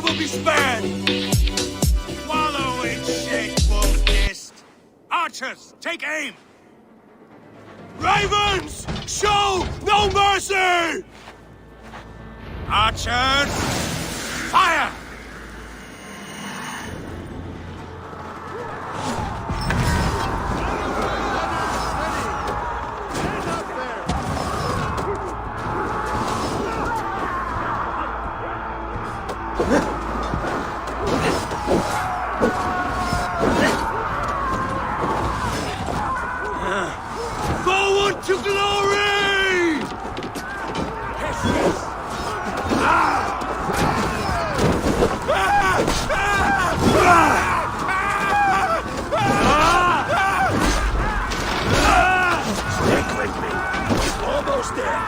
will be spared! Wallow in shit, wolf-kissed! Archers, take aim! Ravens, show no mercy! Archers, fire! Forward to glory! Yes, yes. Stick with me. Almost there.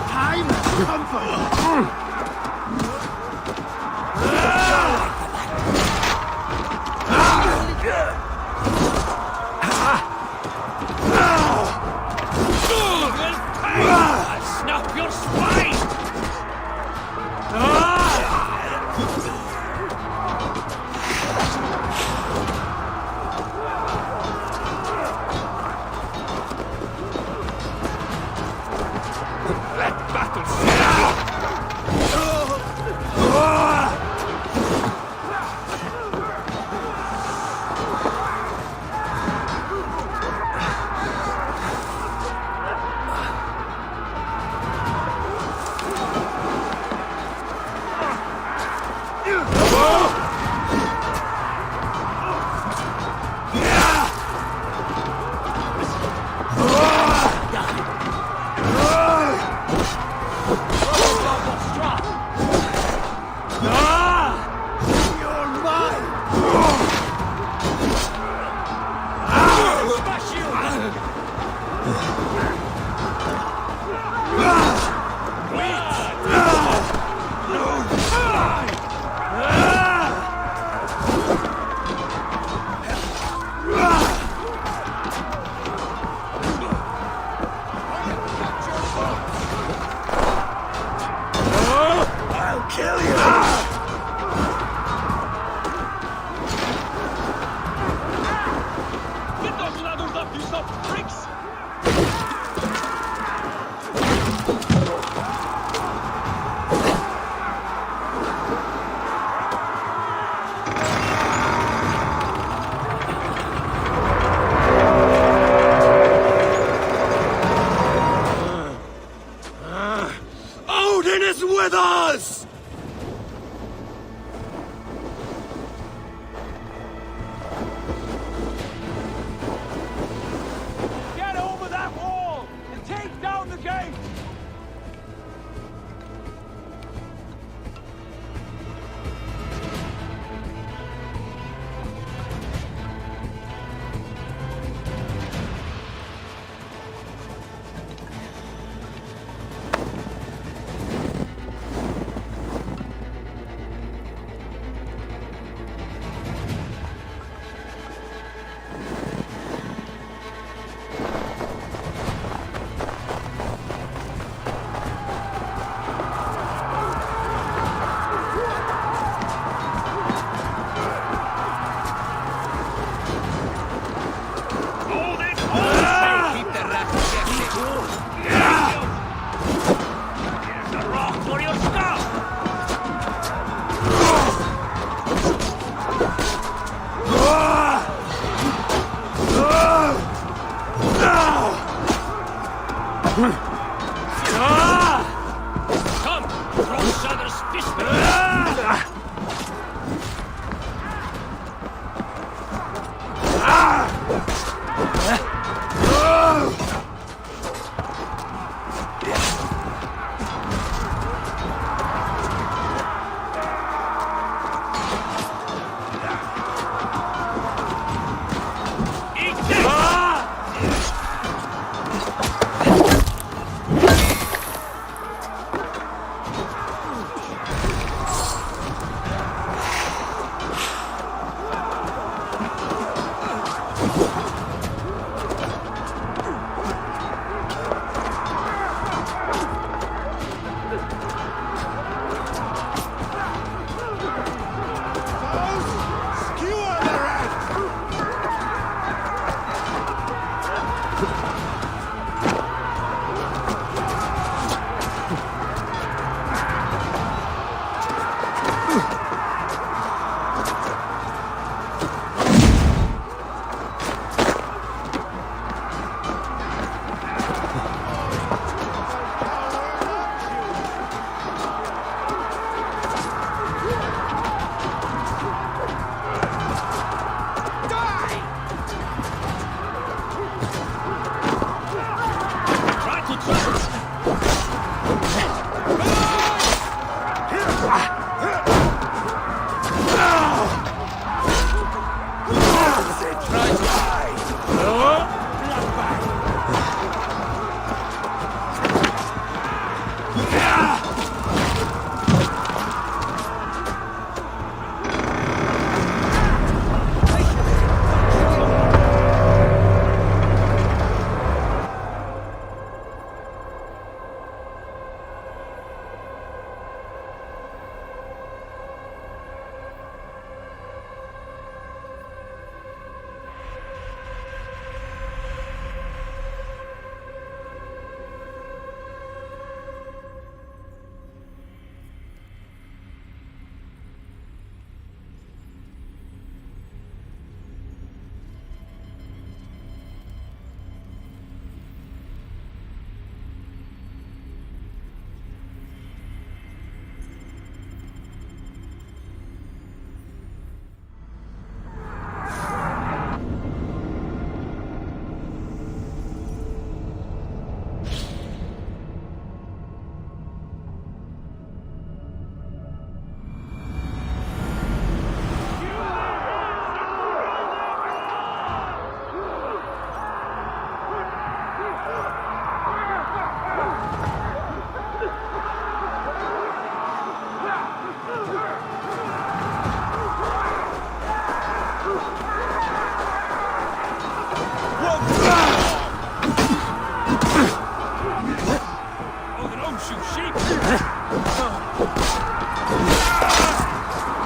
Time to comfort. Snap your spine! Let battle start! I'll kill you! Get those ladders up, you soft pricks! Odin is with us! Get over that wall and take down the gate! Come! Throw each other's fist!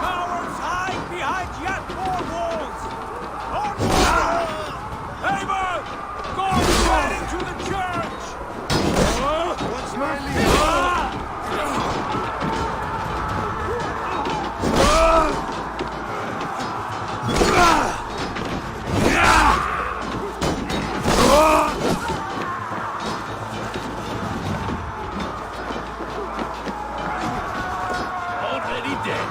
Cowards hide behind yet more walls! Onward! Haven! Go right into the church! What's my lead? Already dead.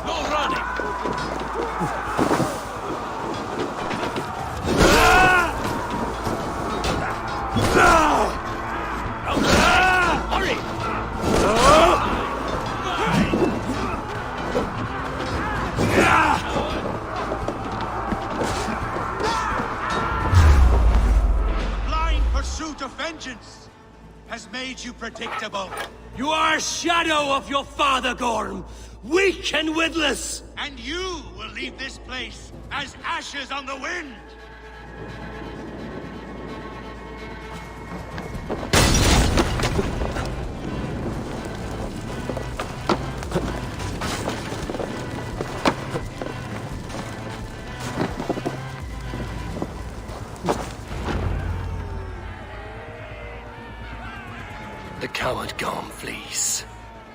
No running. Hurry! Blind pursuit of vengeance has made you predictable. You are a shadow of your father, Gorm! Weak and witless! And you will leave this place as ashes on the wind! The coward Gorm flees.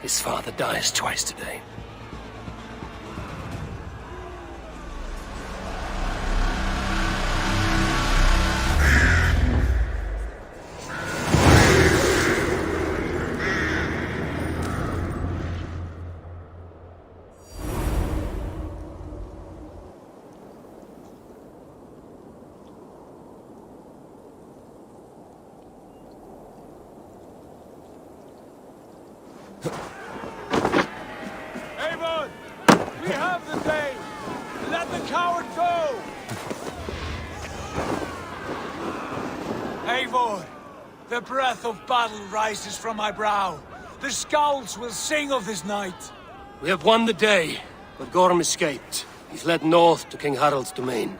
His father dies twice today. Avon! We have the day! Let the coward go! Eivor, the breath of battle rises from my brow. The scouts will sing of this night. We have won the day, but Gorm escaped. He's led north to King Harald's domain.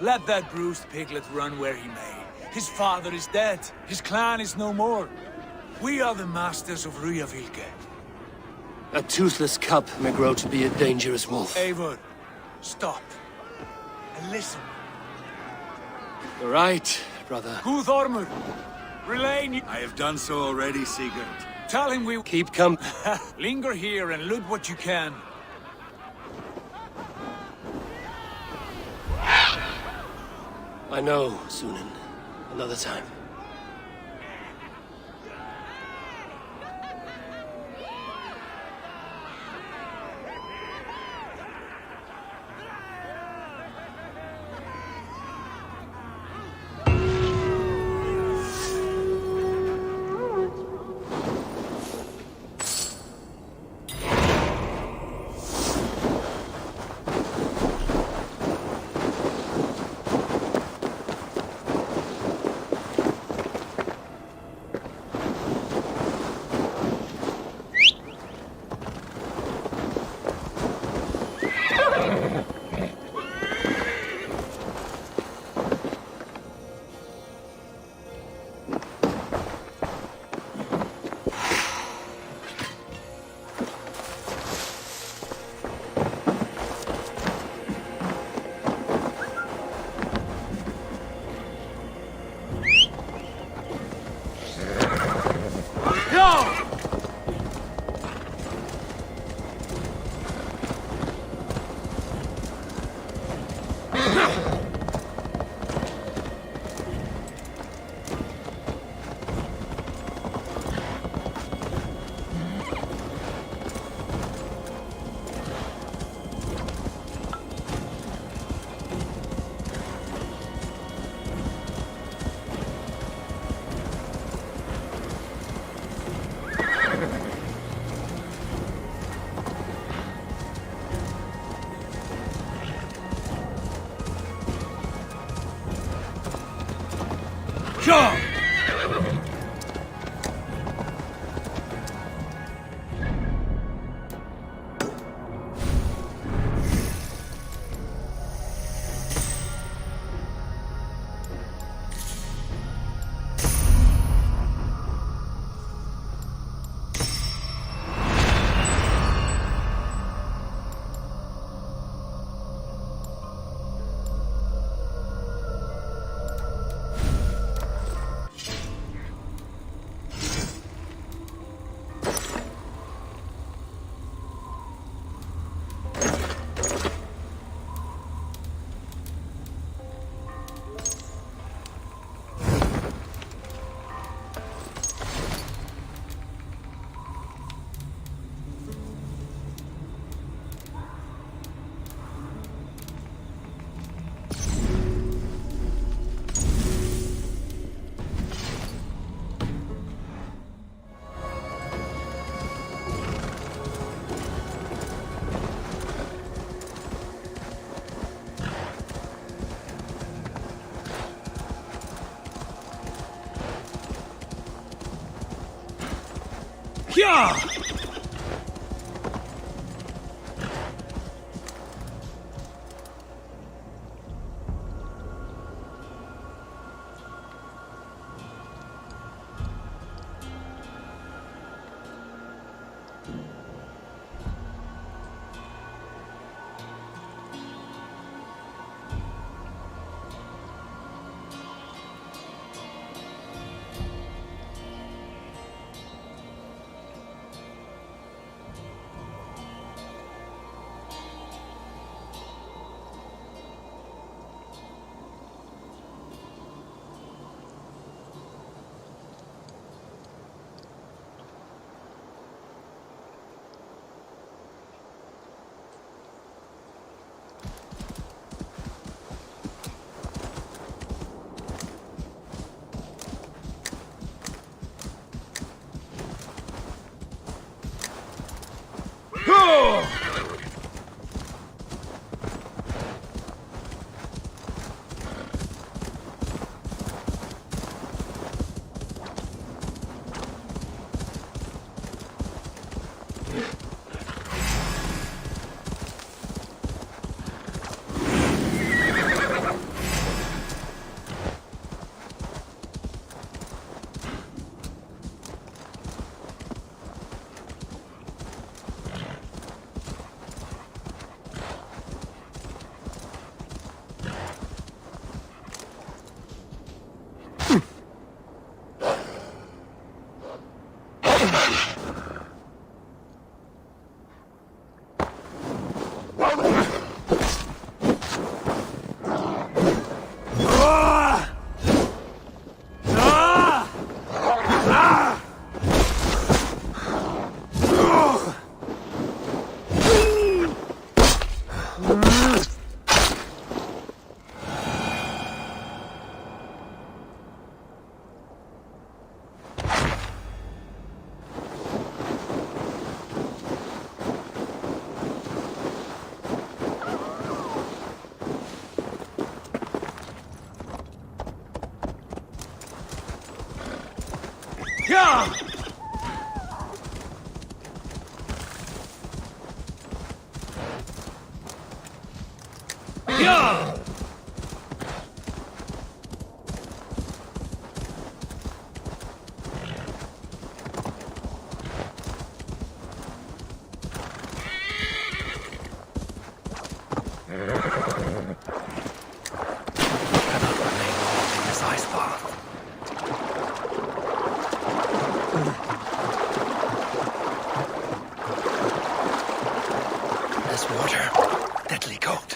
Let that bruised piglet run where he may. His father is dead. His clan is no more. We are the masters of Ryjavilke. A toothless cub may grow to be a dangerous wolf. Eivor, stop. And listen. You're right, brother. Guthormur, relay. I have done so already, Sigurd. Tell him we Keep come. linger here and loot what you can. I know, Sunan. Another time. Yeah! Yeah! Yeah! This water, deadly cold.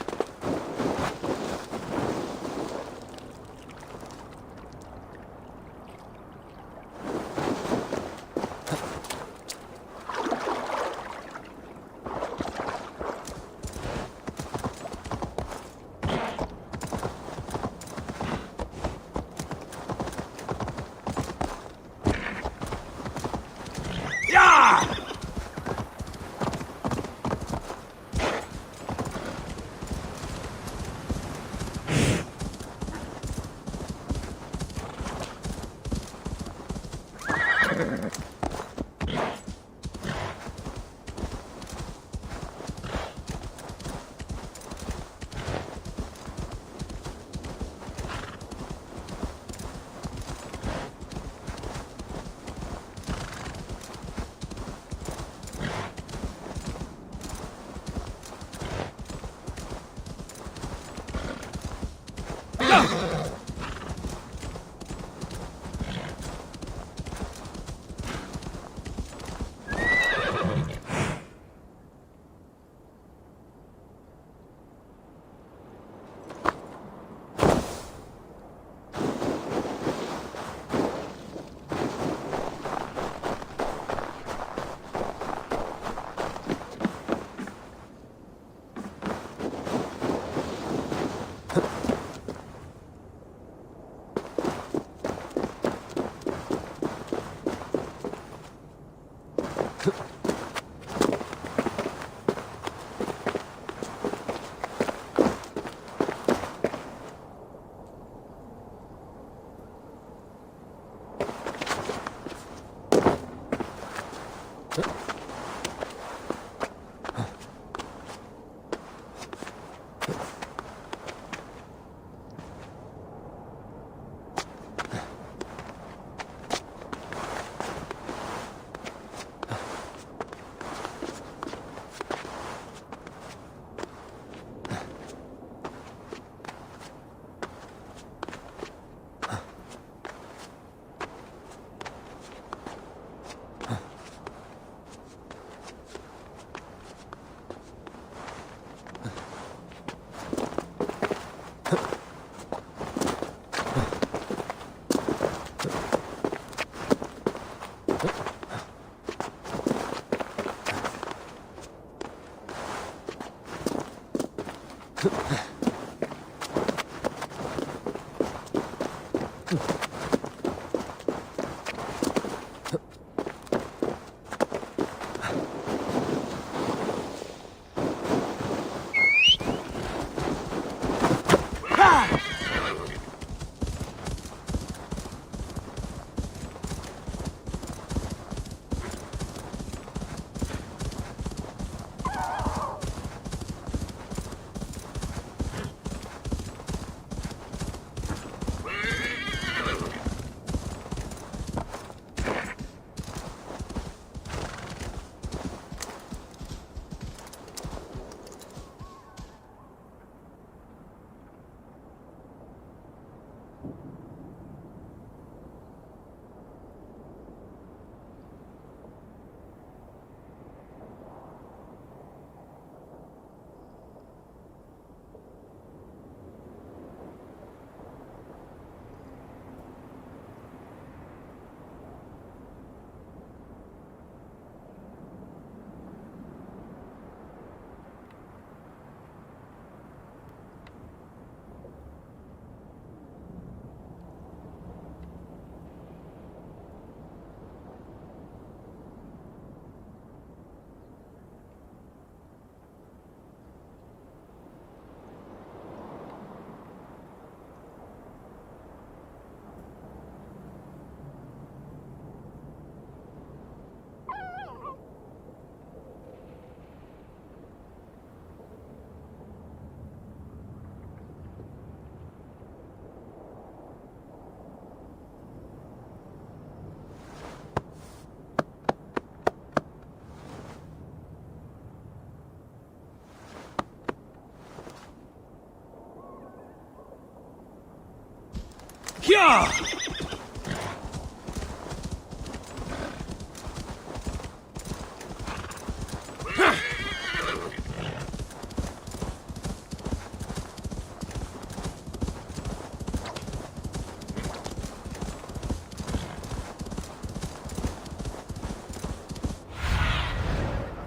Yeah!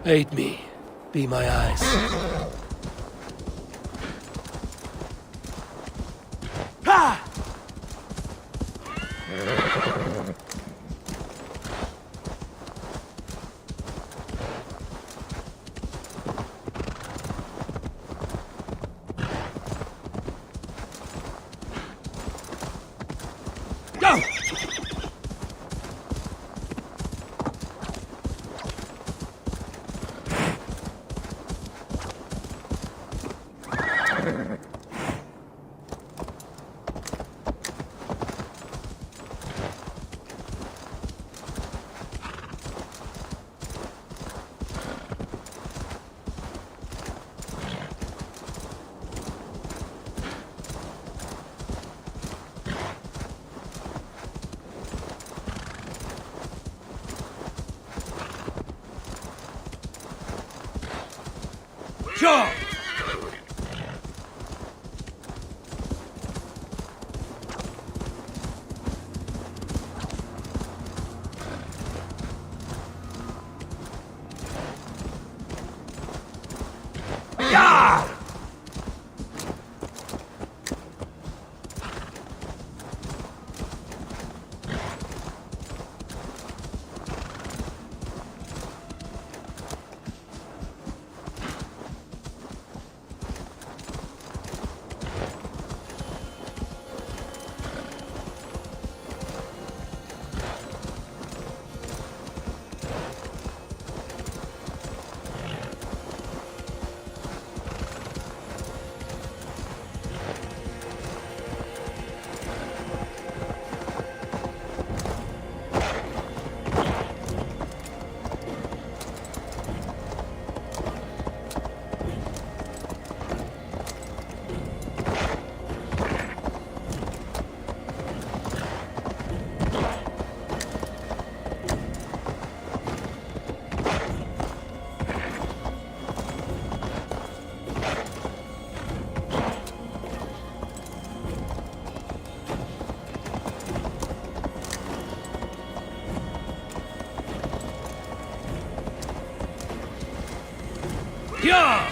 Aid me. Be my eyes. Go! Sure! Yeah! Yeah!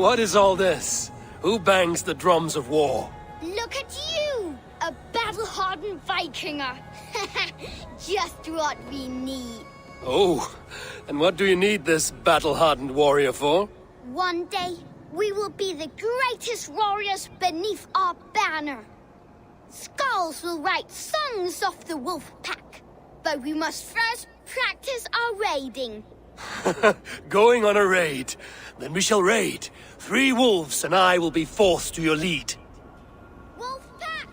What is all this? Who bangs the drums of war? Look at you! A battle-hardened Vikinger! Just what we need. Oh, and what do you need this battle-hardened warrior for? One day, we will be the greatest warriors beneath our banner. Skulls will write songs of the wolf pack. But we must first practice our raiding. Going on a raid. Then we shall raid. 3 wolves and I will be forced to your lead. Wolf pack!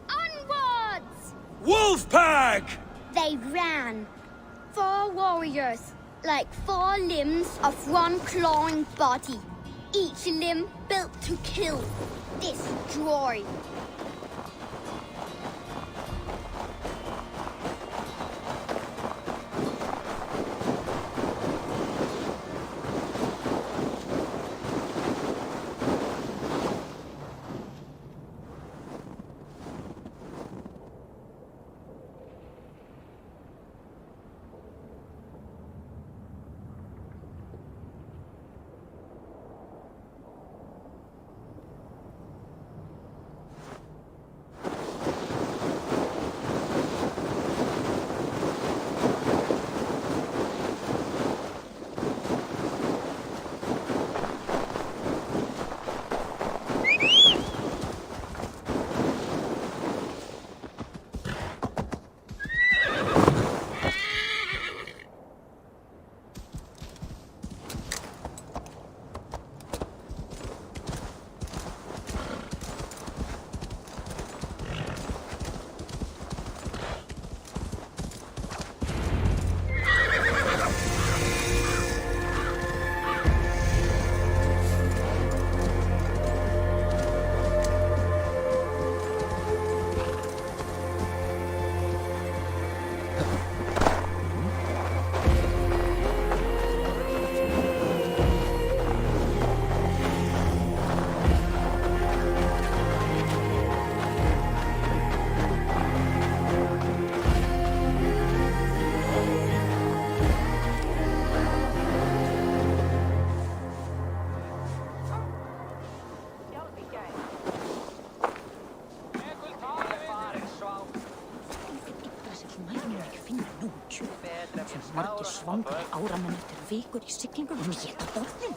Onwards! Wolf pack! They ran. 4 warriors, like 4 limbs of one clawing body. Each limb built to kill, destroy. Margir svangri áramenn eftir vikur í siglingum éta börnin.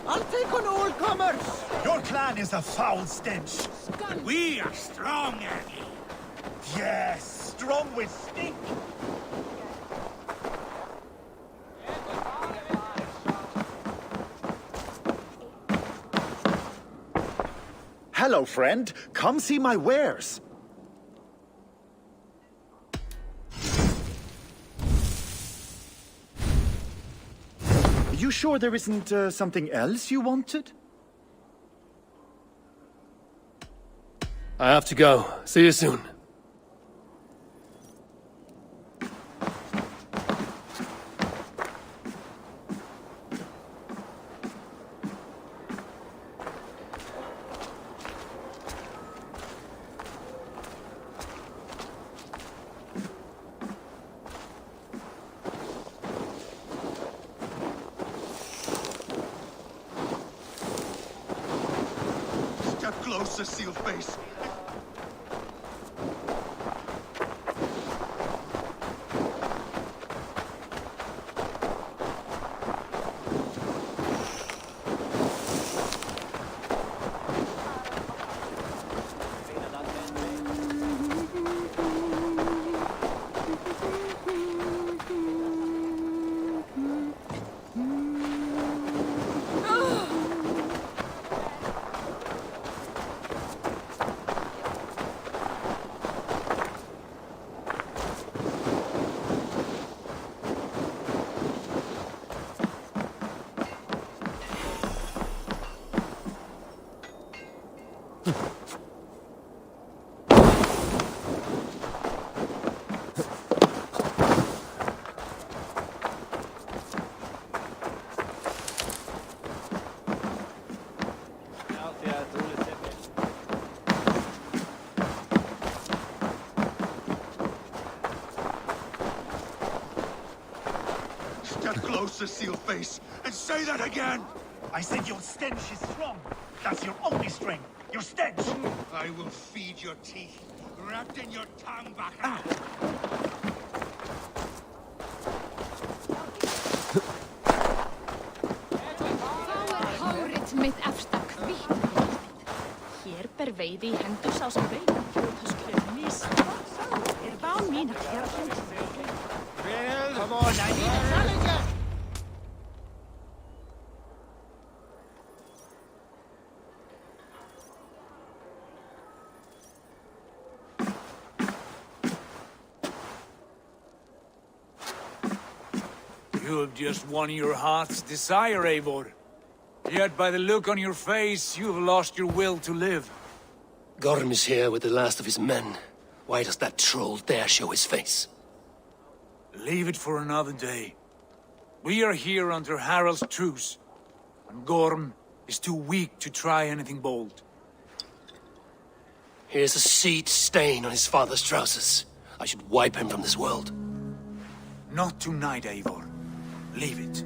I'll take on all comers! Your clan is a foul stench. We are strong, Annie. Yes, strong with stink. Hello, friend. Come see my wares. You sure there isn't something else you wanted? I have to go. See you soon. Step closer, seal face. Get closer, seal face, and say that again! I said your stench is strong. That's your only strength. Your stench. I will feed your teeth, wrapped in your tongue back out. Hárið mitt efsta hvítt. Hér ber veiði í hendur sá sem veiði. Höskulinn mín bán mínar hérna. Well, come on, I need a challenger. You have just won your heart's desire, Eivor. Yet by the look on your face, you have lost your will to live. Gorm is here with the last of his men. Why does that troll dare show his face? Leave it for another day. We are here under Harald's truce, and Gorm is too weak to try anything bold. Here's a seed stain on his father's trousers. I should wipe him from this world. Not tonight, Eivor. Leave it.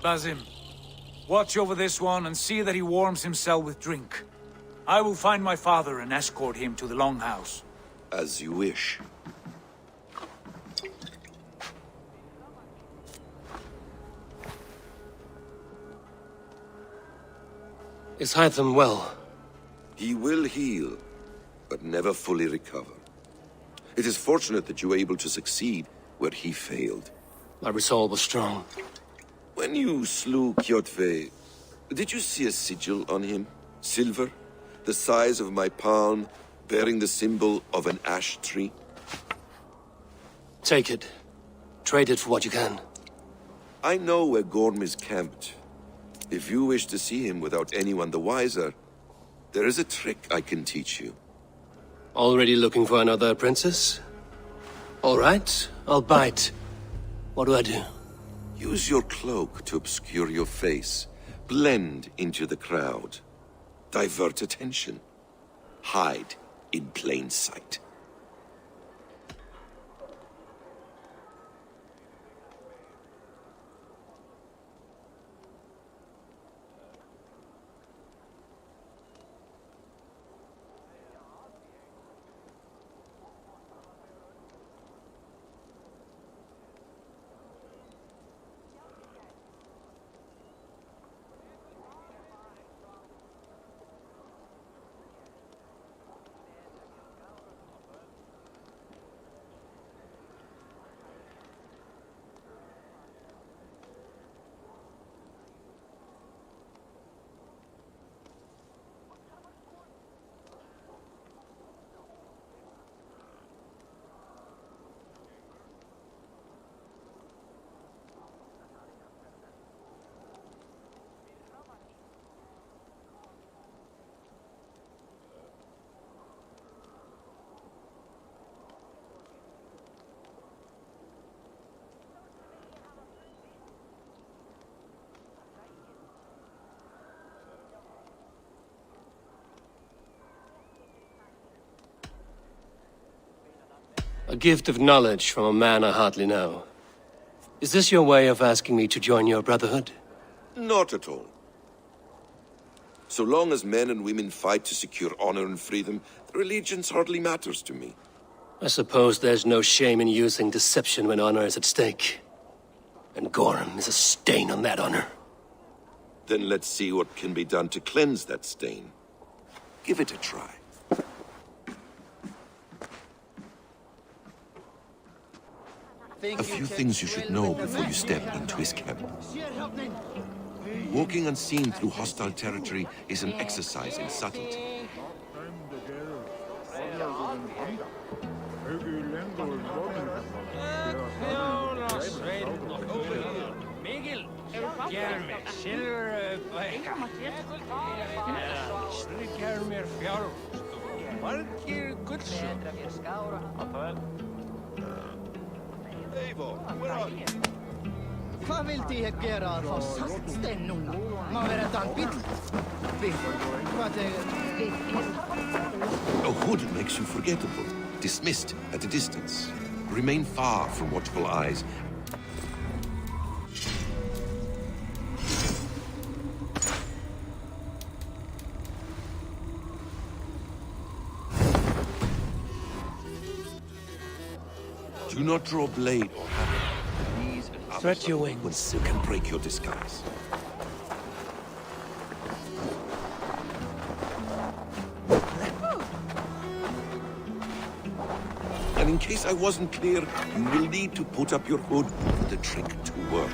Basim, watch over this one and see that he warms himself with drink. I will find my father and escort him to the Longhouse. As you wish. Is Hytham well? He will heal, but never fully recover. It is fortunate that you were able to succeed where he failed. My resolve was strong. When you slew Kjotve, did you see a sigil on him? Silver? The size of my palm, bearing the symbol of an ash tree? Take it. Trade it for what you can. I know where Gorm is camped. If you wish to see him without anyone the wiser, there is a trick I can teach you. Already looking for another princess? All right, I'll bite. What do I do? Use your cloak to obscure your face. Blend into the crowd. Divert attention. Hide in plain sight. A gift of knowledge from a man I hardly know. Is this your way of asking me to join your brotherhood? Not at all. So long as men and women fight to secure honor and freedom, their allegiance hardly matters to me. I suppose there's no shame in using deception when honor is at stake. And Gorm is a stain on that honor. Then let's see what can be done to cleanse that stain. Give it a try. A few things you should know before you step into his camp. Walking unseen through hostile territory is an exercise in subtlety. Hvað vildi ég gera að fá saltstein núna? Má vera þann bíll? happy for Lord, but A hood makes you forgettable, dismissed at a distance. Remain far from watchful eyes. Do not draw blade or hammer. These and others Stretch your are wings. weapons that can break your disguise. And in case I wasn't clear, you will need to put up your hood for the trick to work.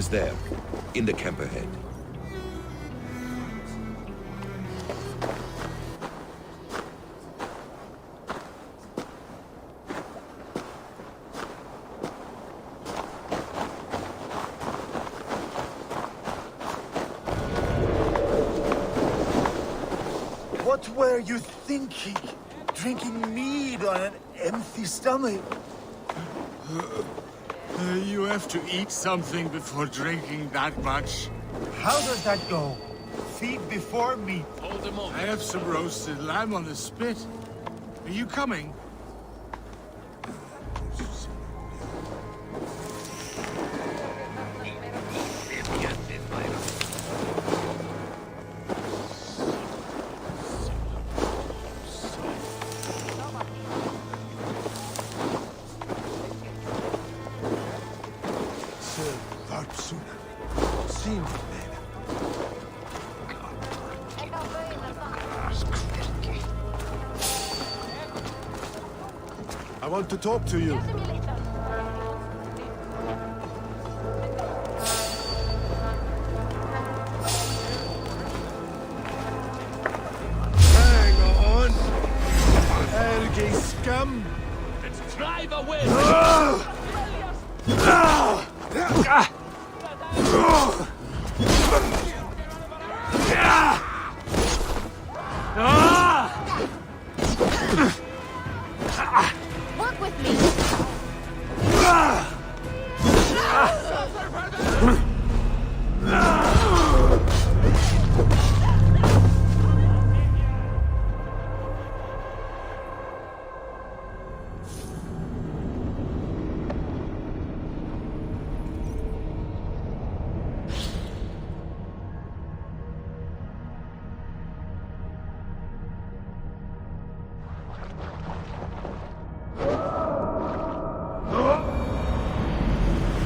is there, in the camp ahead. What were you thinking? Drinking mead on an empty stomach? You have to eat something before drinking that much. How does that go? Feed before meat. I have some roasted lamb on the spit. Are you coming? I want to talk to you. Hang on! Helge scum! Let's drive away! Work with me.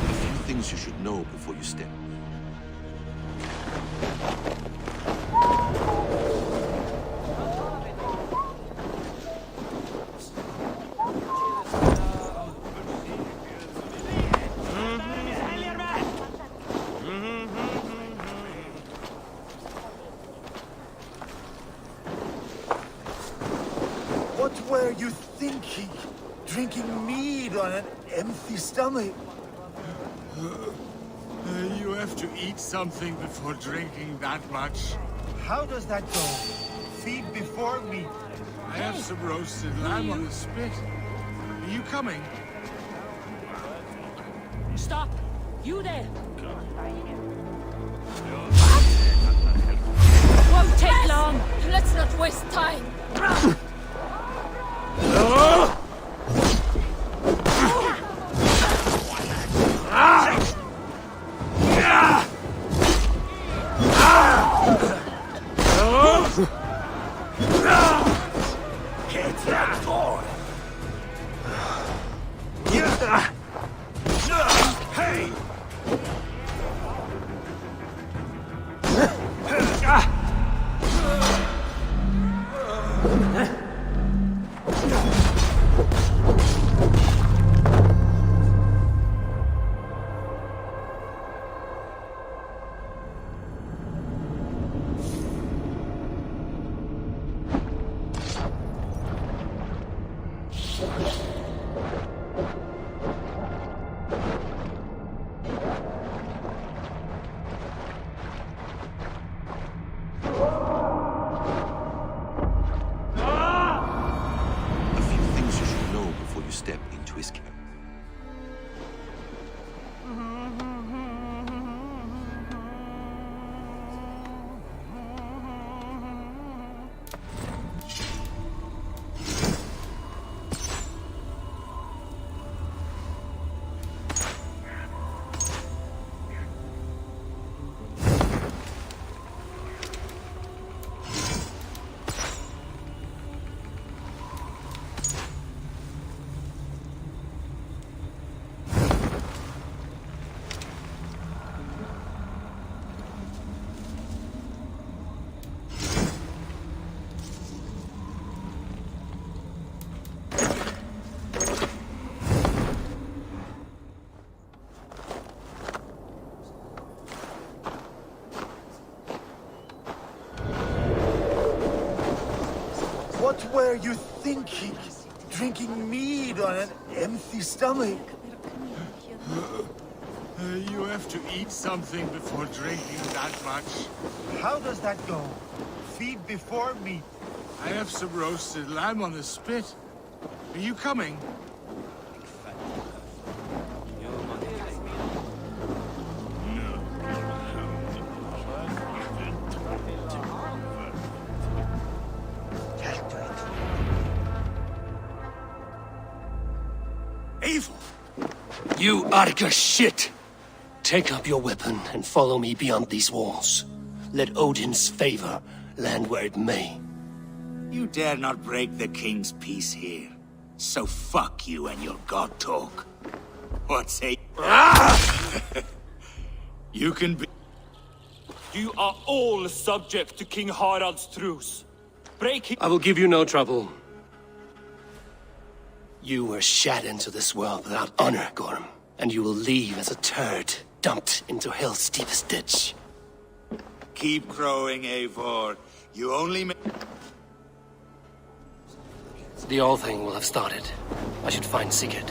A few things you should know before you step. What were you thinking? Drinking mead on an empty stomach? You have to eat something before drinking that much. How does that go? Feed before meat. I have some roasted lamb on the spit. Are you coming? Stop. You there. Won't take long. Let's not waste time. Hey! What were you thinking? Drinking mead on an empty stomach? You have to eat something before drinking that much. How does that go? Feed before meat. I have some roasted lamb on the spit. Are you coming? Evil! You Arga shit! Take up your weapon and follow me beyond these walls. Let Odin's favor land where it may. You dare not break the king's peace here. So fuck you and your god talk. What say? You can be... You are all subject to King Harald's truce. Break I will give you no trouble. You were shat into this world without honor, Gorm. And you will leave as a turd, dumped into hell's deepest ditch. Keep crowing, Eivor. You only The All Thing will have started. I should find Sigurd.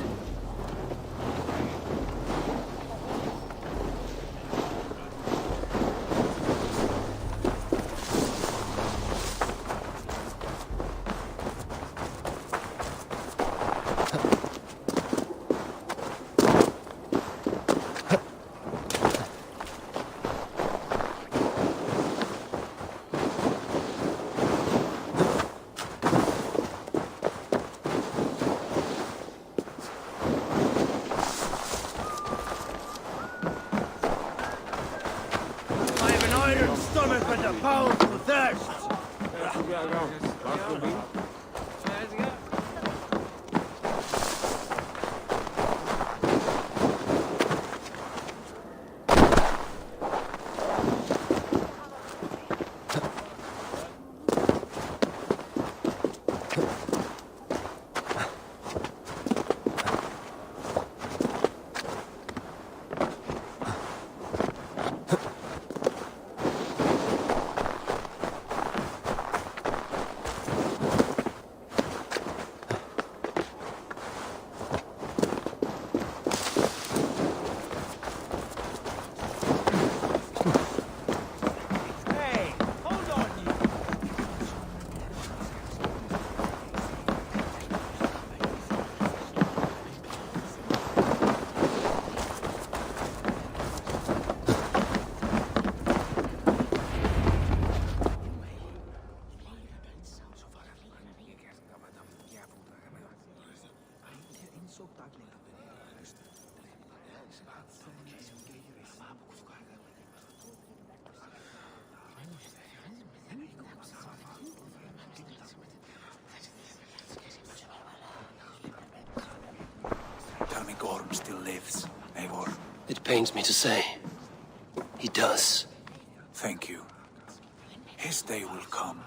Tell me Gorm still lives, Eivor. It pains me to say. He does. Thank you. His day will come.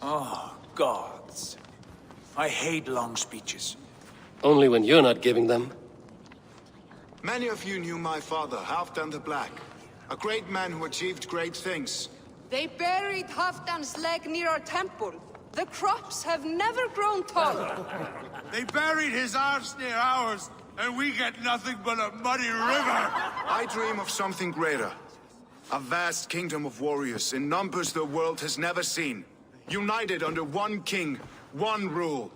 Oh, gods. I hate long speeches. Only when you're not giving them. Many of you knew my father, Halfdan the Black. A great man who achieved great things. They buried Halfdan's leg near our temple. The crops have never grown taller. They buried his arse near ours, and we get nothing but a muddy river! I dream of something greater. A vast kingdom of warriors in numbers the world has never seen. United under one king, one rule.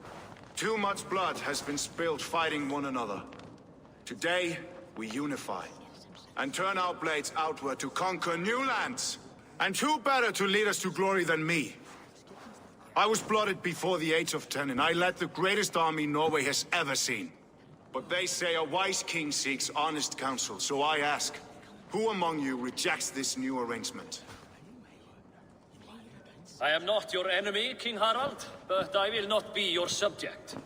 Too much blood has been spilled fighting one another. Today, we unify. And turn our blades outward to conquer new lands. And who better to lead us to glory than me? I was blooded before the age of 10, and I led the greatest army Norway has ever seen. But they say a wise king seeks honest counsel, so I ask, who among you rejects this new arrangement? I am not your enemy, King Harald, but I will not be your subject.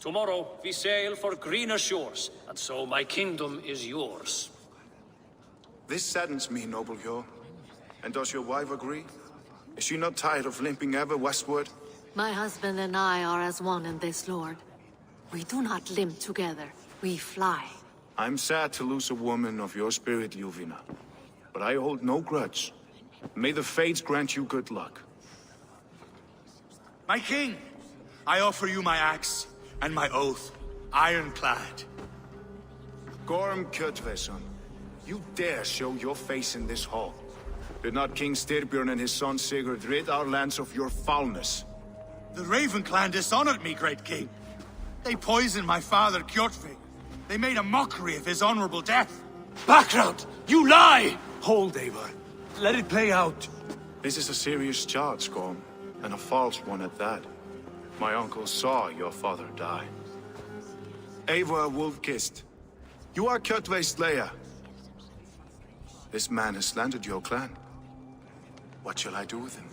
Tomorrow we sail for greener shores, and so my kingdom is yours. This saddens me, noble Hjor. And does your wife agree? Is she not tired of limping ever westward? My husband and I are as one in this, Lord. We do not limp together, we fly. I'm sad to lose a woman of your spirit, Ljuvina. But I hold no grudge. May the fates grant you good luck. My king, I offer you my axe and my oath, ironclad. Gorm Kjotveson, you dare show your face in this hall. Did not King Styrbjörn and his son Sigurd rid our lands of your foulness? The Raven clan dishonored me, great king. They poisoned my father, Kjotve. They made a mockery of his honorable death. Background! You lie! Hold, Eivor. Let it play out. This is a serious charge, Gorm, and a false one at that. My uncle saw your father die. Eivor Wolf-Kissed, you are Kjotve's slayer. This man has slandered your clan. What shall I do with him?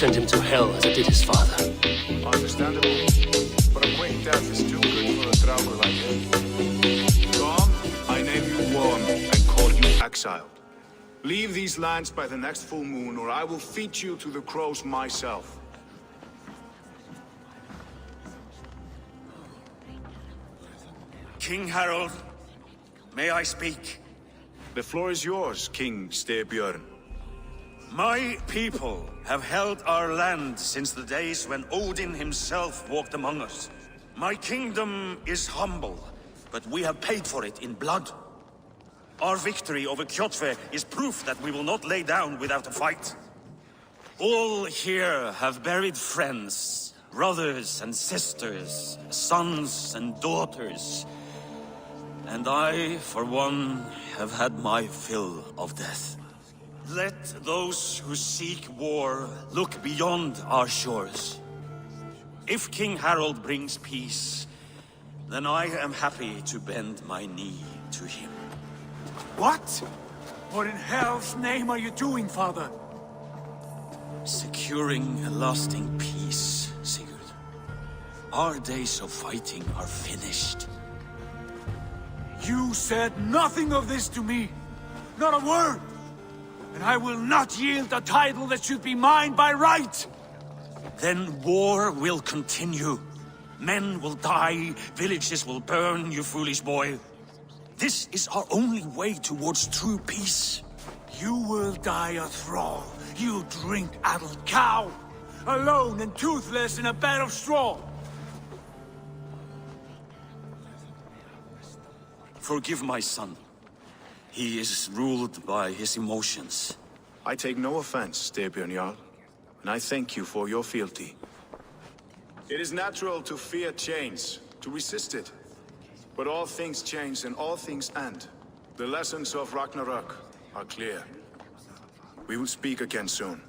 send him to hell as I did his father. Understandable. But a quick death is too good for a Draugr like him. Tom, I name you Worm and call you exiled. Leave these lands by the next full moon, or I will feed you to the crows myself. King Harold, may I speak? The floor is yours, King Styrbjörn. My people have held our land since the days when Odin himself walked among us. My kingdom is humble, but we have paid for it in blood. Our victory over Kjotve is proof that we will not lay down without a fight. All here have buried friends, brothers and sisters, sons and daughters. And I, for one, have had my fill of death. Let those who seek war look beyond our shores. If King Harold brings peace, then I am happy to bend my knee to him. What? What in hell's name are you doing, father? Securing a lasting peace, Sigurd. Our days of fighting are finished. You said nothing of this to me. Not a word. And I will not yield a title that should be mine by right. Then war will continue. Men will die, villages will burn, you foolish boy. This is our only way towards true peace. You will die a thrall. You drink-addled cow. Alone and toothless in a bed of straw. Forgive my son. He is ruled by his emotions. I take no offense, Styrbjörn Jarl, and I thank you for your fealty. It is natural to fear change, to resist it. But all things change and all things end. The lessons of Ragnarok are clear. We will speak again soon.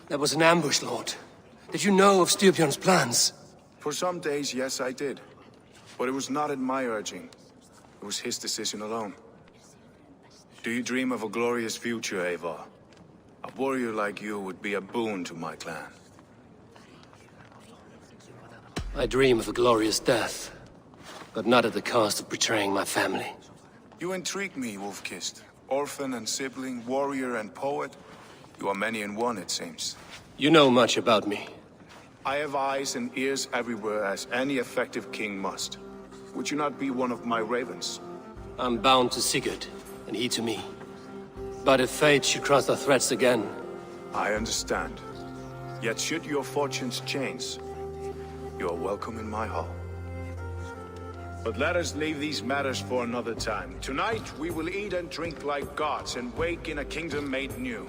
That was an ambush, Lord. Did you know of Styrbjörn's plans? For some days, yes, I did. But it was not at my urging. It was his decision alone. Do you dream of a glorious future, Eivor? A warrior like you would be a boon to my clan. I dream of a glorious death, but not at the cost of betraying my family. You intrigue me, Wolf-Kissed. Orphan and sibling, warrior and poet. You are many in one, it seems. You know much about me. I have eyes and ears everywhere, as any effective king must. Would you not be one of my ravens? I'm bound to Sigurd, and he to me. But if fate should cross our threads again... I understand. Yet should your fortunes change, you are welcome in my hall. But let us leave these matters for another time. Tonight, we will eat and drink like gods and wake in a kingdom made new.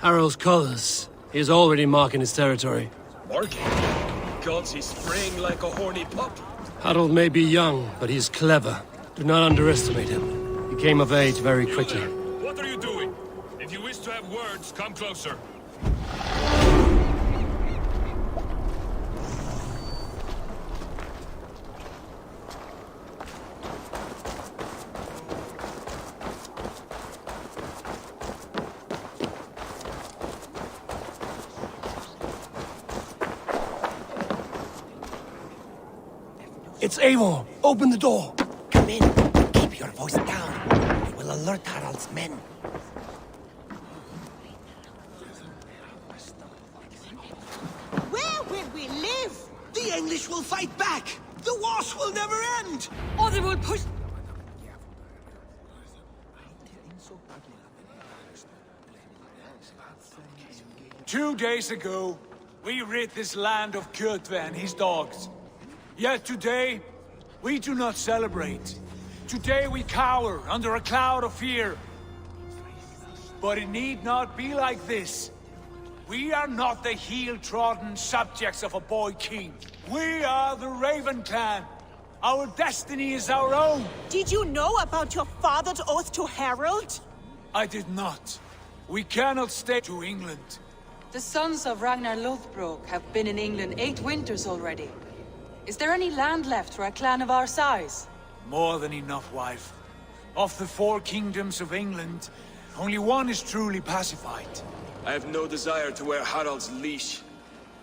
Harold's colors. He is already marking his territory. Marking? Gods, he's spraying like a horny pup. Harold may be young, but he's clever. Do not underestimate him. He came of age very quickly. What are you doing? If you wish to have words, come closer. It's Eivor! Open the door! Come in. Keep your voice down. It will alert Harald's men. Where will we The English will fight back! The wars will never end! Or they will push... 2 days ago, we rid this land of Kjotve and his dogs. Yet today, we do not celebrate. Today we cower under a cloud of fear. But it need not be like this. We are not the heel-trodden subjects of a boy king. We are the Raven clan. Our destiny is our own. Did you know about your father's oath to Harold? I did not. We cannot stay to England. The sons of Ragnar Lothbrok have been in England 8 winters already. Is there any land left for a clan of our size? More than enough, wife. Of the 4 kingdoms of England, only one is truly pacified. I have no desire to wear Harald's leash.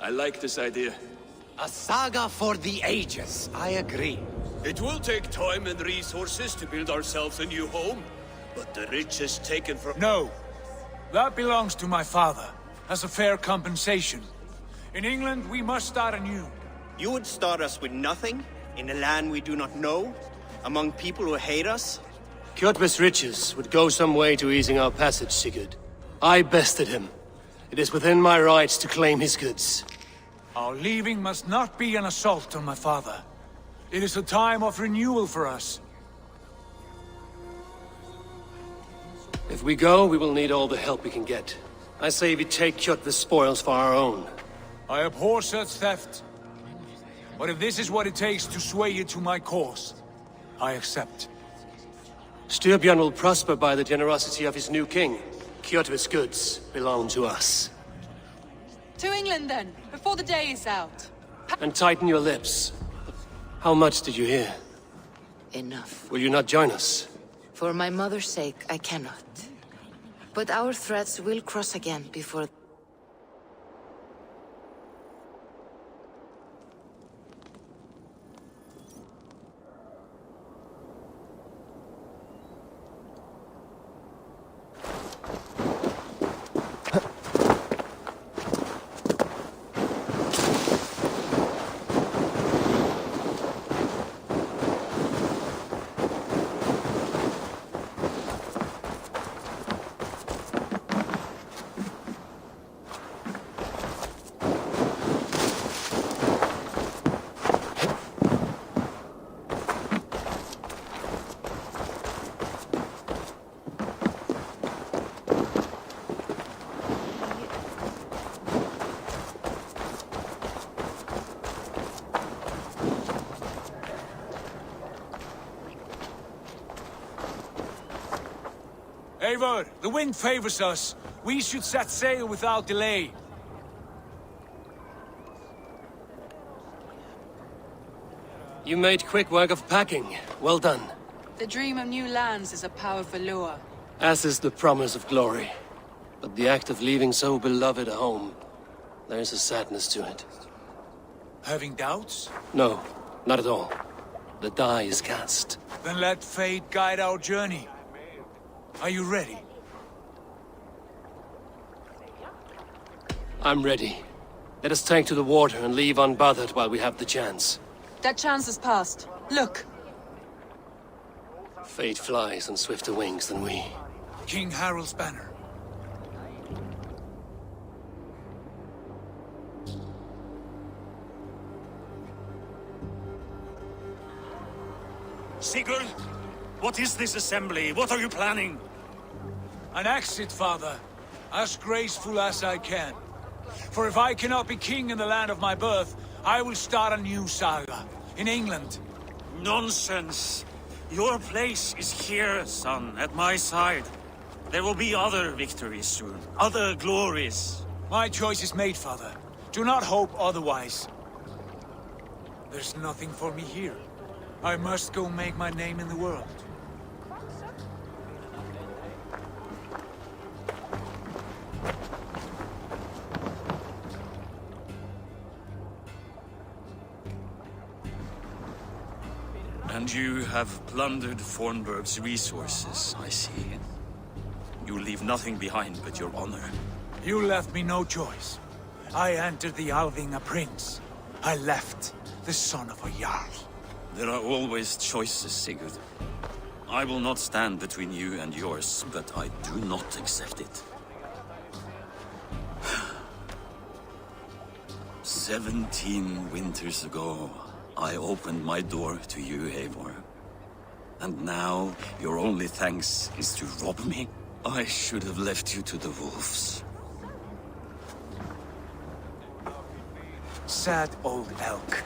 I like this idea. A saga for the ages, I agree. It will take time and resources to build ourselves a new home, but the rich is taken from... No. That belongs to my father, as a fair compensation. In England, we must start anew. You would start us with nothing? In a land we do not know? Among people who hate us? Kjotve's riches would go some way to easing our passage, Sigurd. I bested him. It is within my rights to claim his goods. Our leaving must not be an assault on my father. It is a time of renewal for us. If we go, we will need all the help we can get. I say we take Kjotve's spoils for our own. I abhor such theft. But if this is what it takes to sway you to my cause, I accept. Styrbjörn will prosper by the generosity of his new king. Kjotve's goods belong to us. To England then, before the day is out. And tighten your lips. How much did you hear? Enough. Will you not join us? For my mother's sake, I cannot. But our threats will cross again before... Eivor, the wind favors us. We should set sail without delay. You made quick work of packing. Well done. The dream of new lands is a powerful lure. As is the promise of glory. But the act of leaving so beloved a home, there's a sadness to it. Having doubts? No, not at all. The die is cast. Then let fate guide our journey. Are you ready? I'm ready. Let us take to the water and leave unbothered while we have the chance. That chance is past. Look! Fate flies on swifter wings than we. King Harald's banner. Sigurd, what is this assembly? What are you planning? An exit, father. As graceful as I can. For if I cannot be king in the land of my birth, I will start a new saga. In England. Nonsense. Your place is here, son, at my side. There will be other victories soon. Other glories. My choice is made, father. Do not hope otherwise. There's nothing for me here. I must go make my name in the world. And you have plundered Fornburg's resources, I see. You leave nothing behind but your honor. You left me no choice. I entered the Alving a prince. I left the son of a Jarl. There are always choices, Sigurd. I will not stand between you and yours, but I do not accept it. 17 winters ago, I opened my door to you, Eivor. And now, your only thanks is to rob me? I should have left you to the wolves. Sad old elk.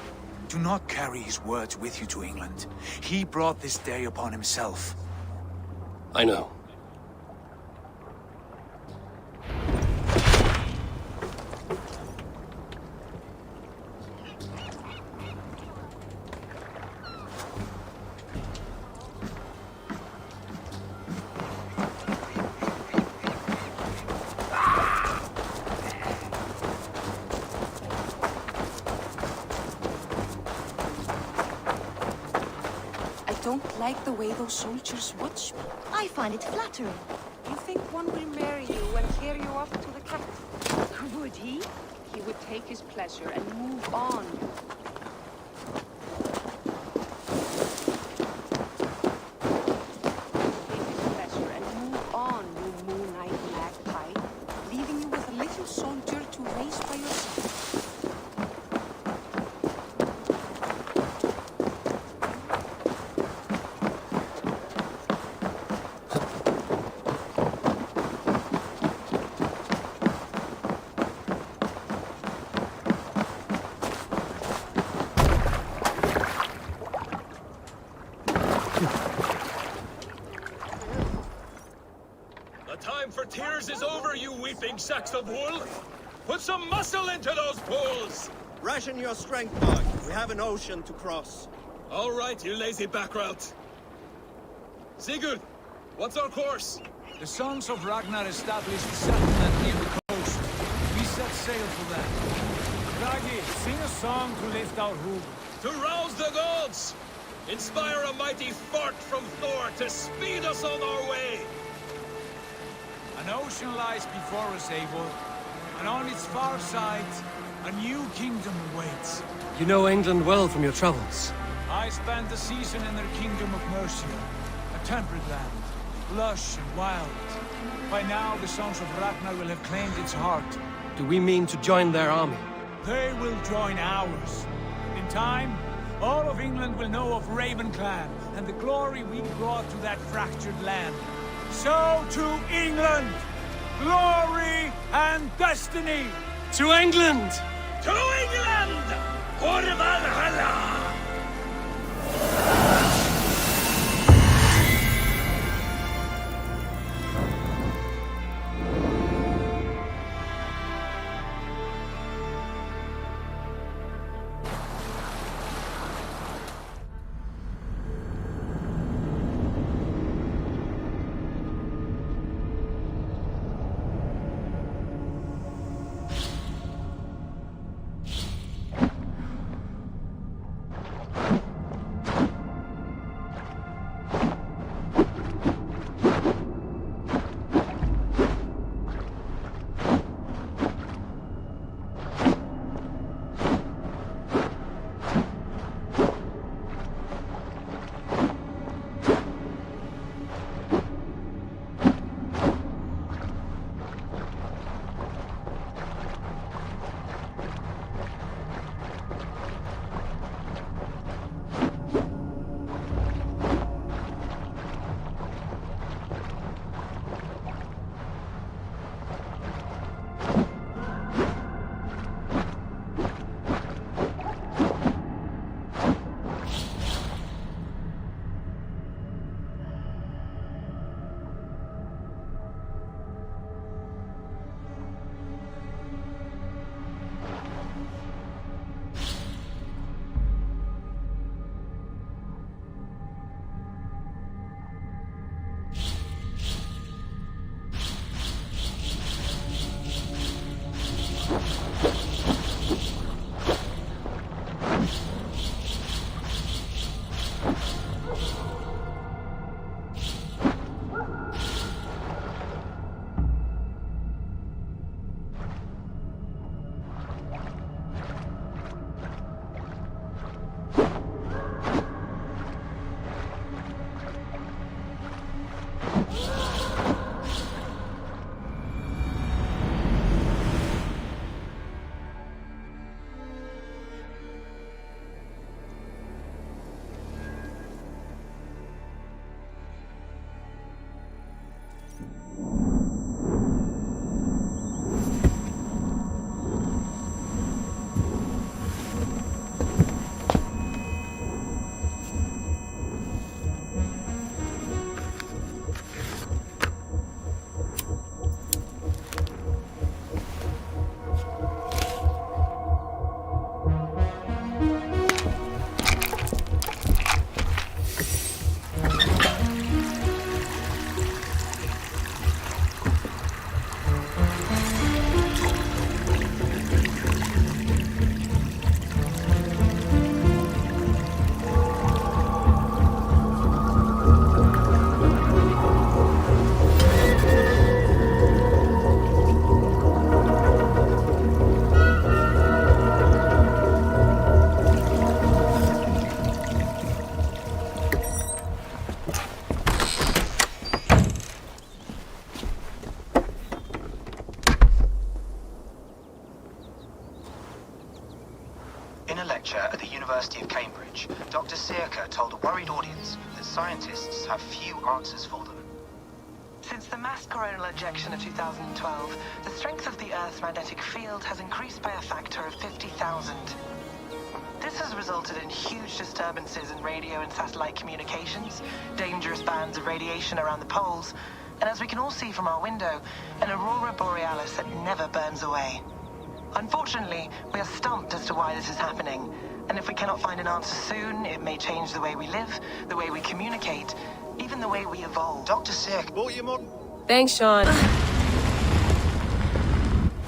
Do not carry his words with you to England. He brought this day upon himself. I know. I don't like the way those soldiers watch me. I find it flattering. You think one will marry you and carry you off to the capital? Would he? He would take his pleasure and move on. Take his pleasure and move on, you moon-eyed magpie, leaving you with a little soldier to raise by yourself. The time for tears is over, you weeping sacks of wool! Put some muscle into those bulls! Ration your strength, dog. We have an ocean to cross. All right, you lazy backrout. Sigurd, what's our course? The sons of Ragnar established a settlement near the coast. We set sail for them. Ragi, sing a song to lift our hoof. To rouse the gods! Inspire a mighty fart from Thor to speed us on our way! An ocean lies before us, Eivor, and on its far side, a new kingdom awaits. You know England well from your travels. I spent a season in their kingdom of Mercia, a temperate land, lush and wild. By now, the sons of Ragnar will have claimed its heart. Do we mean to join their army? They will join ours. In time, all of England will know of Raven Clan and the glory we brought to that fractured land. So to England! Glory and destiny! To England! To England! For Valhalla! In a lecture at the University of Cambridge, Dr. Circa told a worried audience that scientists have few answers for them. Since the mass coronal ejection of 2012, the strength of the Earth's magnetic field has increased by a factor of 50,000. This has resulted in huge disturbances in radio and satellite communications, dangerous bands of radiation around the poles, and as we can all see from our window, an aurora borealis that never burns away. Unfortunately, we are stumped as to why this is happening, and if we cannot find an answer soon, it may change the way we live, the way we communicate, even the way we evolve. Dr. Cirque, bought you modern... Thanks, Sean.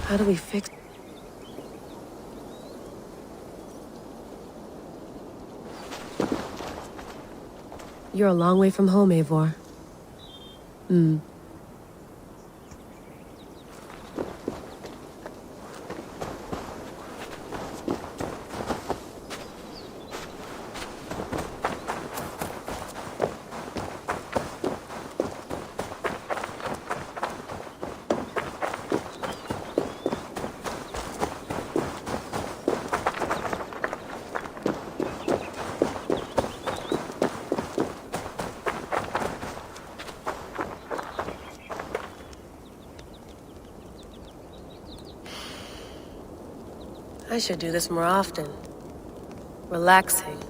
How do we fix... You're a long way from home, Eivor. I should do this more often. Relaxing.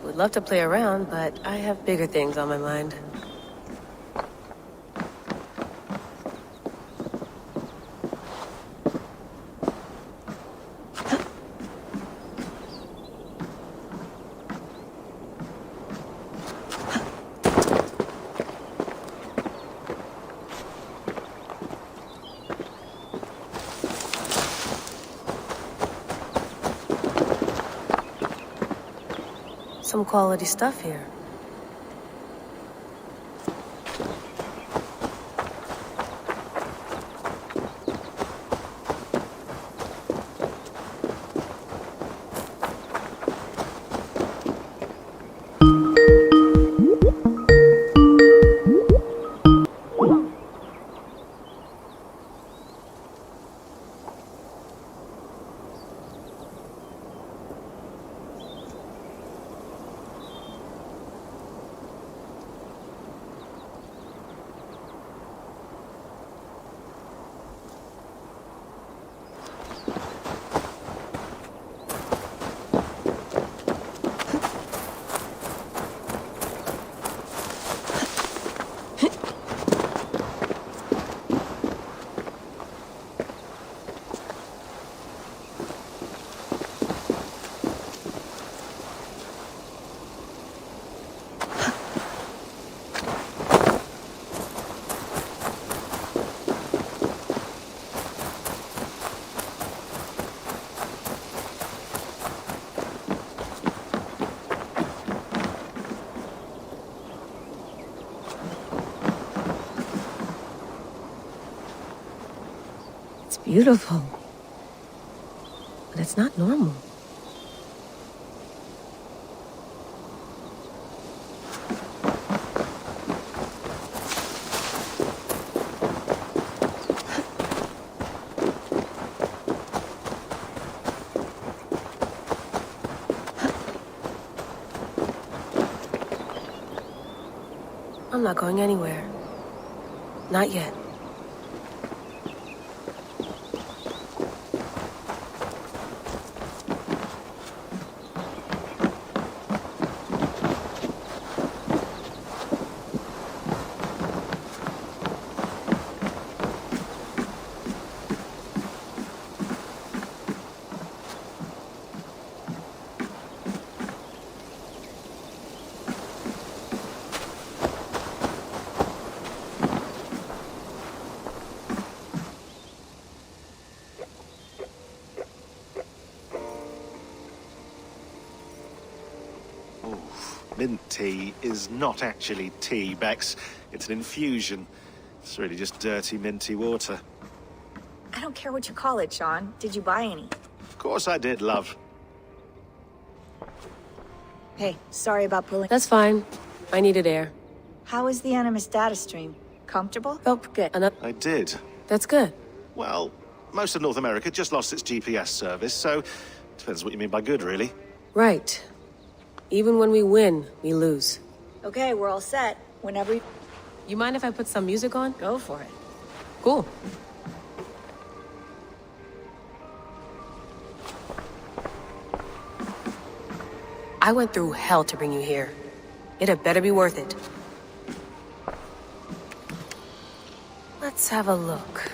Would love to play around, but I have bigger things on my mind. Some quality stuff here. Beautiful. But it's not normal. I'm not going anywhere. Not yet. Mint tea is not actually tea, Bex. It's an infusion. It's really just dirty, minty water. I don't care what you call it, Sean. Did you buy any? Of course I did, love. Hey, sorry about pulling. That's fine. I needed air. How is the Animus data stream? Comfortable? Felt good. I did. That's good. Well, most of North America just lost its GPS service, so depends what you mean by good, really. Right. Even when we win, we lose. Okay, we're all set. Whenever you mind if I put some music on? Go for it. Cool. I went through hell to bring you here. It had better be worth it. Let's have a look.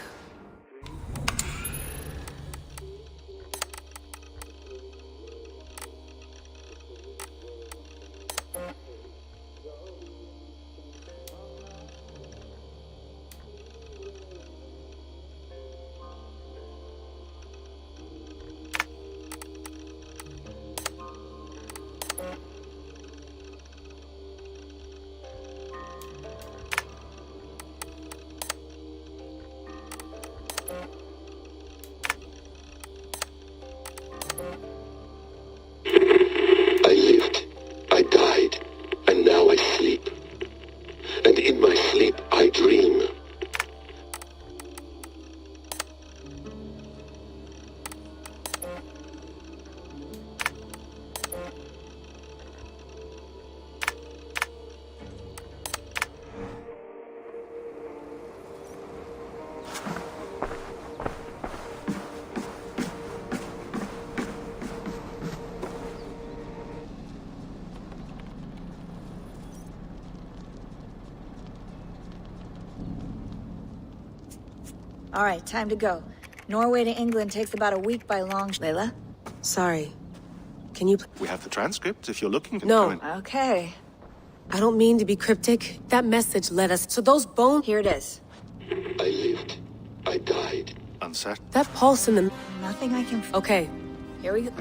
All right, time to go. Norway to England takes about a week by long. Layla? Sorry. Can you... We have the transcript, if you're looking. No. Okay. I don't mean to be cryptic. That message led us... So those bones... Here it is. I lived. I died. Uncertain. That pulse in the... Nothing I can... Okay. Here we go.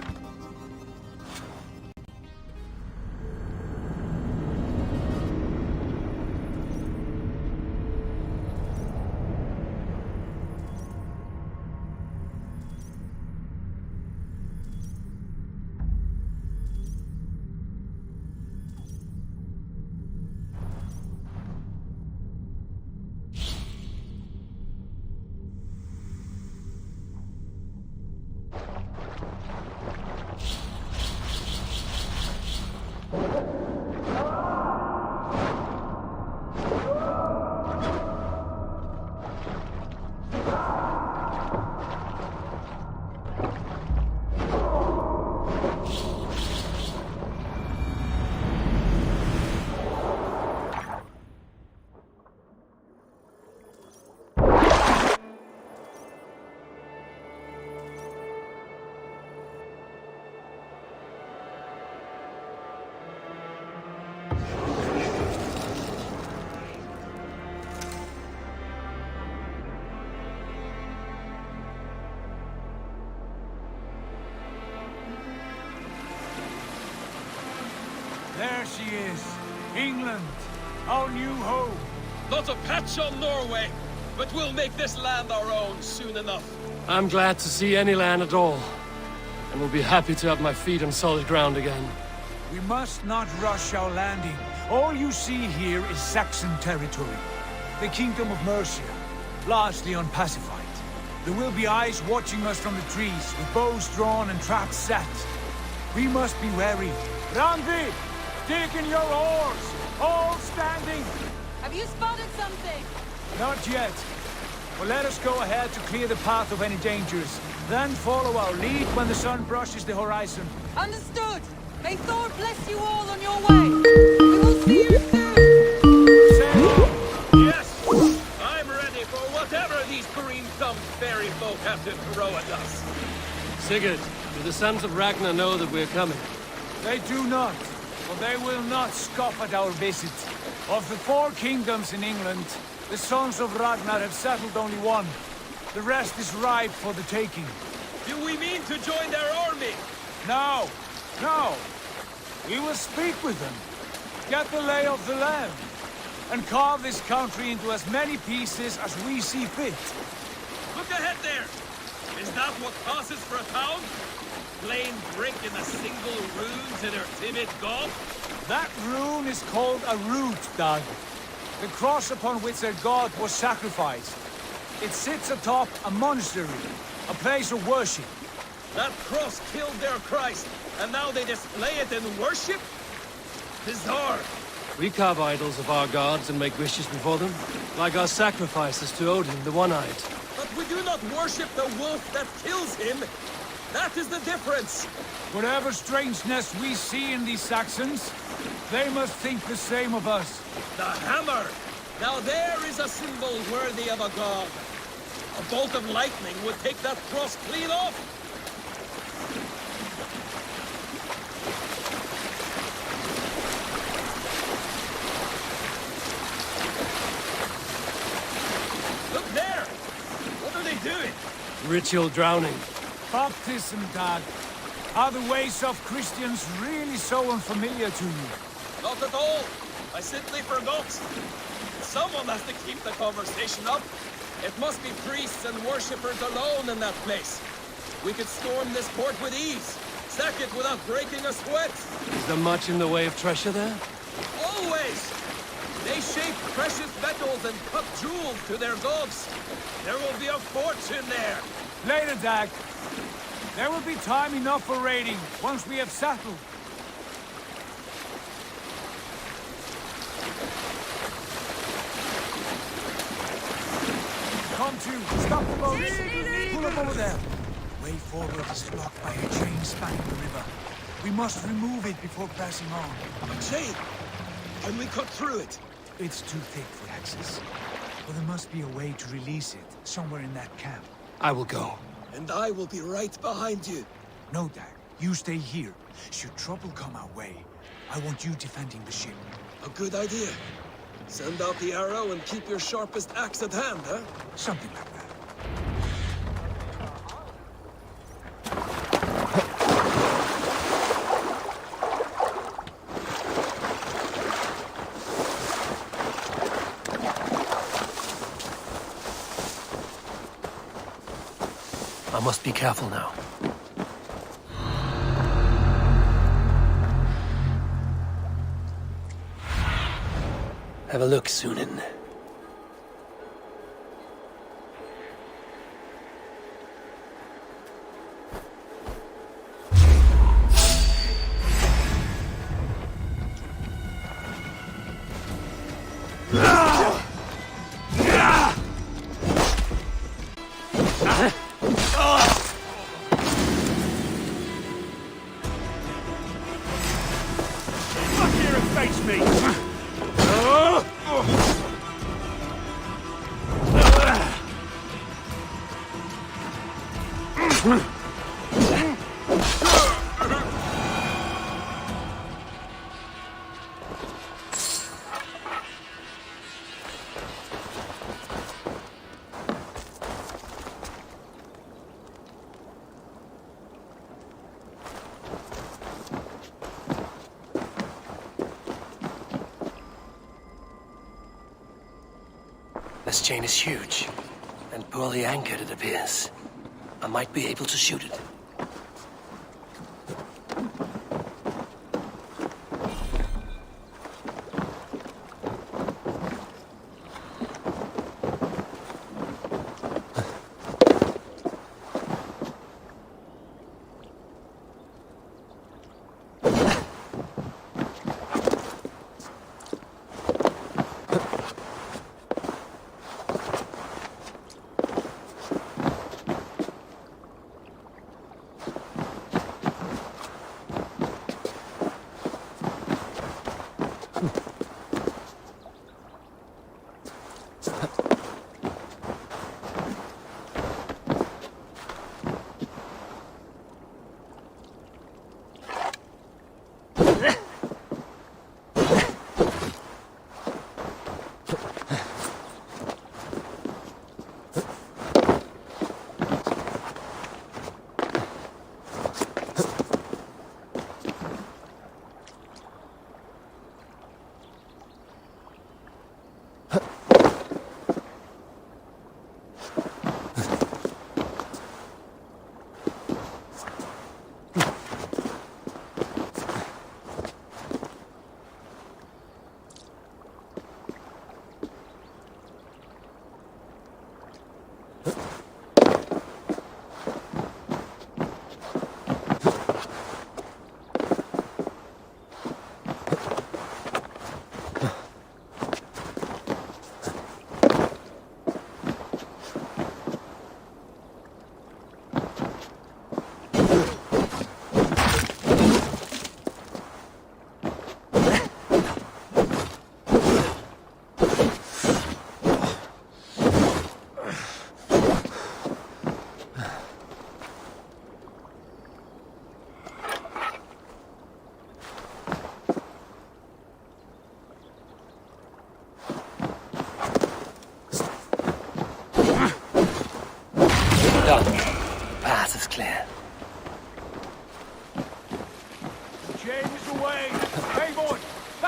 There she is. England, our new home. Not a patch on Norway, but we'll make this land our own soon enough. I'm glad to see any land at all, and will be happy to have my feet on solid ground again. We must not rush our landing. All you see here is Saxon territory. The Kingdom of Mercia, largely unpacified. There will be eyes watching us from the trees, with bows drawn and traps set. We must be wary. Randvi, dig in your oars! All standing! Have you spotted something? Not yet. Well, let us go ahead to clear the path of any dangers. Then follow our lead when the sun brushes the horizon. Understood! May Thor bless you all on your way! We will see you soon! Yes! I'm ready for whatever these green-thumbed fairy folk have to throw at us. Sigurd, do the sons of Ragnar know that we're coming? They do not, for they will not scoff at our visit. Of the 4 kingdoms in England, the sons of Ragnar have settled only one. The rest is ripe for the taking. Do we mean to join their army? No, no. We will speak with them, get the lay of the land, and carve this country into as many pieces as we see fit. Look ahead there! Is that what passes for a town? plain brick in a single rune to their timid god? That rune is called a root, Doug. The cross upon which their god was sacrificed. It sits atop a monastery, a place of worship. That cross killed their Christ, and now they display it in worship? Bizarre. We carve idols of our gods and make wishes before them, like our sacrifices to Odin, the One-Eyed. But we do not worship the wolf that kills him. That is the difference. Whatever strangeness we see in these Saxons, they must think the same of us. The hammer! Now there is a symbol worthy of a god. A bolt of lightning would take that cross clean off. Look there! What are they doing? Ritual drowning. Baptism, Dad. Are the ways of Christians really so unfamiliar to you? Not at all. I simply forgot. Someone has to keep the conversation up. It must be priests and worshippers alone in that place. We could storm this port with ease. Sack it without breaking a sweat. Is there much in the way of treasure there? Always! They shape precious metals and cut jewels to their gods. There will be a fortune there. Later, Dag. There will be time enough for raiding, once we have settled. Come to, stop the boat! Pull up over there. Way forward is blocked by a chain spanning the river. We must remove it before passing on. A chain? Can we cut through it? It's too thick for access. But there must be a way to release it, somewhere in that camp. I will go. And I will be right behind you. No, Dag. You stay here. Should trouble come our way, I want you defending the ship. A good idea. Send out the arrow and keep your sharpest axe at hand, huh? Something like that. I must be careful now. Have a look, Sunan. This chain is huge, and poorly anchored, it appears. I might be able to shoot it.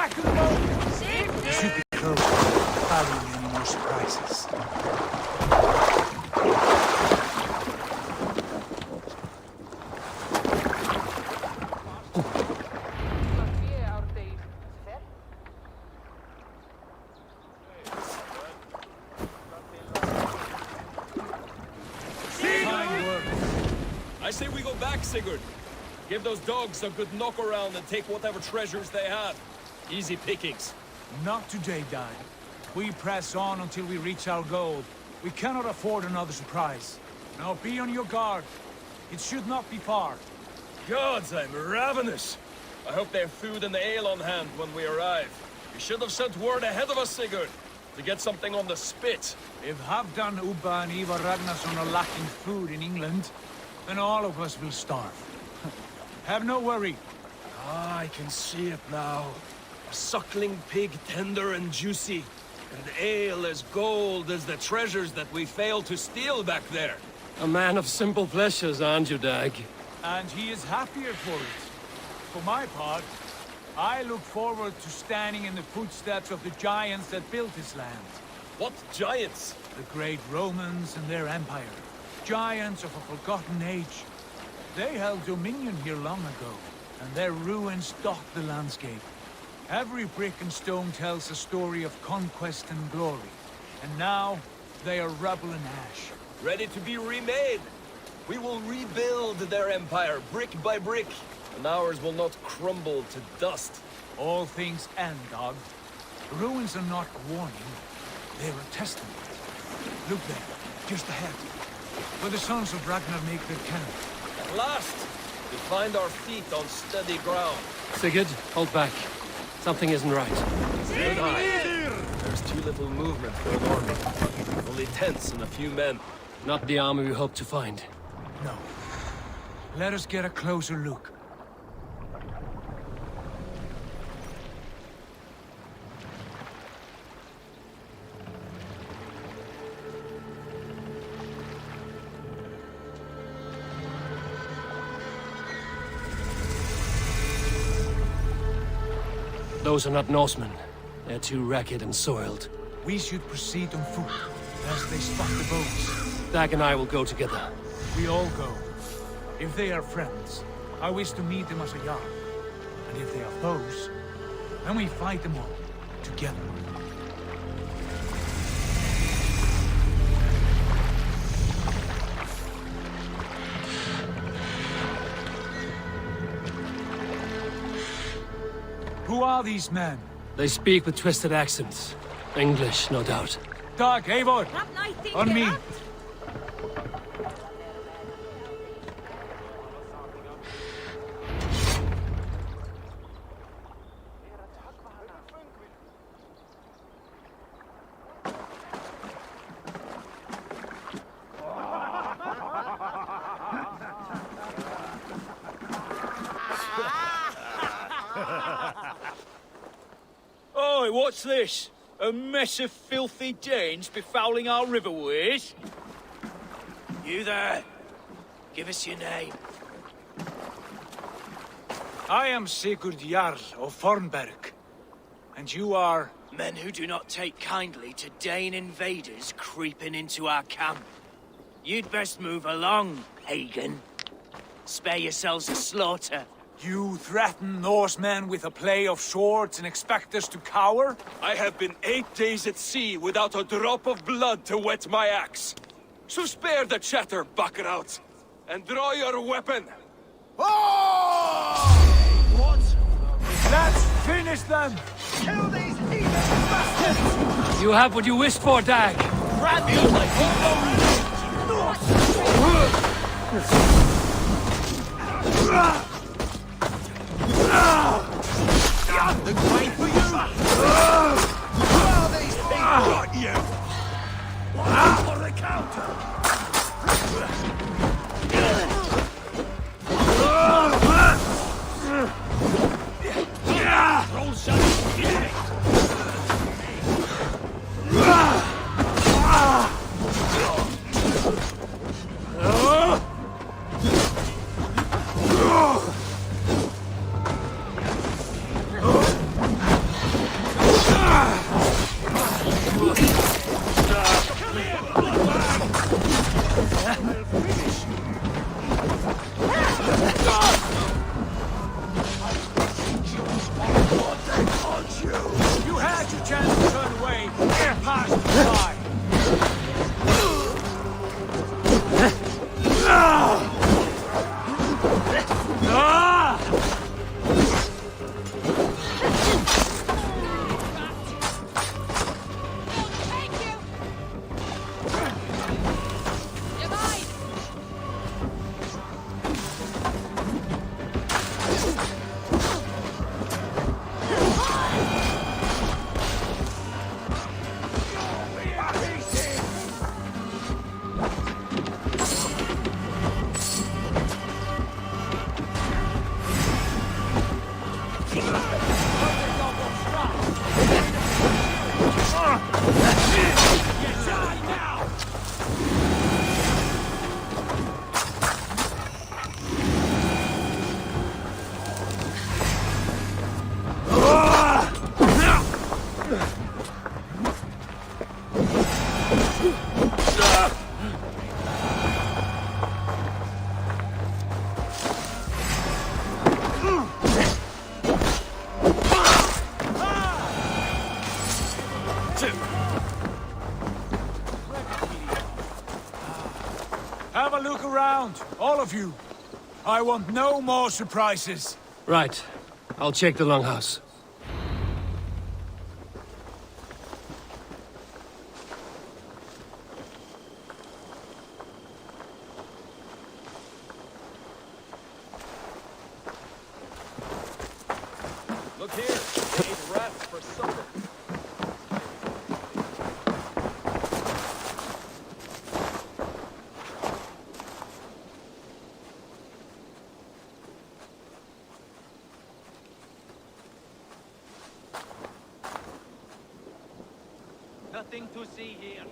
back to the boat! You should be close to carrying any more surprises. I say we go back, Sigurd. Give those dogs a good knock around and take whatever treasures they have. Easy pickings. Not today, Dag. We press on until we reach our goal. We cannot afford another surprise. Now be on your guard. It should not be far. Gods, I'm ravenous. I hope they have food and ale on hand when we arrive. You should have sent word ahead of us, Sigurd, to get something on the spit. If Halfdan, Ubba and Ivar Ragnarsson are lacking food in England, then all of us will starve. Have no worry. Ah, I can see it now. A suckling pig, tender and juicy. And ale as gold as the treasures that we failed to steal back there. A man of simple pleasures, aren't you, Dag? And he is happier for it. For my part, I look forward to standing in the footsteps of the giants that built this land. What giants? The great Romans and their empire. Giants of a forgotten age. They held dominion here long ago, and their ruins dot the landscape. Every brick and stone tells a story of conquest and glory. And now, they are rubble and ash. Ready to be remade. We will rebuild their empire, brick by brick, and ours will not crumble to dust. All things end, Dog. Ruins are not a warning. They're a testament. Look there, just ahead, where the sons of Ragnar make their camp. At last, we find our feet on steady ground. Sigurd, hold back. Something isn't right. Good eye. There's too little movement for an army. Only tents and a few men. Not the army we hoped to find. No. Let us get a closer look. Those are not Norsemen. They're too ragged and soiled. We should proceed on foot, lest they spot the boats. Dag and I will go together. We all go. If they are friends, I wish to meet them as a Jarl. And if they are foes, then we fight them all, together. Who are these men? They speak with twisted accents. English, no doubt. Dag, Eivor! On me! Oi, what's this? A mess of filthy Danes befouling our riverways? You there? Give us your name. I am Sigurd Jarl of Fornberg. And you are... Men who do not take kindly to Dane invaders creeping into our camp. You'd best move along, pagan. Spare yourselves a slaughter. You threaten Norsemen with a play of swords and expect us to cower? I have been 8 days at sea without a drop of blood to wet my axe. So spare the chatter, Buckerout, and draw your weapon. What? Let's finish them! Kill these heathen bastards! You have what you wished for, Dag! Grab you like The grain for you! Well, these things got you! For the counter! Roll some. Have a look around, all of you. I want no more surprises. Right. I'll check the longhouse. Look here. They ate rats for supper. Nothing to see here.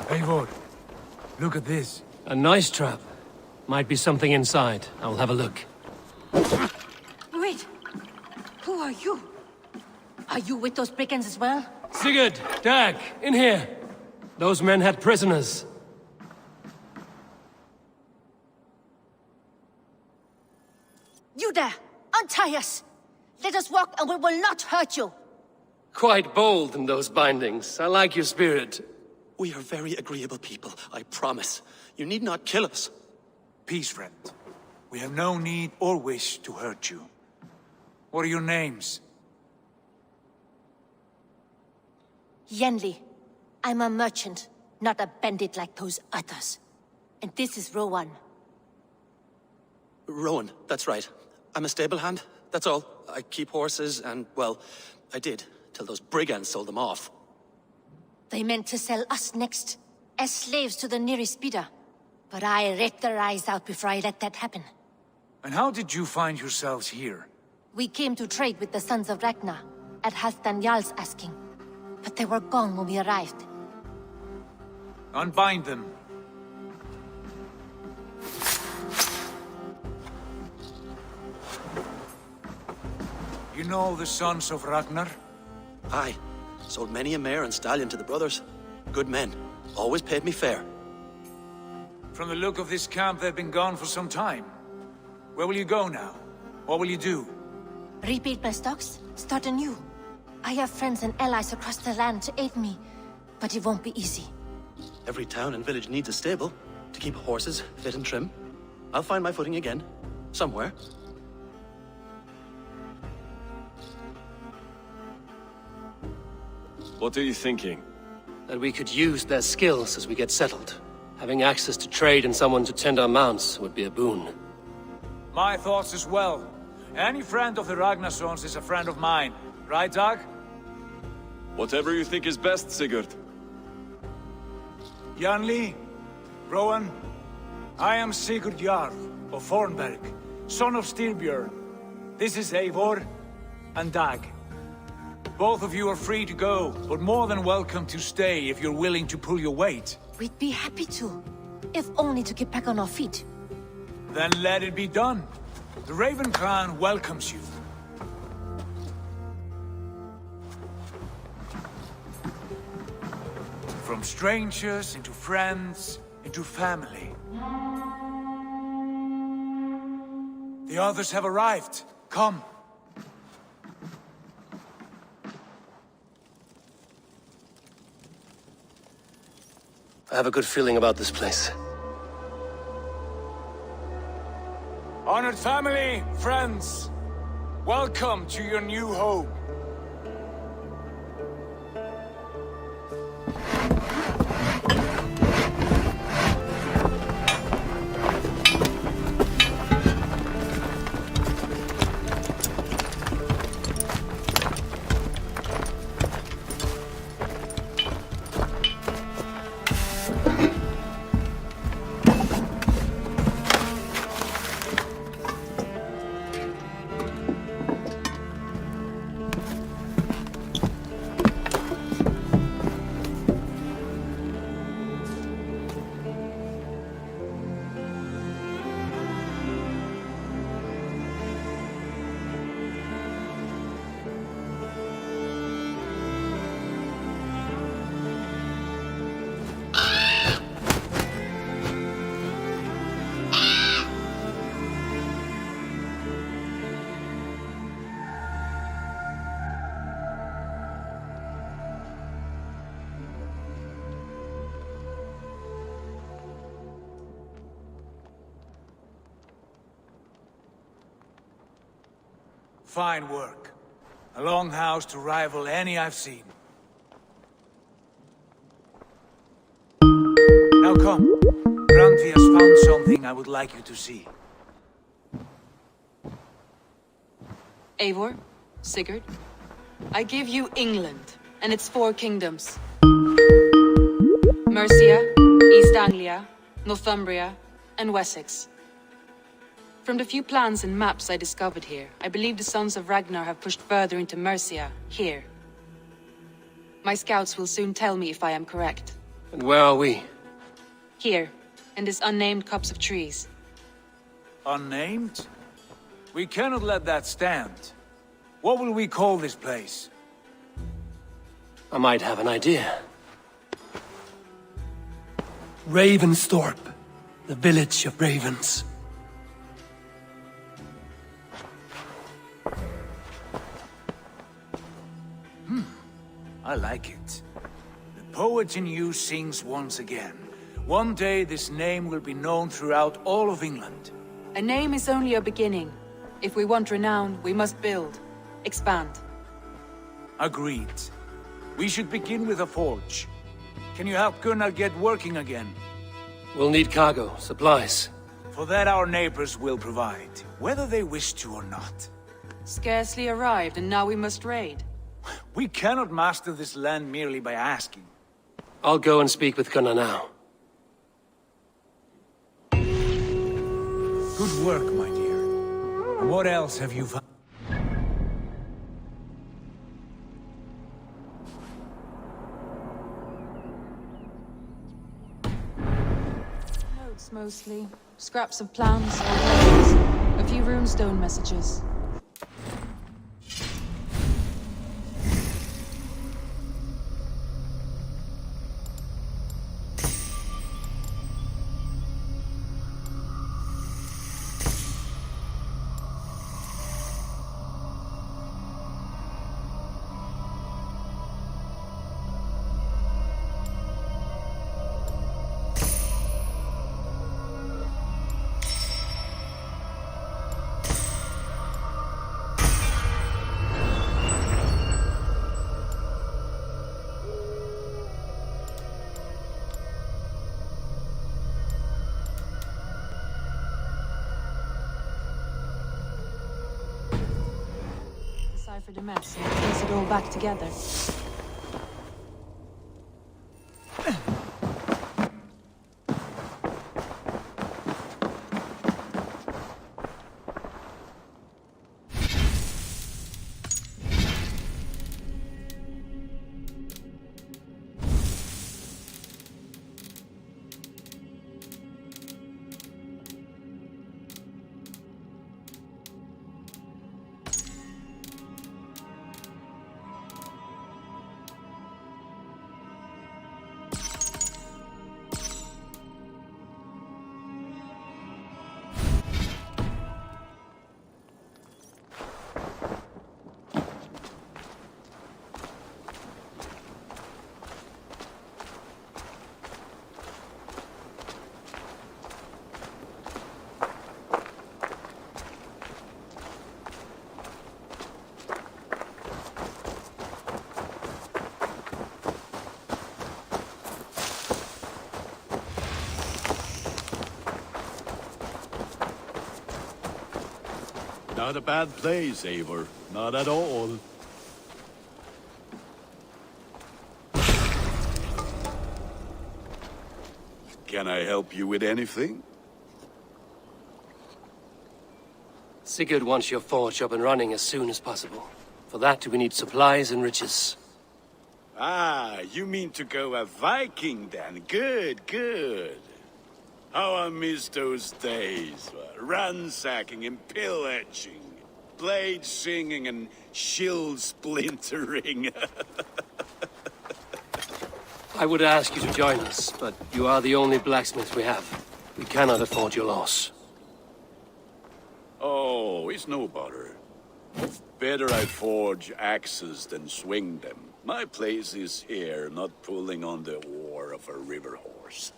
Eivor, look at this. A nice trap. Might be something inside. I'll have a look. Wait! Who are you? Are you with those brigands as well? Sigurd! Dag! In here! Those men had prisoners. You there! Untie us! Let us walk and we will not hurt you! Quite bold in those bindings. I like your spirit. We are very agreeable people, I promise. You need not kill us. Peace, friend. We have no need or wish to hurt you. What are your names? Yenli. I'm a merchant, not a bandit like those others. And this is Rowan. Rowan, that's right. I'm a stable hand, that's all. I keep horses and, well, I did, till those brigands sold them off. They meant to sell us next, as slaves to the nearest bidder. But I ripped their eyes out before I let that happen. And how did you find yourselves here? We came to trade with the Sons of Ragnar, at Halfdan Jarl's asking. But they were gone when we arrived. Unbind them. You know the Sons of Ragnar? Aye. Sold many a mare and stallion to the brothers. Good men. Always paid me fair. From the look of this camp, they've been gone for some time. Where will you go now? What will you do? Rebuild my stocks, start anew. I have friends and allies across the land to aid me, but it won't be easy. Every town and village needs a stable to keep horses fit and trim. I'll find my footing again. Somewhere. What are you thinking? That we could use their skills as we get settled. Having access to trade and someone to tend our mounts would be a boon. My thoughts as well. Any friend of the Ragnarsons is a friend of mine. Right, Dag? Whatever you think is best, Sigurd. Janli, Rowan, I am Sigurd Jarl, of Fornberg, son of Styrbjörn. This is Eivor and Dag. Both of you are free to go, but more than welcome to stay if you're willing to pull your weight. We'd be happy to, if only to get back on our feet. Then let it be done. The Raven Clan welcomes you. From strangers into friends, into family. The others have arrived. Come. I have a good feeling about this place. Honored family, friends, welcome to your new home. Fine work. A longhouse to rival any I've seen. Now come. Randvi has found something I would like you to see. Eivor, Sigurd, I give you England and its 4 kingdoms. Mercia, East Anglia, Northumbria, and Wessex. From the few plans and maps I discovered here, I believe the Sons of Ragnar have pushed further into Mercia, here. My scouts will soon tell me if I am correct. And where are we? Here, in this unnamed copse of trees. Unnamed? We cannot let that stand. What will we call this place? I might have an idea. Ravensthorpe, the village of ravens. I like it. The poet in you sings once again. One day this name will be known throughout all of England. A name is only a beginning. If we want renown, we must build, expand. Agreed. We should begin with a forge. Can you help Gunnar get working again? We'll need cargo, supplies. For that our neighbors will provide, whether they wish to or not. Scarcely arrived, and now we must raid. We cannot master this land merely by asking. I'll go and speak with Gunnar now. Good work, my dear. And what else have you found? Notes mostly. Scraps of plans, old letters, a few runestone messages. Deciphered a mess and piece it all back together. Not a bad place, Eivor. Not at all. Can I help you with anything? Sigurd wants your forge up and running as soon as possible. For that, we need supplies and riches. Ah, you mean to go a Viking then? Good, good. How I miss those days. Ransacking and pillaging. Blade singing and shield splintering. I would ask you to join us, but you are the only blacksmith we have. We cannot afford your loss. Oh, it's no bother. Better I forge axes than swing them. My place is here, not pulling on the oar of a river horse.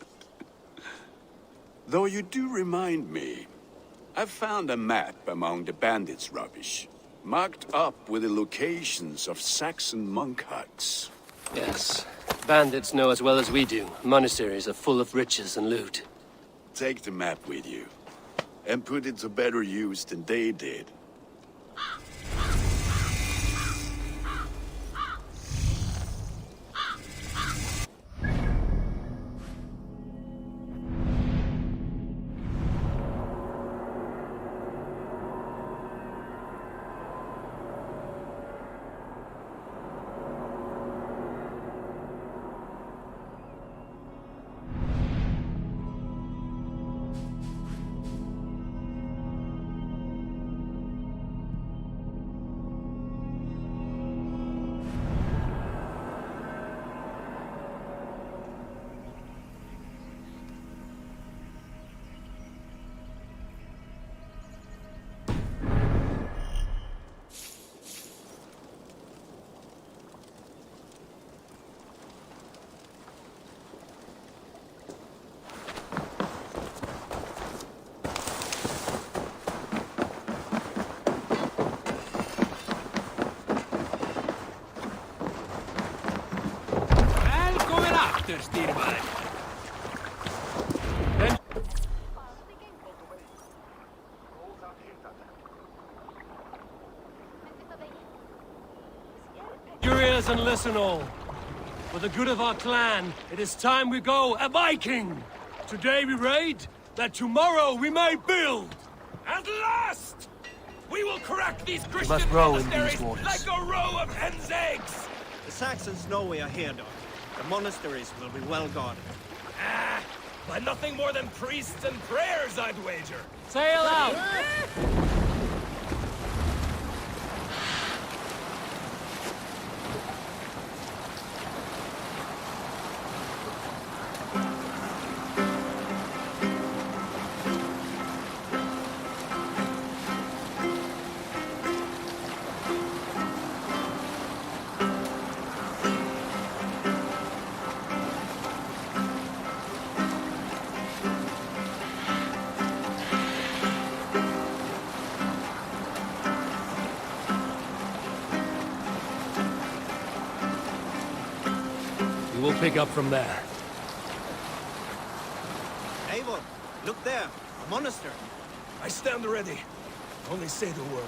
Though you do remind me, I found a map among the bandits' rubbish, marked up with the locations of Saxon monk huts. Yes. Bandits know as well as we do. Monasteries are full of riches and loot. Take the map with you, and put it to better use than they did. Your ears and listen all. For the good of our clan, it is time we go a Viking! Today we raid, that tomorrow we may build! At last! We will crack these must Christian row in monasteries these waters. like a row of hen's eggs! The Saxons know we are here, Doc. The monasteries will be well guarded. Ah, by nothing more than priests and prayers, I'd wager. Sail out! We'll pick up from there. Eivor, look there. A monastery. I stand ready. Only say the word.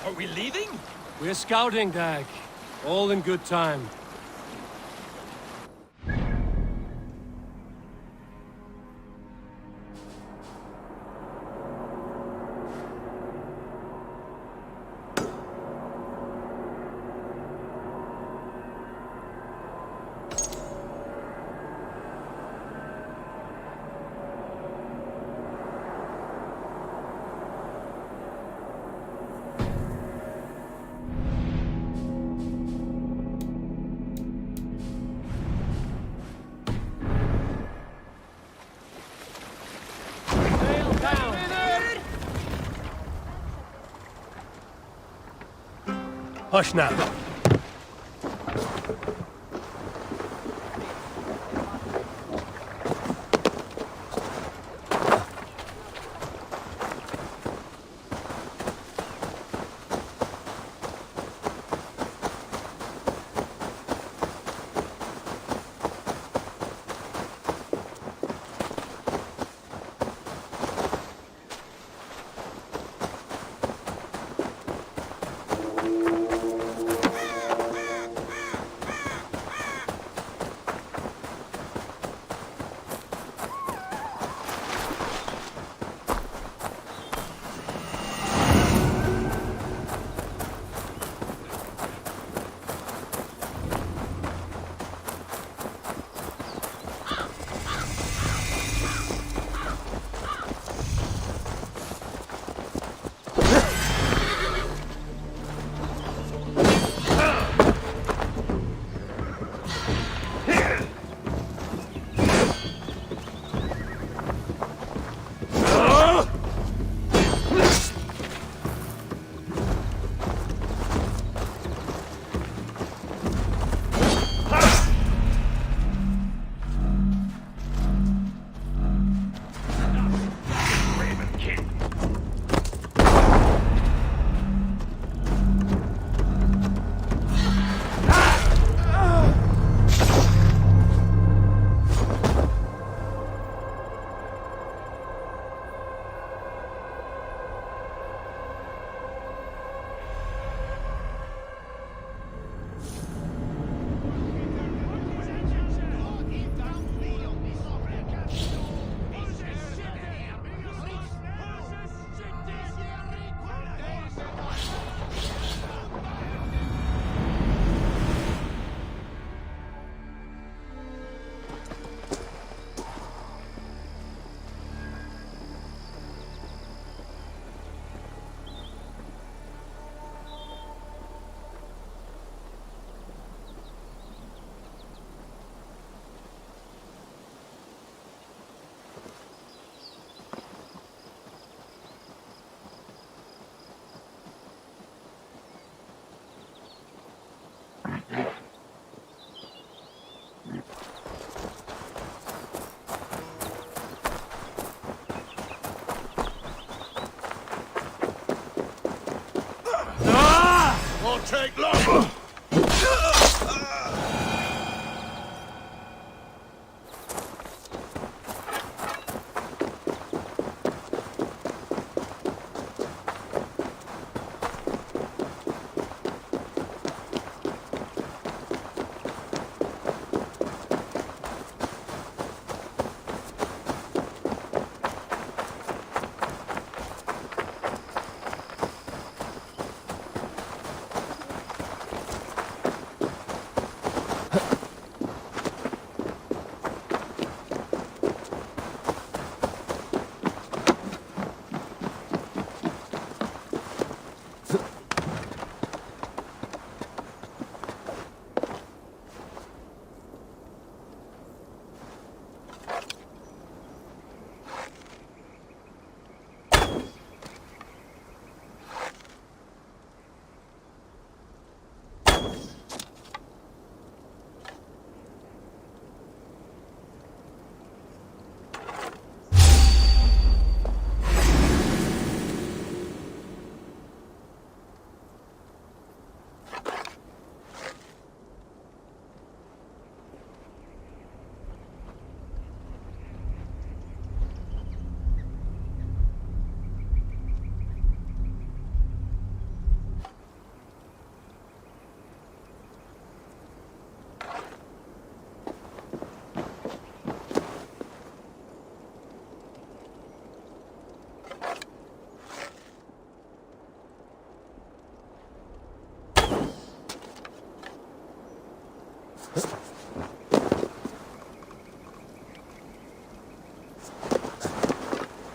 Are we leaving? We're scouting, Dag. All in good time. Hush now. not take long!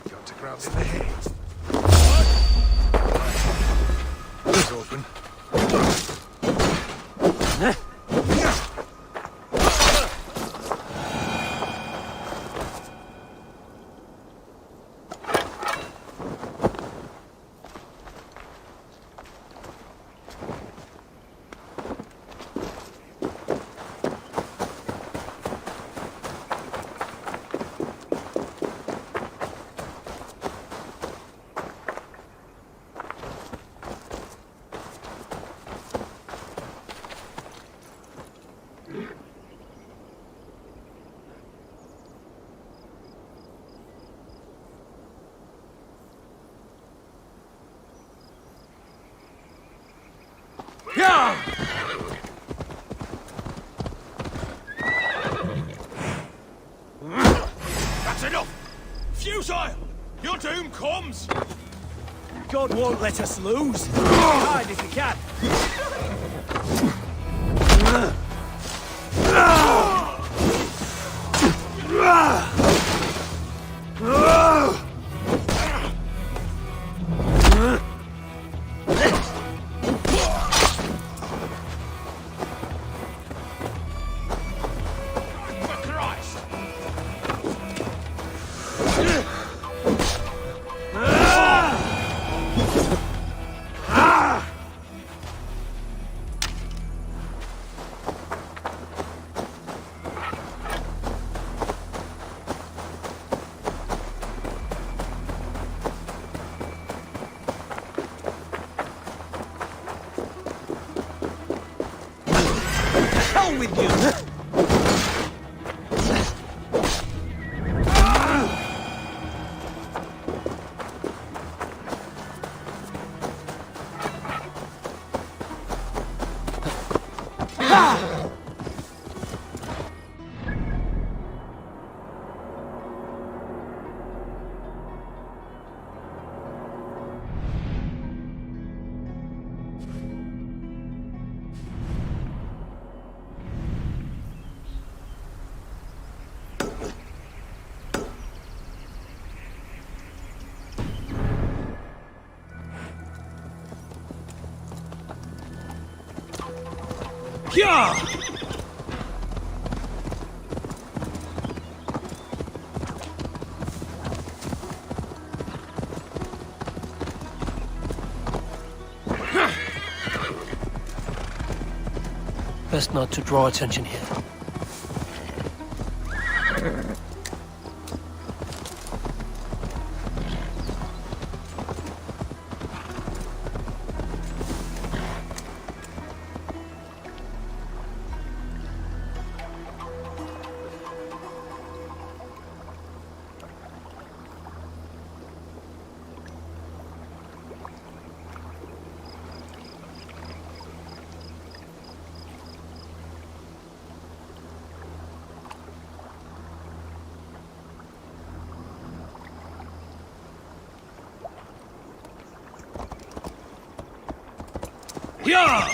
Got to grab in the hay. Door's open. Yeah! That's enough! Futile! Your doom comes! God won't let us lose. Hide if you can. Hell with you! Yeah! Best not to draw attention here. Yeah!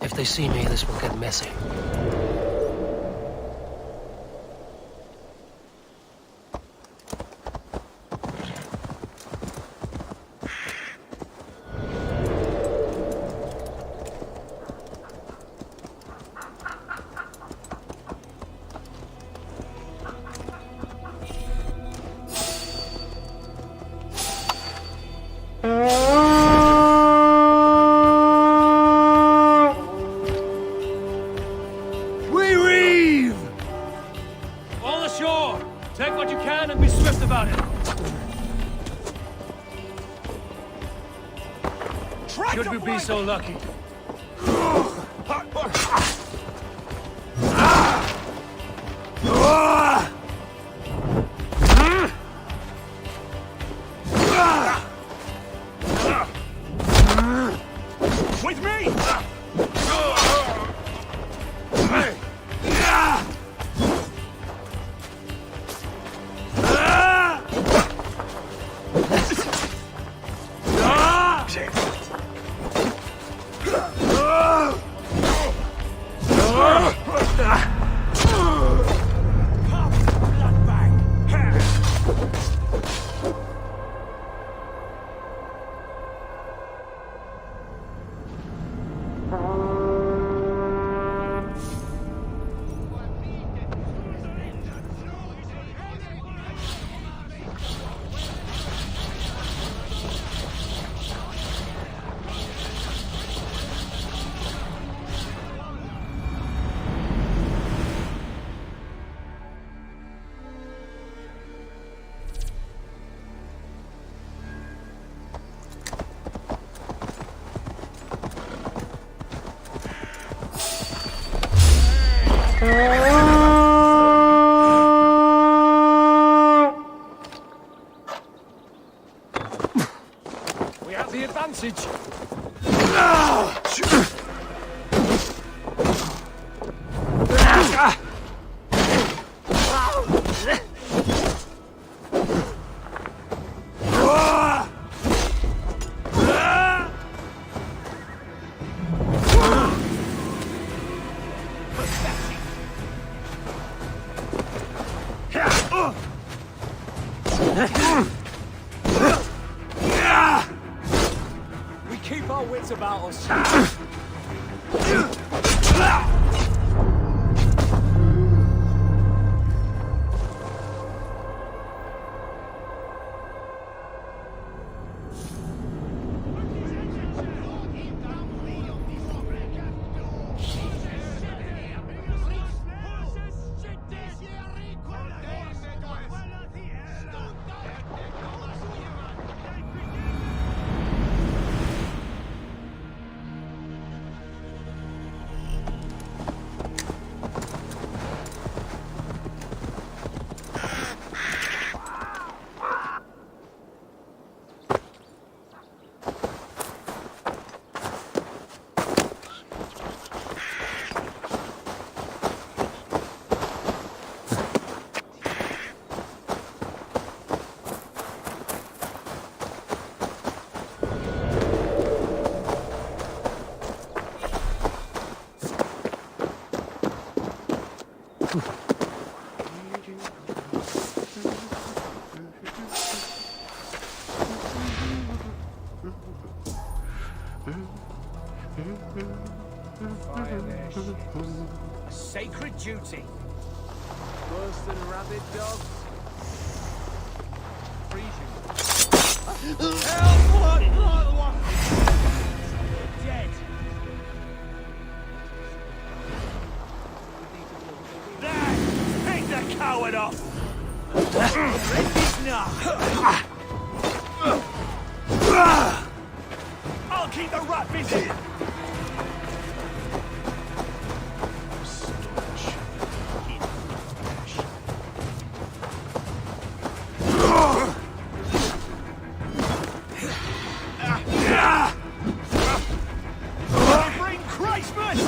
If they see me, this will get messy. Take what you can and be swift about it. Should we be so lucky? With me! out the advantage. We keep our wits about us. A sacred duty. Worse than rabid dogs. Freezing. Help! What? Dead. There! Take the coward off! I'll keep the rat busy! Bring Christmas!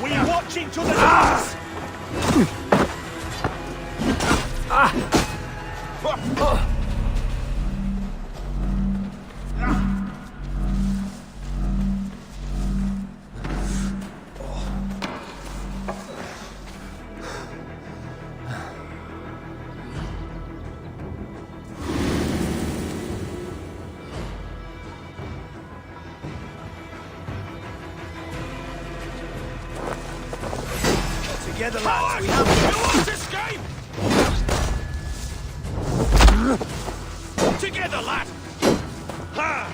We're watching to the north! Together, lads, we have to escape! Together, lad! Ha!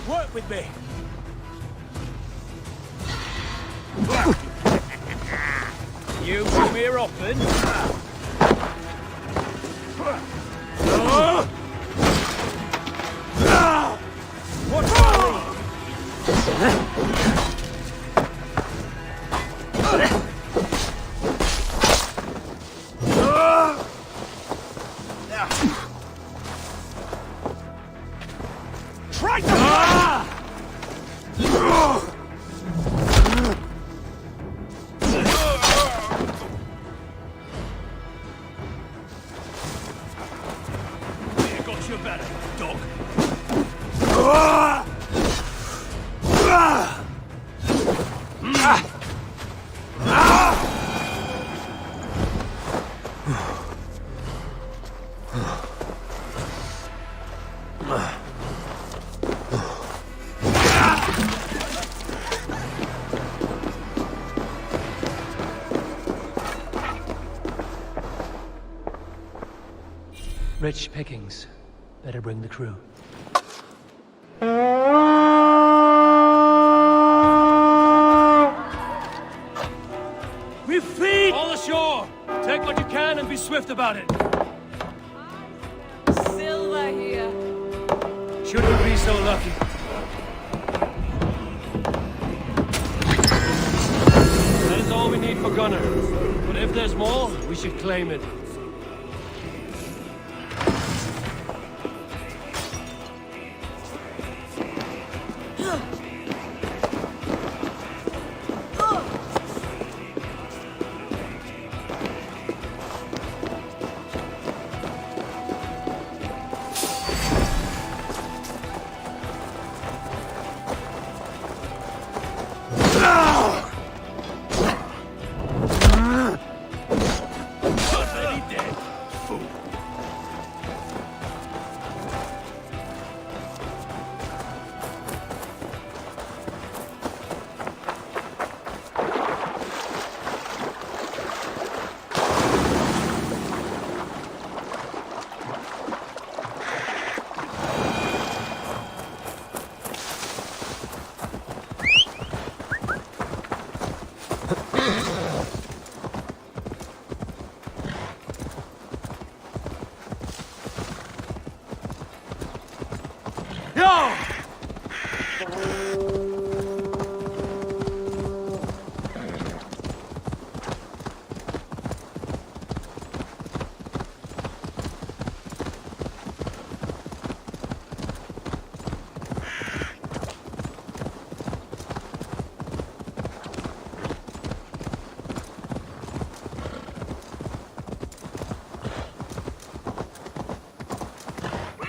Work with me. You come here often? What's Try to I got you better, dog. Rich pickings. Better bring the crew. We feed! All ashore! Take what you can and be swift about it. Silva here. Shouldn't be so lucky. That is all we need for Gunner. But if there's more, we should claim it.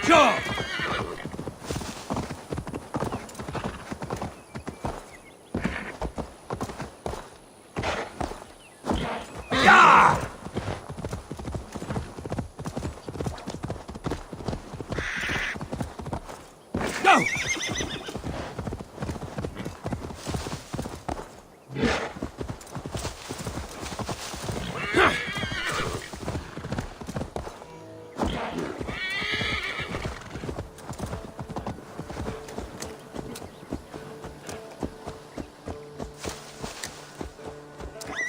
Go! Go!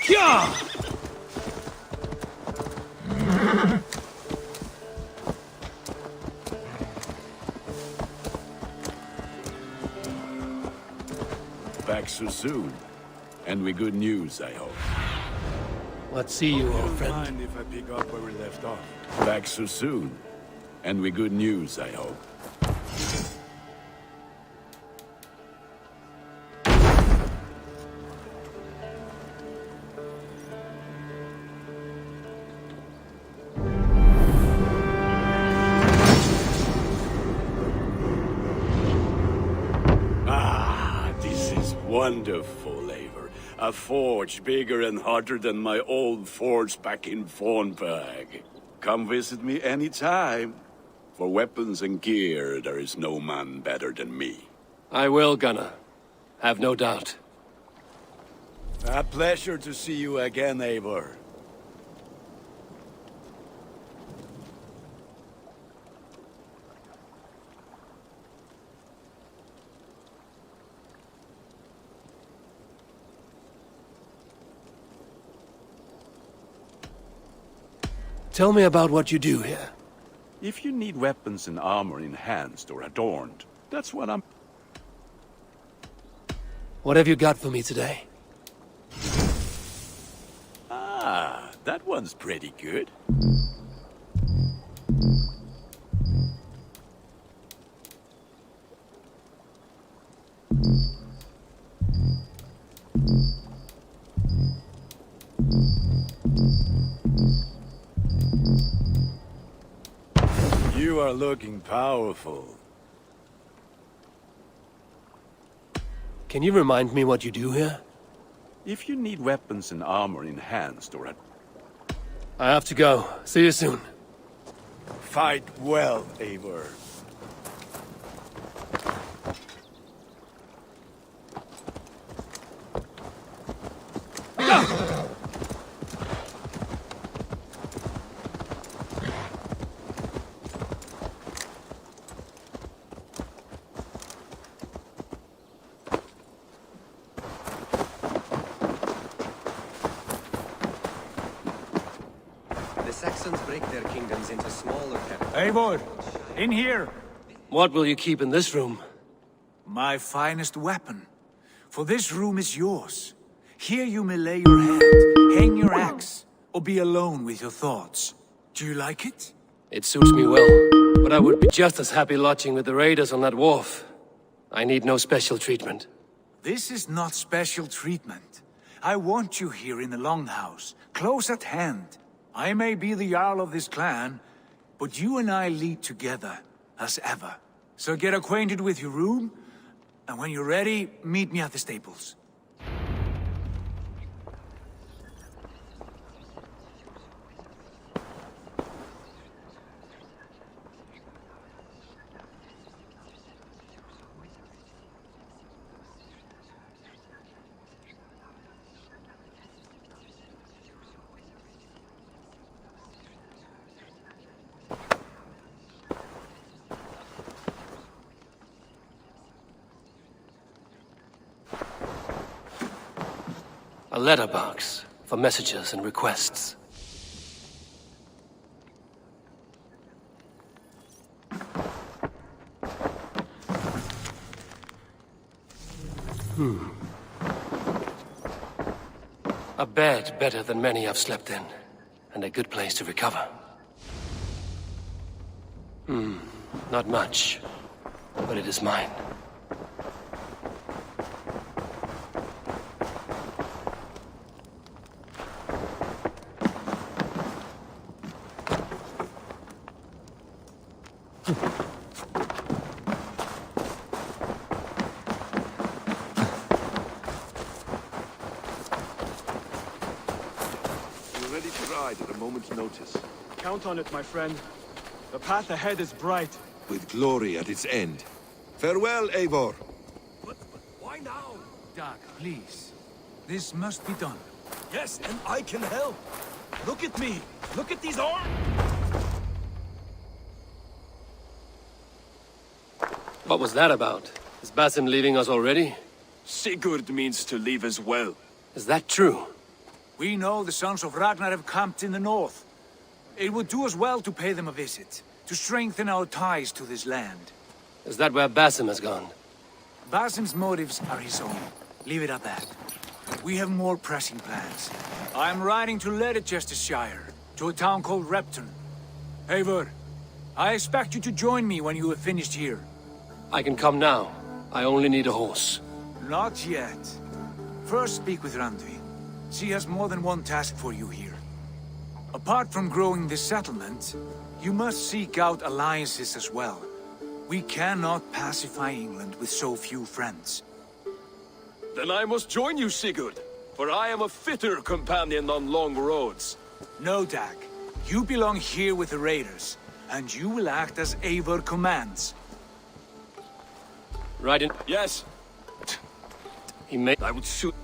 Yeah! Back so soon. And with good news, I hope. Let's see you, old friend. Mind if I pick up where we left off? Back so soon. And with good news, I hope. Wonderful, Eivor. A forge bigger and hotter than my old forge back in Fornburg. Come visit me anytime. For weapons and gear, there is no man better than me. I will, Gunner. Have no doubt. A pleasure to see you again, Eivor. Tell me about what you do here. If you need weapons and armor enhanced or adorned, that's what I'm... What have you got for me today? Ah, that one's pretty good. You are looking powerful. Can you remind me what you do here? If you need weapons and armor enhanced or... I have to go. See you soon. Fight well, Eivor. The Saxons break their kingdoms into smaller territories. Eivor, in here. What will you keep in this room? My finest weapon. For this room is yours. Here you may lay your head, hang your axe, or be alone with your thoughts. Do you like it? It suits me well, but I would be just as happy lodging with the raiders on that wharf. I need no special treatment. This is not special treatment. I want you here in the Longhouse, close at hand. I may be the Jarl of this clan, but you and I lead together, as ever. So get acquainted with your room, and when you're ready, meet me at the stables. A letterbox for messages and requests. A bed better than many I've slept in, and a good place to recover. Not much, but it is mine. We're ready to ride at a moment's notice. Count on it, my friend. The path ahead is bright. With glory at its end. Farewell, Eivor. But why now? Dag, please. This must be done. Yes, and I can help. Look at me. Look at these arms. What was that about? Is Basim leaving us already? Sigurd means to leave as well. Is that true? We know the sons of Ragnar have camped in the north. It would do us well to pay them a visit, to strengthen our ties to this land. Is that where Basim has gone? Basim's motives are his own. Leave it at that. We have more pressing plans. I'm riding to Leicestershire, to a town called Repton. Eivor, I expect you to join me when you have finished here. I can come now. I only need a horse. Not yet. First speak with Randvi. She has more than one task for you here. Apart from growing this settlement, you must seek out alliances as well. We cannot pacify England with so few friends. Then I must join you, Sigurd, for I am a fitter companion on long roads. No, Dag. You belong here with the raiders, and you will act as Eivor commands. Right in... Yes. He may... I would shoot...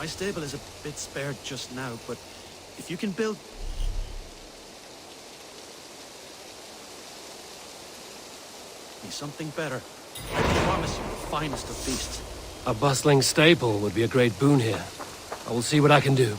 My stable is a bit spared just now, but if you can build... me something better, I promise you the finest of beasts. A bustling stable would be a great boon here. I will see what I can do.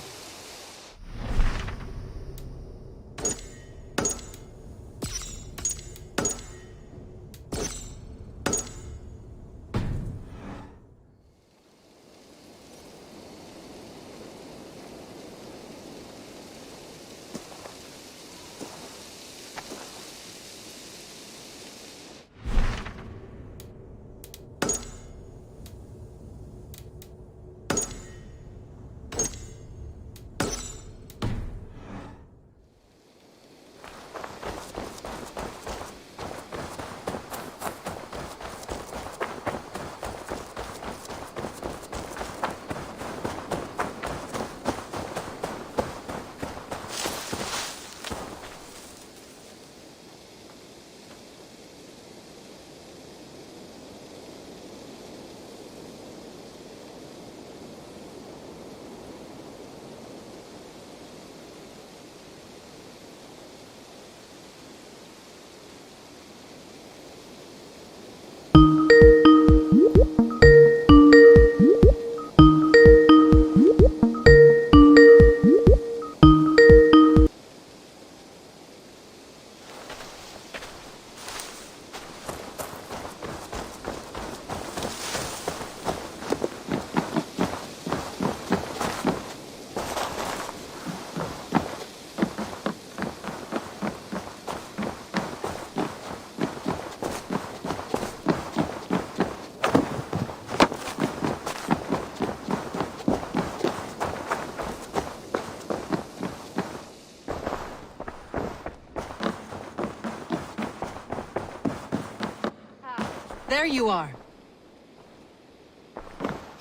There you are.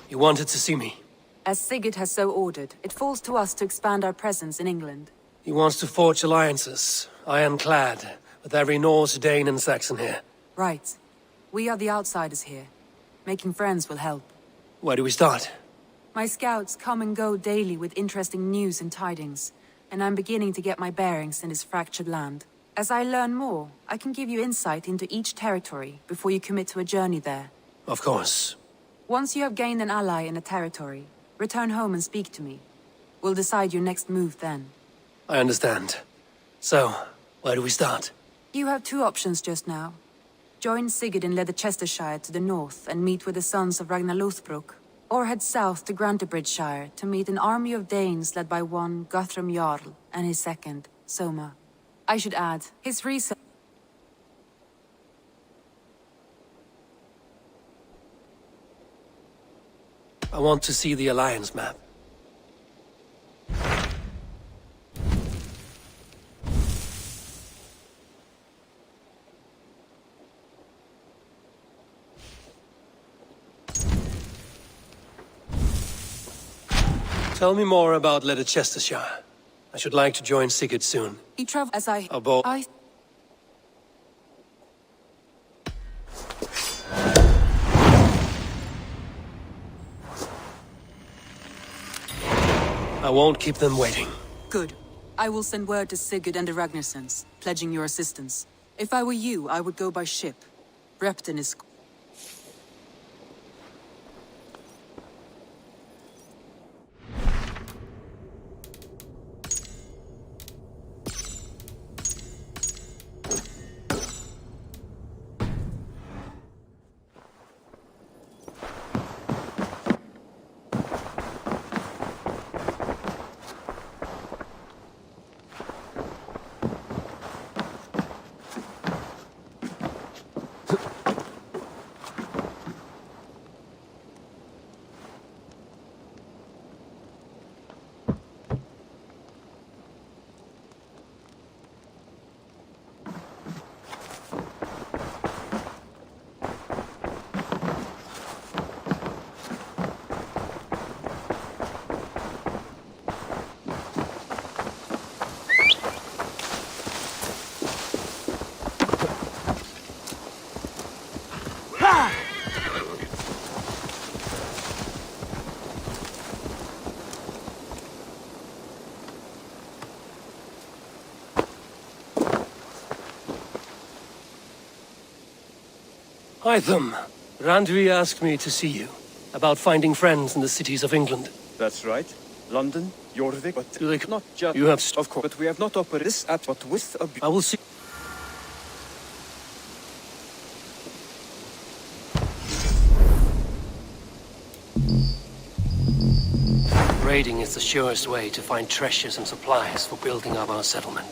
You wanted to see me? As Sigurd has so ordered, it falls to us to expand our presence in England. He wants to forge alliances, ironclad, with every Norse, Dane and Saxon here. Right. We are the outsiders here. Making friends will help. Where do we start? My scouts come and go daily with interesting news and tidings, and I'm beginning to get my bearings in this fractured land. As I learn more, I can give you insight into each territory before you commit to a journey there. Of course. Once you have gained an ally in a territory, return home and speak to me. We'll decide your next move then. I understand. So, where do we start? You have two options just now. Join Sigurd in Leicestershire to the north and meet with the sons of Ragnar Lothbrok, or head south to Grantebridgeshire to meet an army of Danes led by one Guthrum Jarl and his second, Soma. I should add, his research... I want to see the Alliance map. Tell me more about Leicestershire. I should like to join Sigurd soon. He travels as I... About... I won't keep them waiting. Good. I will send word to Sigurd and the Ragnarsons, pledging your assistance. If I were you, I would go by ship. Repton is... Hytham, Randvi asked me to see you about finding friends in the cities of England. That's right. London, Jorvik, but Do they not just... You have Of course, but we have not operated this at, but with a... I will see. Raiding is the surest way to find treasures and supplies for building up our settlement.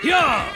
Yeah!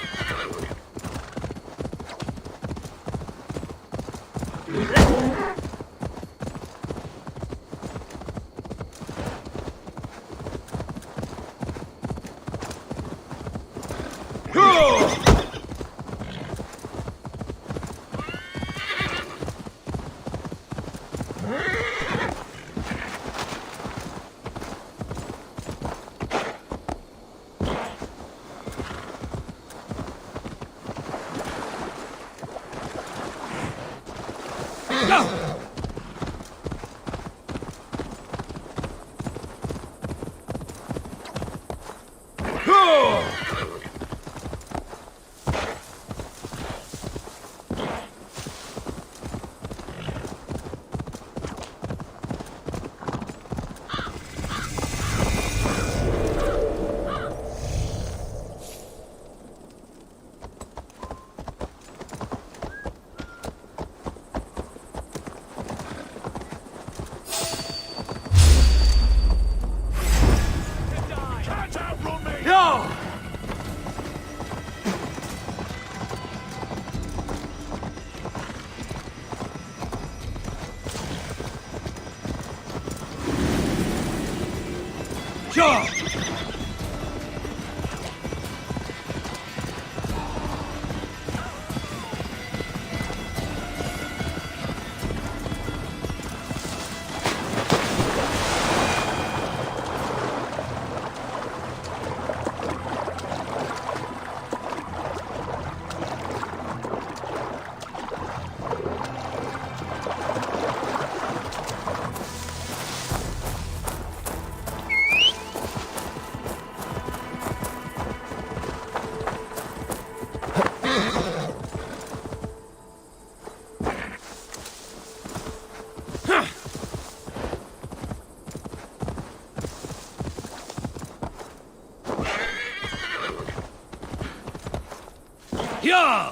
Yeah!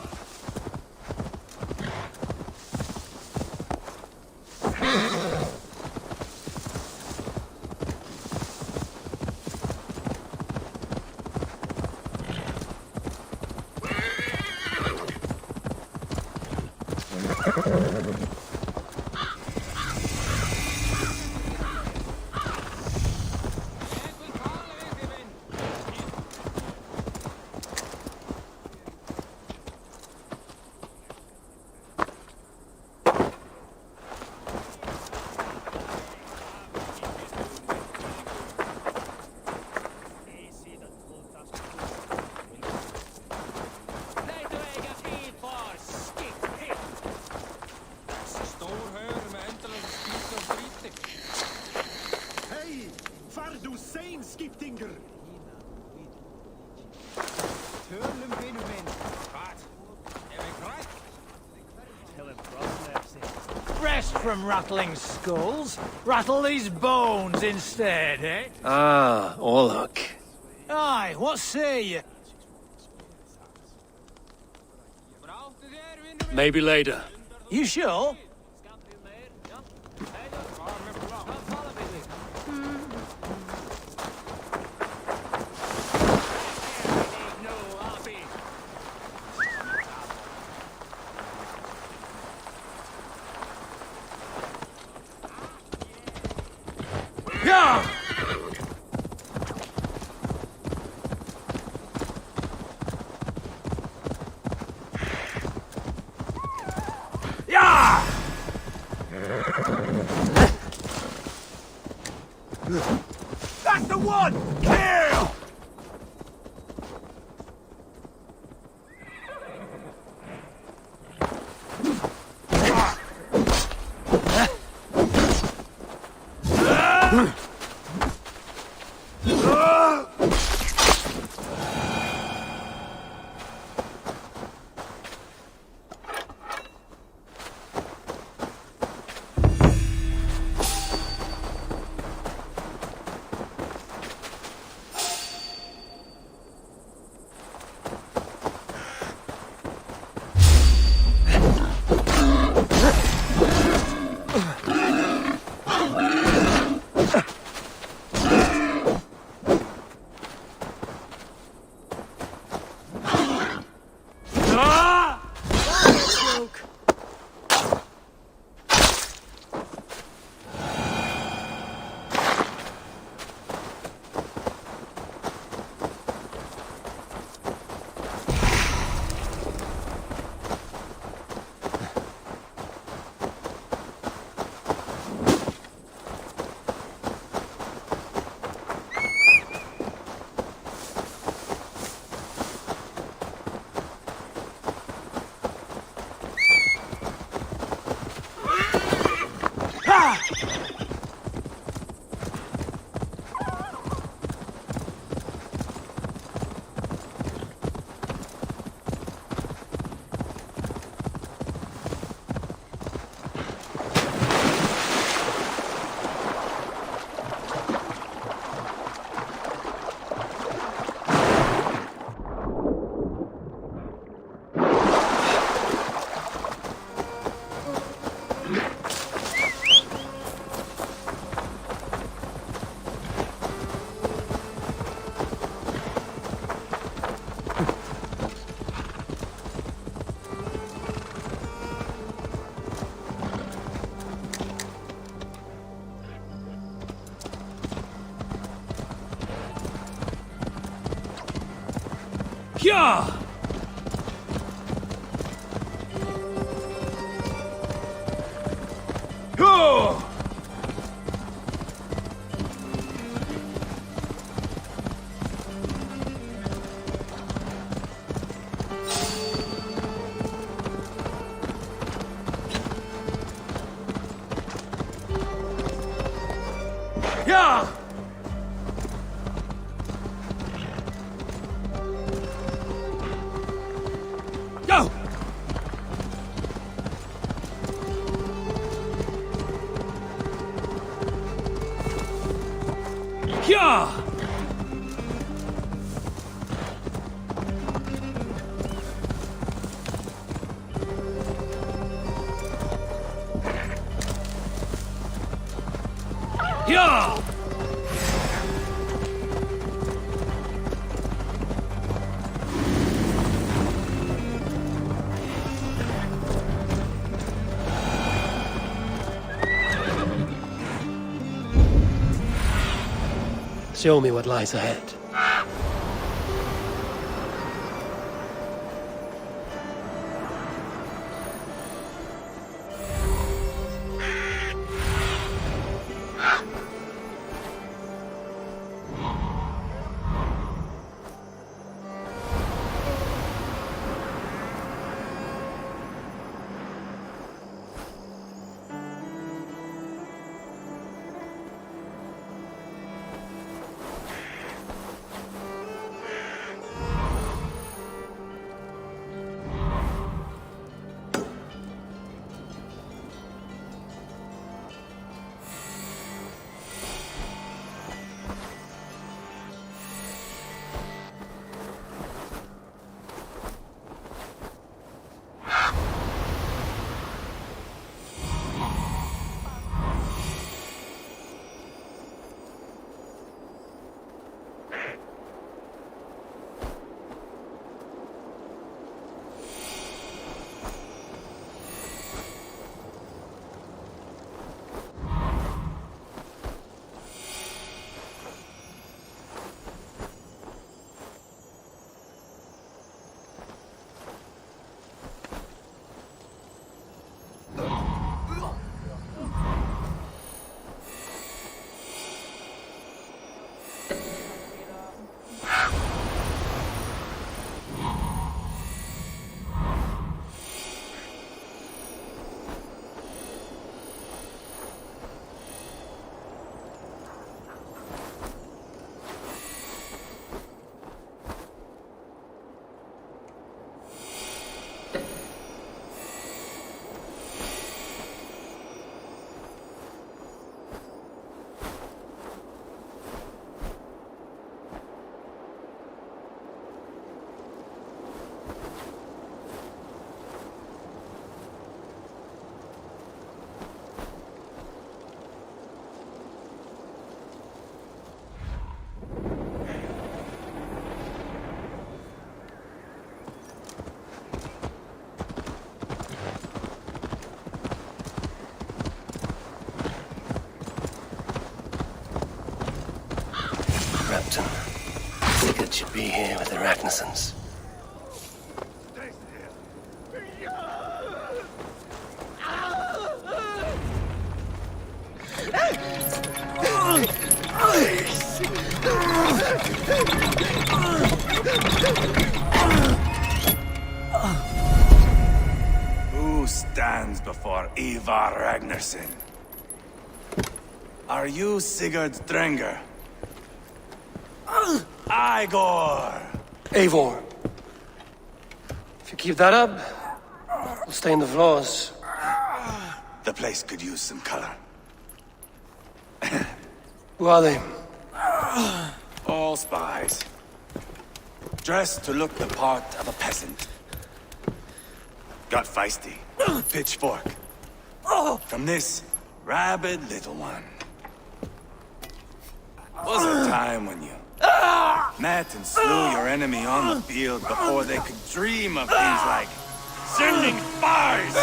Hej! Far du sein, skiptinger! Tullen Benumen! Rest from rattling skulls. Rattle these bones instead, eh? Ah, Orlok. Aye, what say ye? Maybe later. You sure? Yeah! Yeah! That's the one! Kill! Yeah! Go! Yeah! Go! Yeah! Show me what lies ahead. Captain, Sigurd should be here with the Ragnarsons. Who stands before Ivar Ragnarsson? Are you Sigurd Drenger? Igor! Eivor. If you keep that up, we'll stain the floors. The place could use some color. Who are they? All spies. Dressed to look the part of a peasant. Got feisty. Pitchfork. From this rabid little one. Was a time when you met and slew your enemy on the field before they could dream of things like sending spies!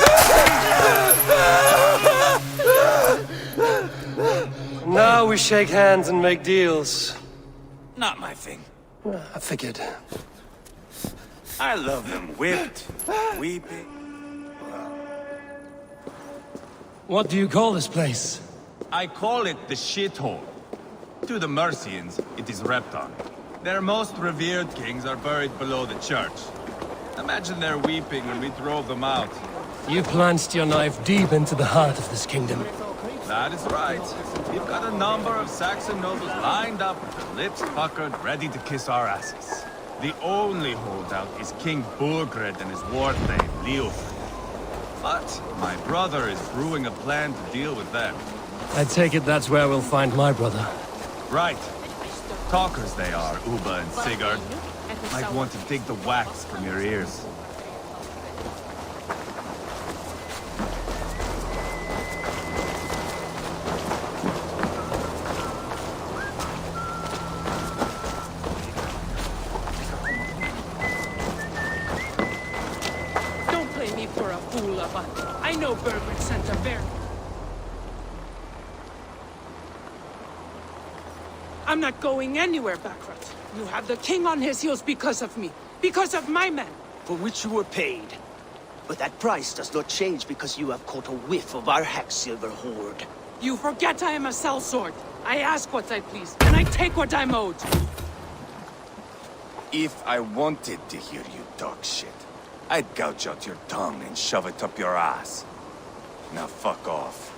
Now we shake hands and make deals. Not my thing. I figured. I love them whipped, weeping. What do you call this place? I call it the shithole. To the Mercians, it is Repton. Their most revered kings are buried below the church. Imagine their weeping when we drove them out. You plunged your knife deep into the heart of this kingdom. That is right. We've got a number of Saxon nobles lined up with their lips puckered, ready to kiss our asses. The only holdout is King Burgred and his war thane, Leof. But my brother is brewing a plan to deal with them. I take it that's where we'll find my brother. Right. Talkers they are, Uba and Sigurd. Might want to dig the wax from your ears. Don't play me for a fool, Abba. I know Burgred sent a bear. I'm not going anywhere, Backrot. You have the king on his heels because of me. Because of my men. For which you were paid. But that price does not change because you have caught a whiff of our Hacksilver hoard. You forget I am a sellsword. I ask what I please, and I take what I'm owed. If I wanted to hear you talk shit, I'd gouge out your tongue and shove it up your ass. Now fuck off.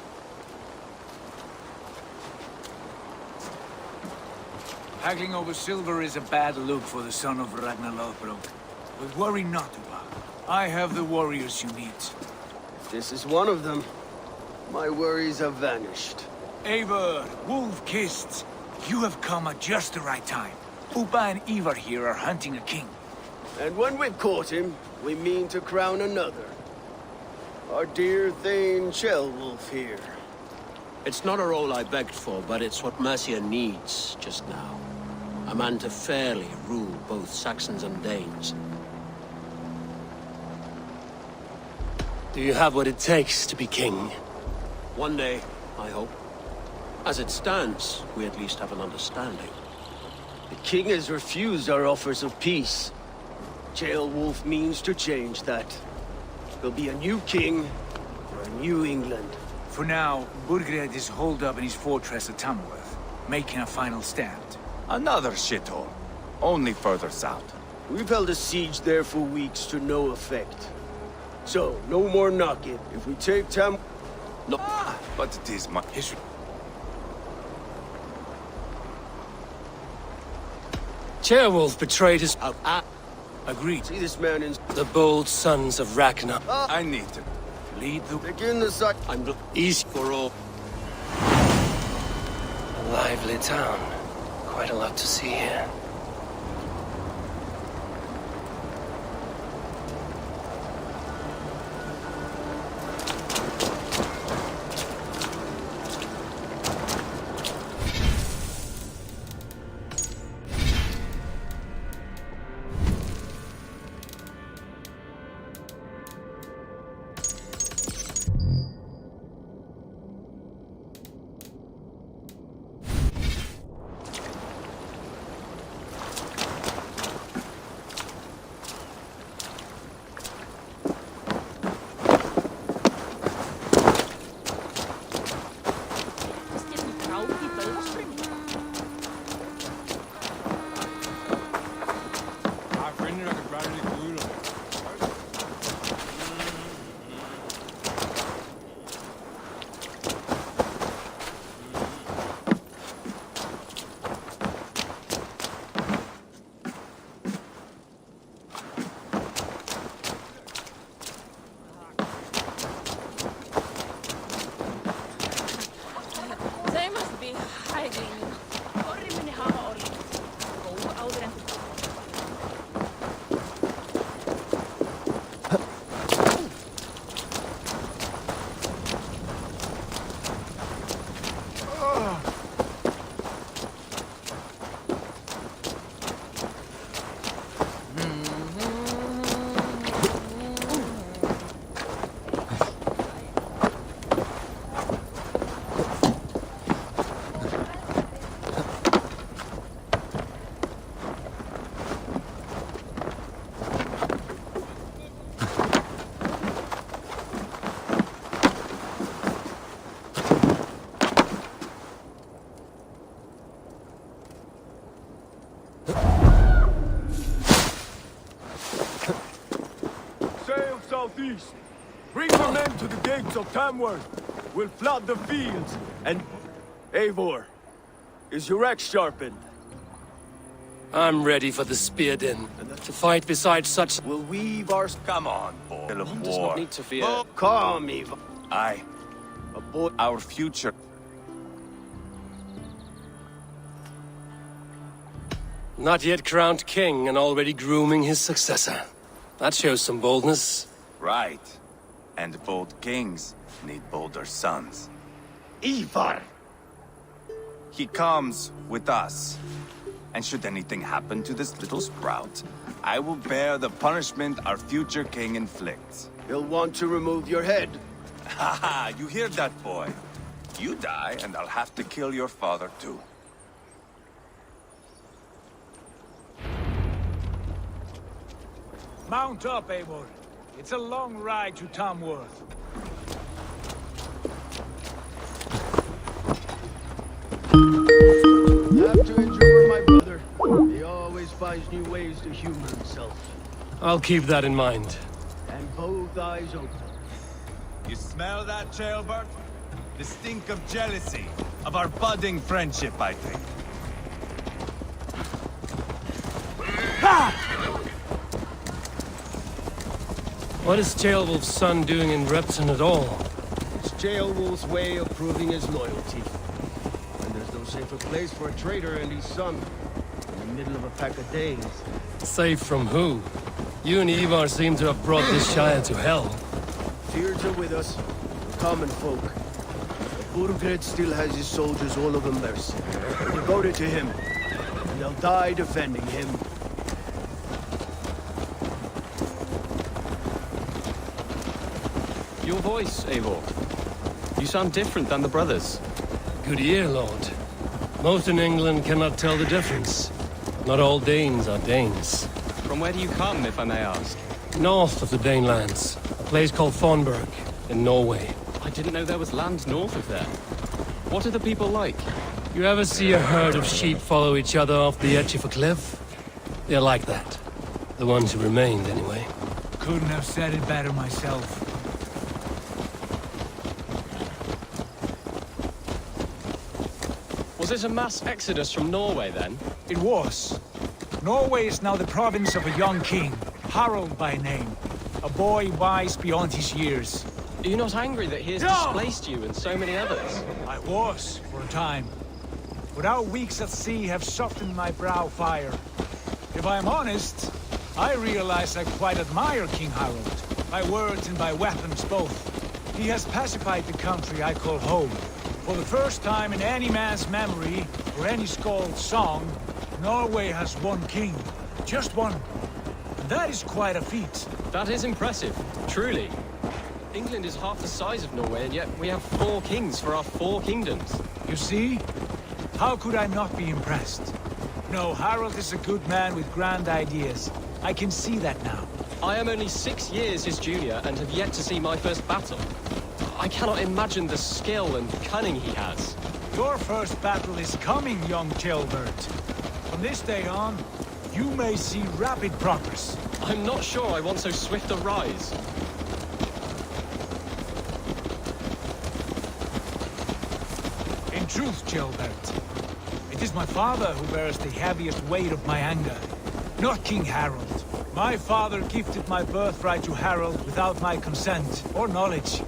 Haggling over silver is a bad look for the son of Ragnar Lothbrok. But worry not about it. I have the warriors you need. This is one of them. My worries have vanished. Eivor, Wolf-Kissed, you have come at just the right time. Upa and Ivar here are hunting a king. And when we've caught him, we mean to crown another. Our dear Thane Ceolwulf here. It's not a role I begged for, but it's what Mercia needs just now. A man to fairly rule both Saxons and Danes. Do you have what it takes to be king? One day, I hope. As it stands, we at least have an understanding. The king has refused our offers of peace. Ceolwulf means to change that. There'll be a new king for a new England. For now, Burgred is holed up in his fortress at Tamworth, making a final stand. Another shithole. Only further south. We've held a siege there for weeks to no effect. So, no more knocking. If we take Tam... No, but it is my history. Ceolwulf betrayed his... Agreed. See this man in... The bold sons of Ragnar. I need to lead the... Begin the side... I'm east for all. A lively town. Quite a lot to see here. They must be hiding. Sail southeast. Bring your men to the gates of Tamworth. We'll flood the fields and... Eivor, is your axe sharpened? I'm ready for the spear din. To fight beside such... We'll weave our... Come on, boy. Still of war. Not need to fear. Oh, calm, Eivor. Aye. Our future. Not yet crowned king and already grooming his successor. That shows some boldness. Right. And bold kings need bolder sons. Ivar! He comes with us. And should anything happen to this little sprout, I will bear the punishment our future king inflicts. He'll want to remove your head. Haha, you hear that, boy? You die, and I'll have to kill your father, too. Mount up, Eivor. It's a long ride to Tamworth. Have to endure my brother. He always finds new ways to humor himself. I'll keep that in mind. And both eyes open. You smell that, Jailbird? The stink of jealousy, of our budding friendship, I think. What is Ceolwulf's son doing in Repton at all? It's Ceolwulf's way of proving his loyalty. And there's no safer place for a traitor and his son. In the middle of a pack of Danes. Safe from who? You and Ivar seem to have brought this Shire to hell. Fears are with us, the common folk. But Burgred still has his soldiers all over Mercia. They're devoted to him, and they'll die defending him. Your voice, Eivor. You sound different than the brothers. Good ear, Lord. Most in England cannot tell the difference. Not all Danes are Danes. From where do you come, if I may ask? North of the Danelands. A place called Fonberg, in Norway. I didn't know there was land north of there. What are the people like? You ever see a herd of sheep follow each other off the edge of a cliff? They're like that. The ones who remained, anyway. Couldn't have said it better myself. Was it a mass exodus from Norway, then? It was. Norway is now the province of a young king, Harald by name. A boy wise beyond his years. Are you not angry that he has displaced you and so many others? I was, for a time. But our weeks at sea have softened my brow fire. If I'm honest, I realize I quite admire King Harald. By words and by weapons both. He has pacified the country I call home. For the first time in any man's memory, or any skald's song, Norway has one king. Just one. And that is quite a feat. That is impressive, truly. England is half the size of Norway, and yet we have 4 kings for our 4 kingdoms. You see? How could I not be impressed? No, Harald is a good man with grand ideas. I can see that now. I am only 6 years his junior and have yet to see my first battle. I cannot imagine the skill and cunning he has. Your first battle is coming, young Jailbird. From this day on, you may see rapid progress. I'm not sure I want so swift a rise. In truth, Jailbird, it is my father who bears the heaviest weight of my anger, not King Harald. My father gifted my birthright to Harald without my consent or knowledge.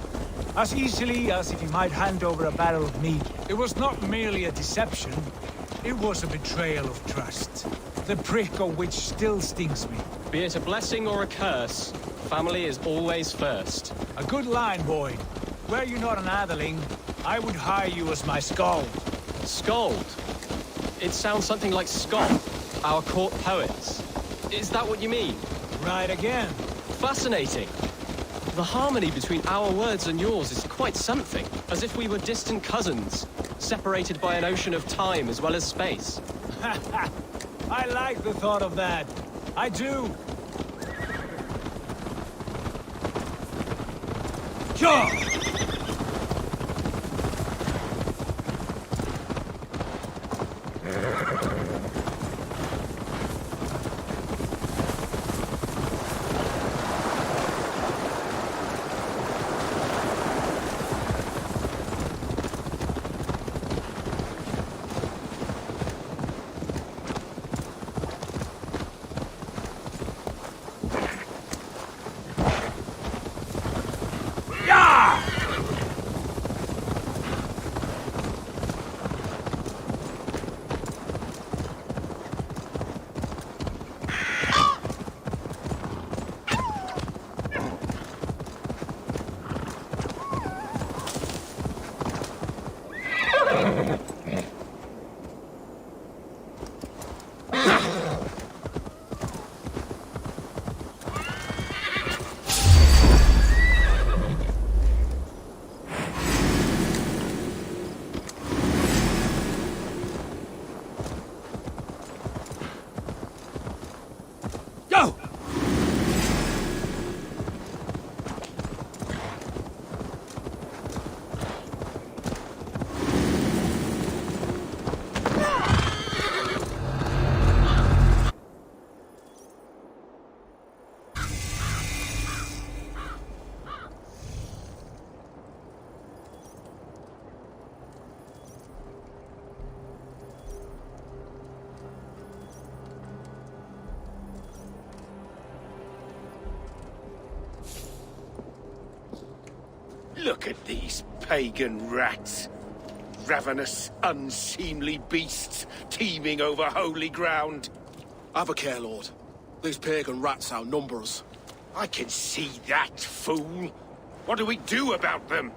As easily as if he might hand over a barrel of meat. It was not merely a deception, it was a betrayal of trust. The prick of which still stings me. Be it a blessing or a curse, family is always first. A good line, boy. Were you not an atheling, I would hire you as my skald. Skald? It sounds something like Scott, our court poets. Is that what you mean? Right again. Fascinating. The harmony between our words and yours is quite something. As if we were distant cousins, separated by an ocean of time as well as space. I like the thought of that. I do. Sure. Look at these pagan rats. Ravenous, unseemly beasts teeming over holy ground. Have a care, Lord. These pagan rats outnumber us. I can see that, fool. What do we do about them?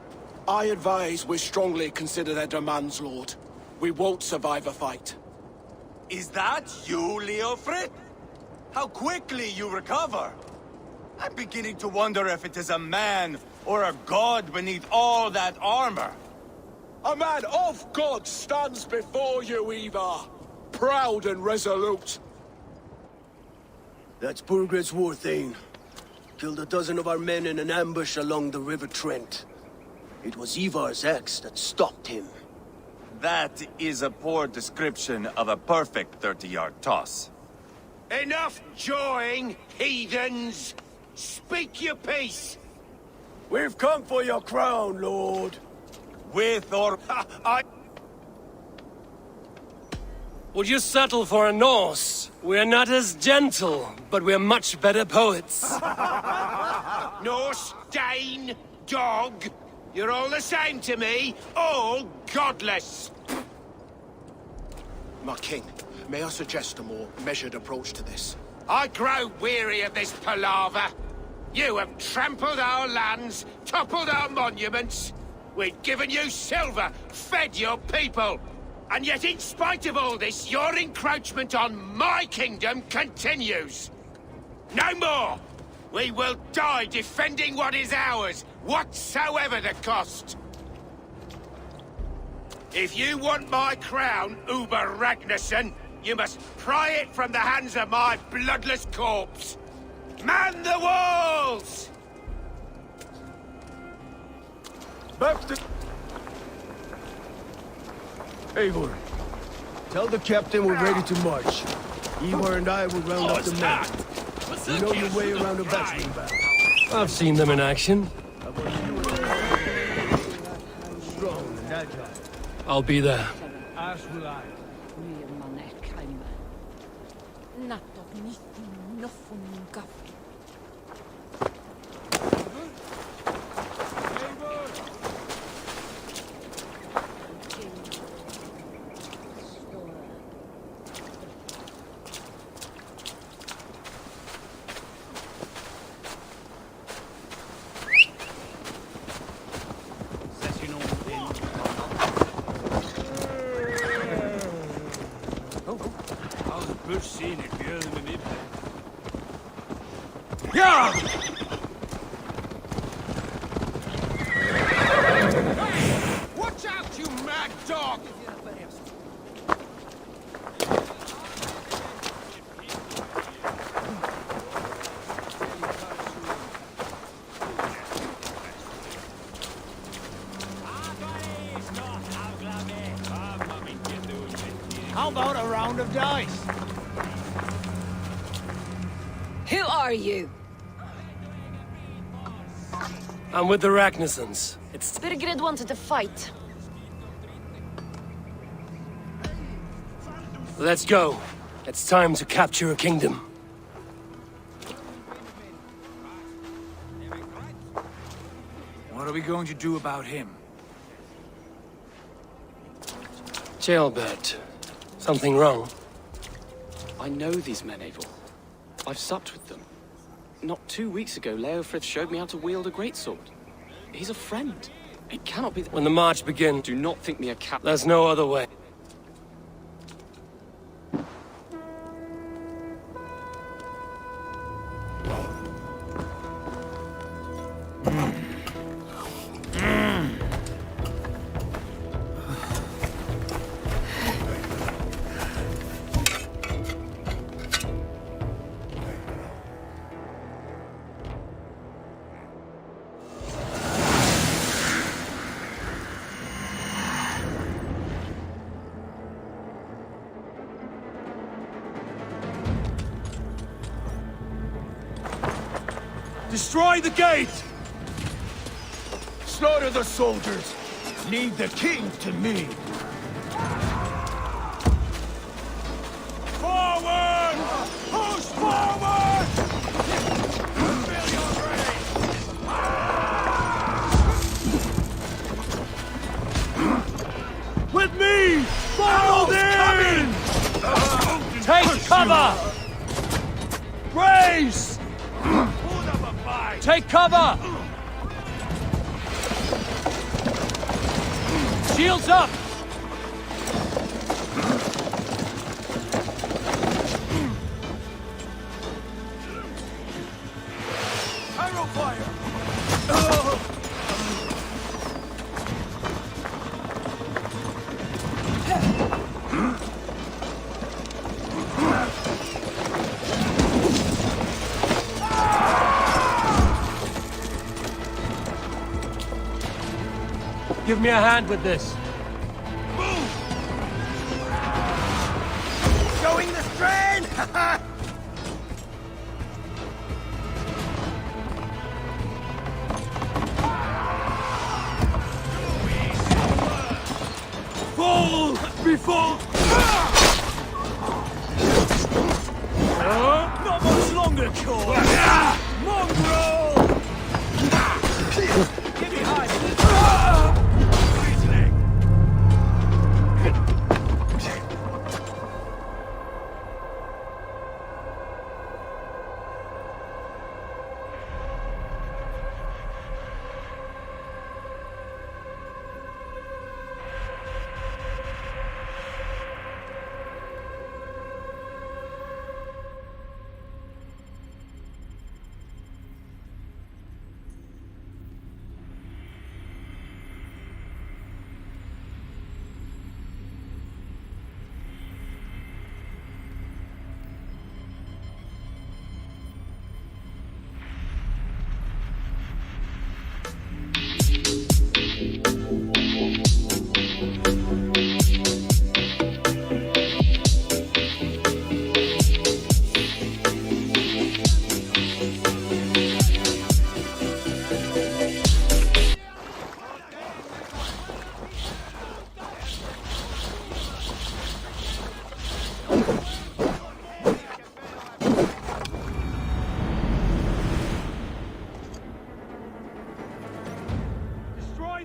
I advise we strongly consider their demands, Lord. We won't survive a fight. Is that you, Leofrid? How quickly you recover! I'm beginning to wonder if it is a man or a god beneath all that armor. A man of God stands before you, Ivar. Proud and resolute. That's Burgred's war thane. Killed a dozen of our men in an ambush along the River Trent. It was Ivar's axe that stopped him. That is a poor description of a perfect 30-yard toss. Enough jawing, heathens! Speak your piece! We've come for your crown, Lord. With or... Would you settle for a Norse? We're not as gentle, but we're much better poets. Norse, Dane, dog, you're all the same to me, all godless. My king, may I suggest a more measured approach to this? I grow weary of this palaver. You have trampled our lands, toppled our monuments. We've given you silver, fed your people. And yet, in spite of all this, your encroachment on my kingdom continues. No more! We will die defending what is ours, whatsoever the cost. If you want my crown, Uber Ragnarsson, you must pry it from the hands of my bloodless corpse. Man the walls! Back to... Eivor, tell the captain we're ready to march. Ivar and I will round up the men. You know your way around a battering battle. I've seen them in action. Strong and agile. I'll be there. As will I. Yeah! Watch out, you mad dog! How about a round of dice? Who are you? I'm with the Ragnarssons. Birgred wanted to fight. Let's go. It's time to capture a kingdom. What are we going to do about him? Jailbird. Something wrong? I know these men, Eivor. I've supped with them. Not 2 weeks ago, Leofrid showed me how to wield a greatsword. He's a friend. It cannot be... When the march begins... Do not think me a cap... There's no other way. Destroy the gate! Slaughter the soldiers! Lead the king to me! Forward! Push forward! Feel your rage! cover! Brace! Take cover! Shields up! Arrow fire! Give me a hand with this. Showing the strain! Fall before... Not much longer, Core! Mongrel! Give me high!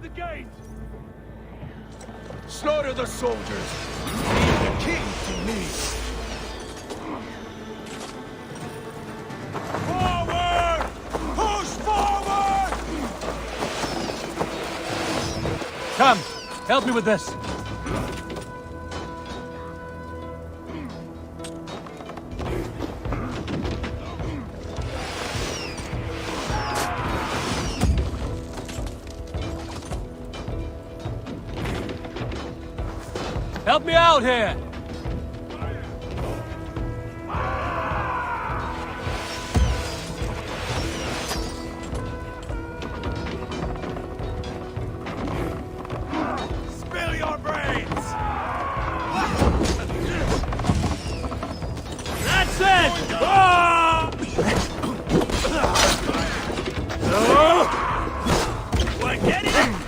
the gate! Slaughter the soldiers! Leave the king to me! Forward! Push forward! Come, help me with this. Help me out here! Spill your brains! That's it! We're getting it!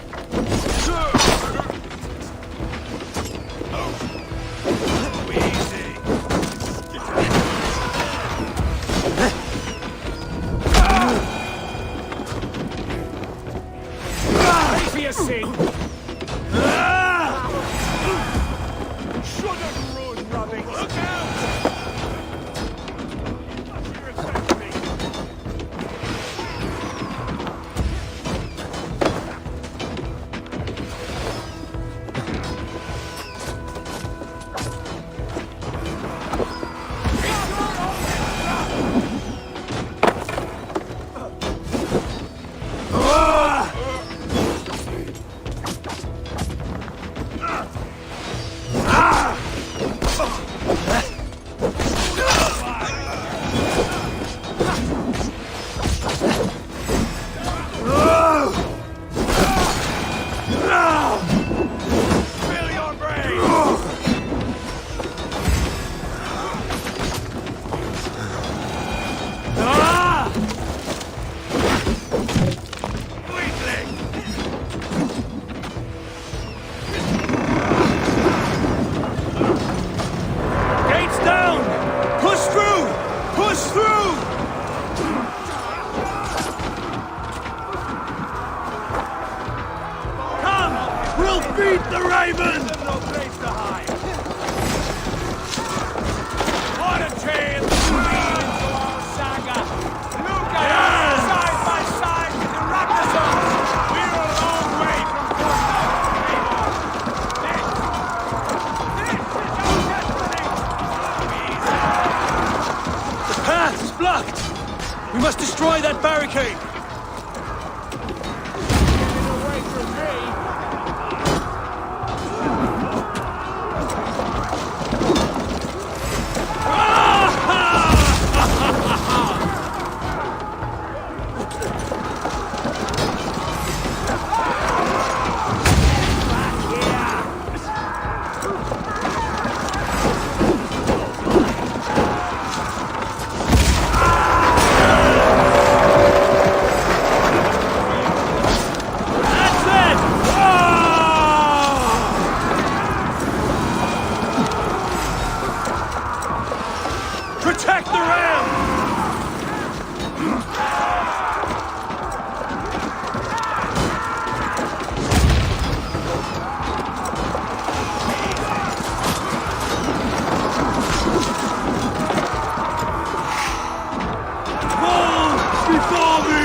Beat the Raven! No place to hide! What a blocked! We must destroy that barricade! Protect the ram! Fall before me!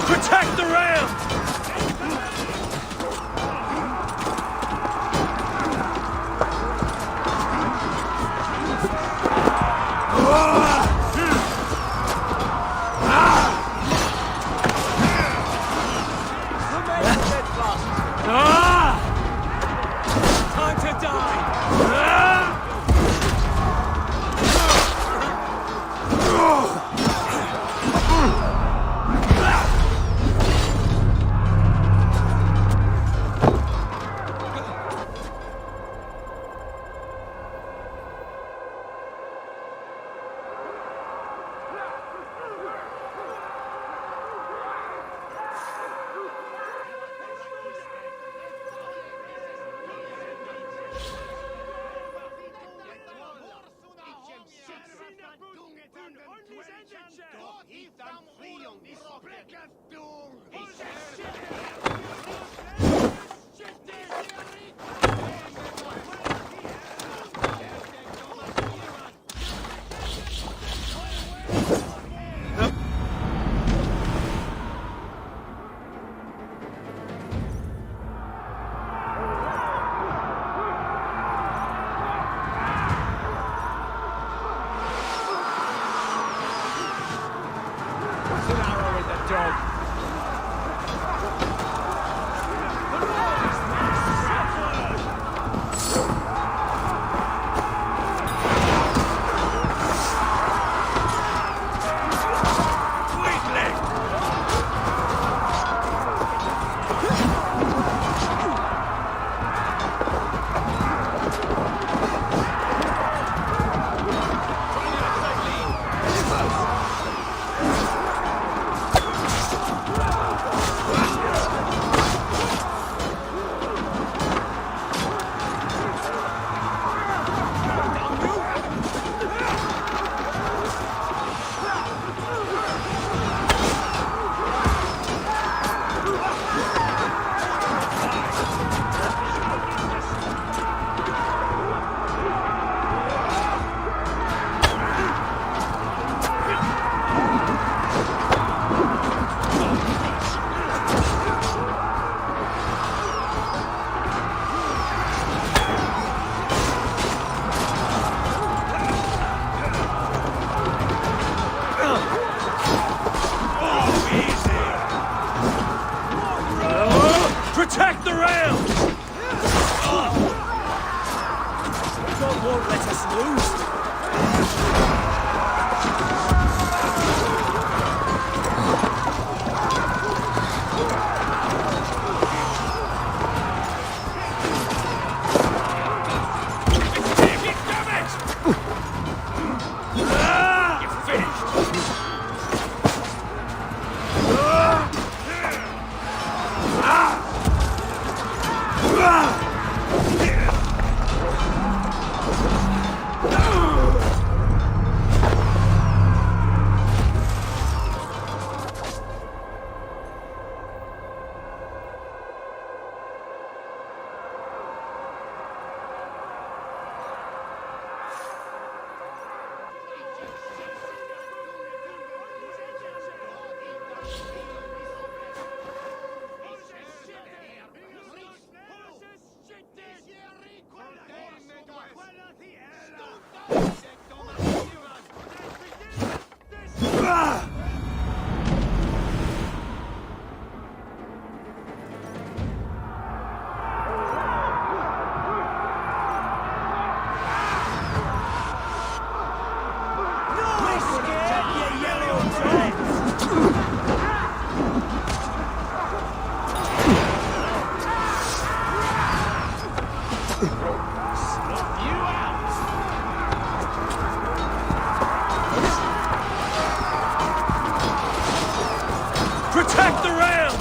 Protect the ram! Time to die! Protect the ram!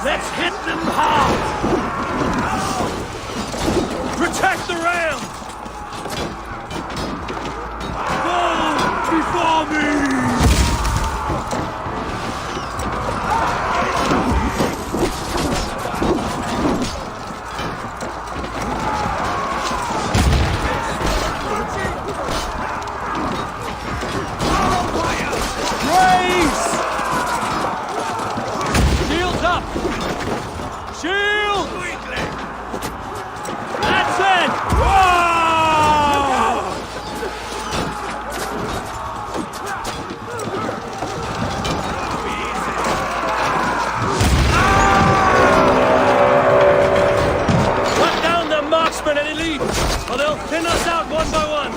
Let's hit them hard! Protect the ram! Go before me! Shield! That's it! Whoa! Cut down the marksmen and elite, or they'll thin us out one by one.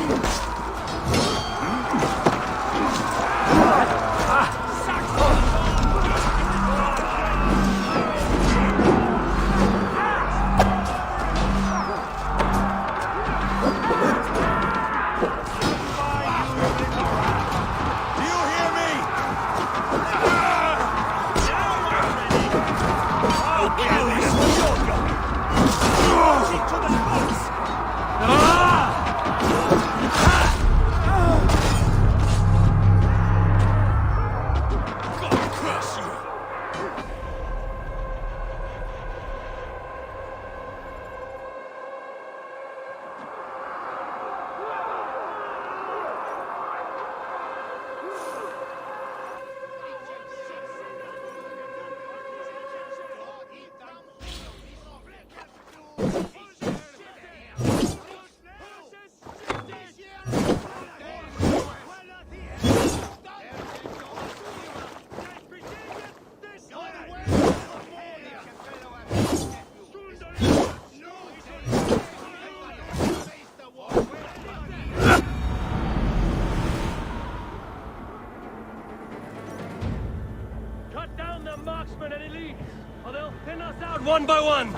Cut down the marksmen and elite, or they'll thin us out one by one.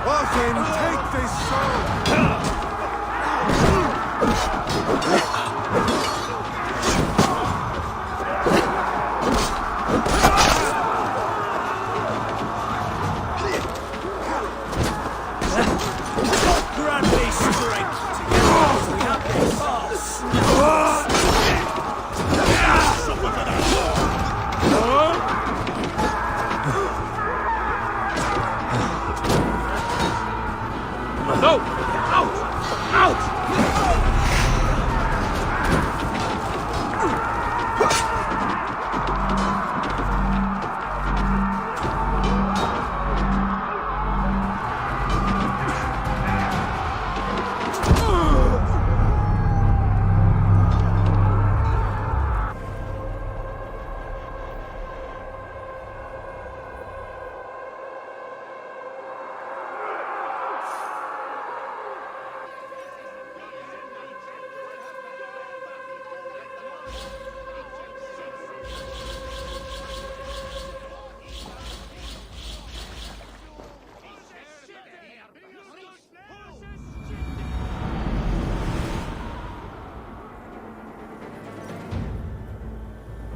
Orphan, take this soul! Grant me strength together. We have this. No! Out! Out!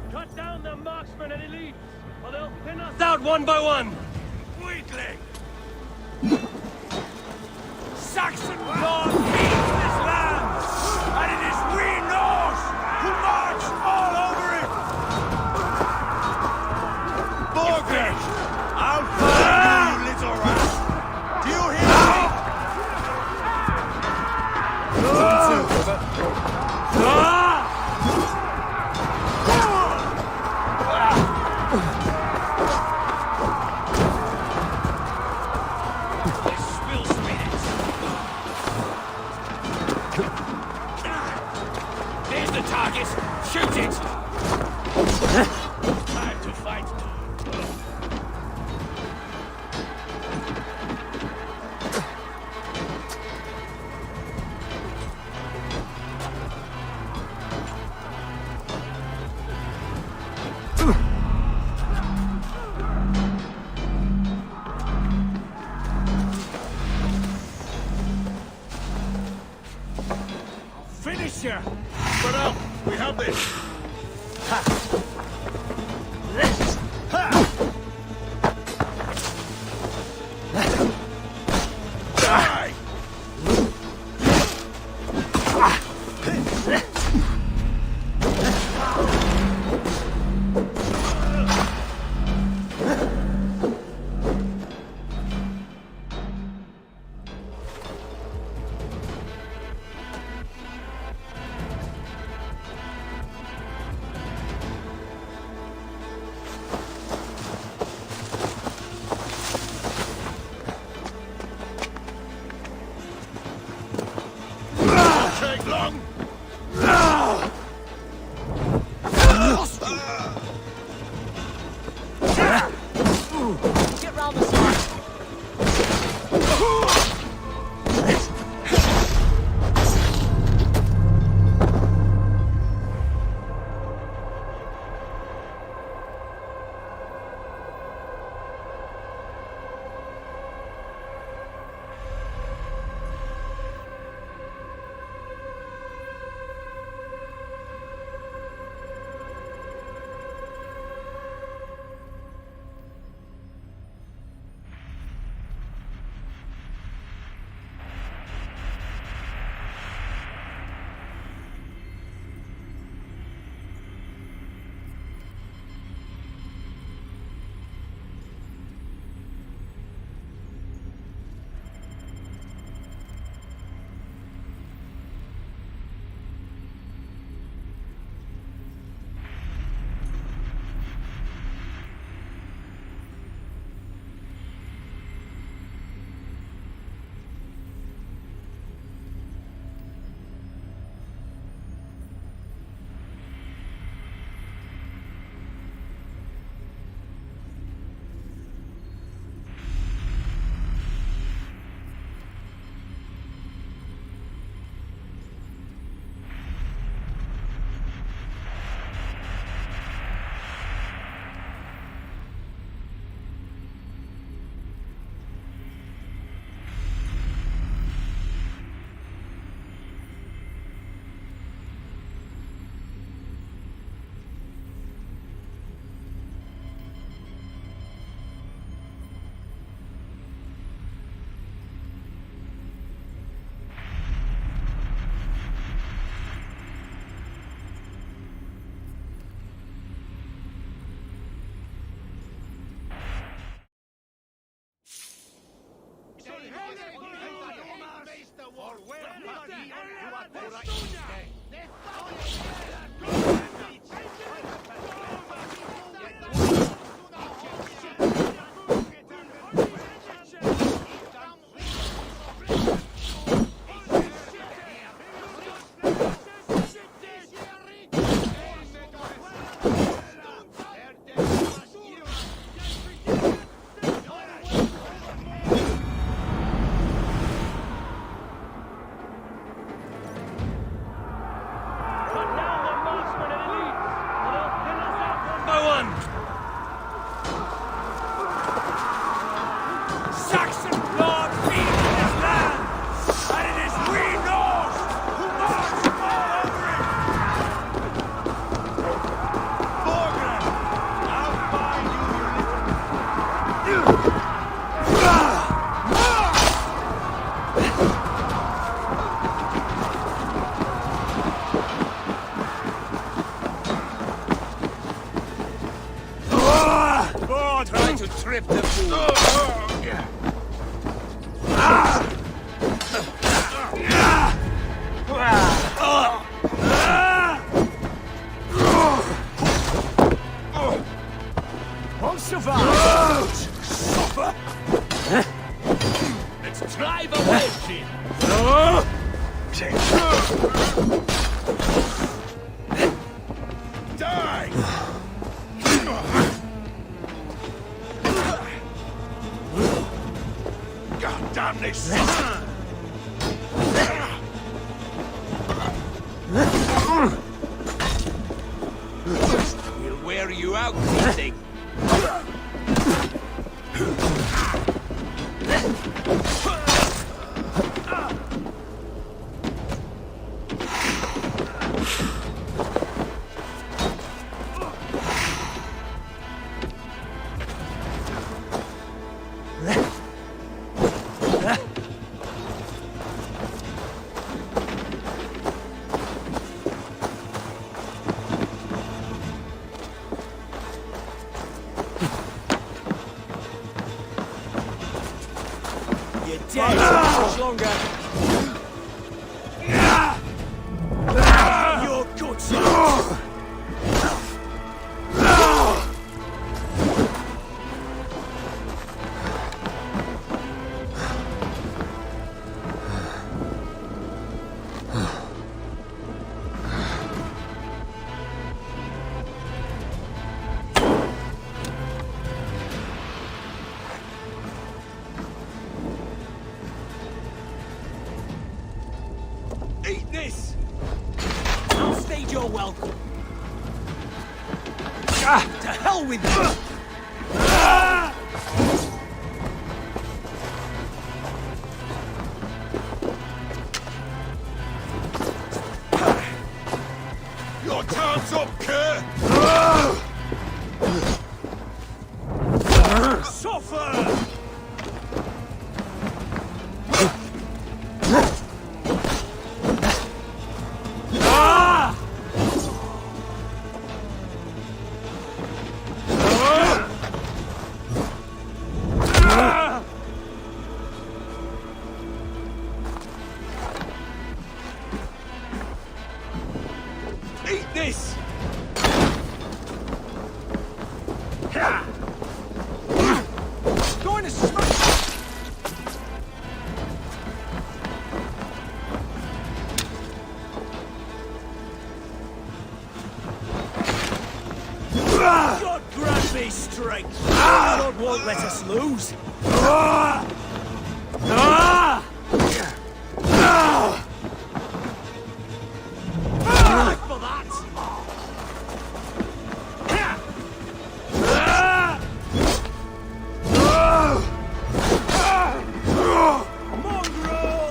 Cut down the marksmen and elites, or they'll pin us out one by one! Weakling! Saxon blood feeds this land! And it is we Norse who march all over it! Borgred! I'll find you, little rat! Do you hear me? There's the target! Shoot it! Time to fight. Finish her! Spread out! We have this! Die! Take long! Get round the side. Saxon blood feeds in this land, and it is we Norse who march all over it! Borgren, I'll find you, try to trip the fool. Won't survive. Suffer. Let's drive away, Jim. Die! God damn this! We'll wear you out, thing. Dead much longer. Your guts. Eat this! I'll stage your welcome. To hell with you! Your time's up, Kurt! Suffer! Eat this! Going to smash! God grant me strength! God won't let us lose! For that! Mongrel!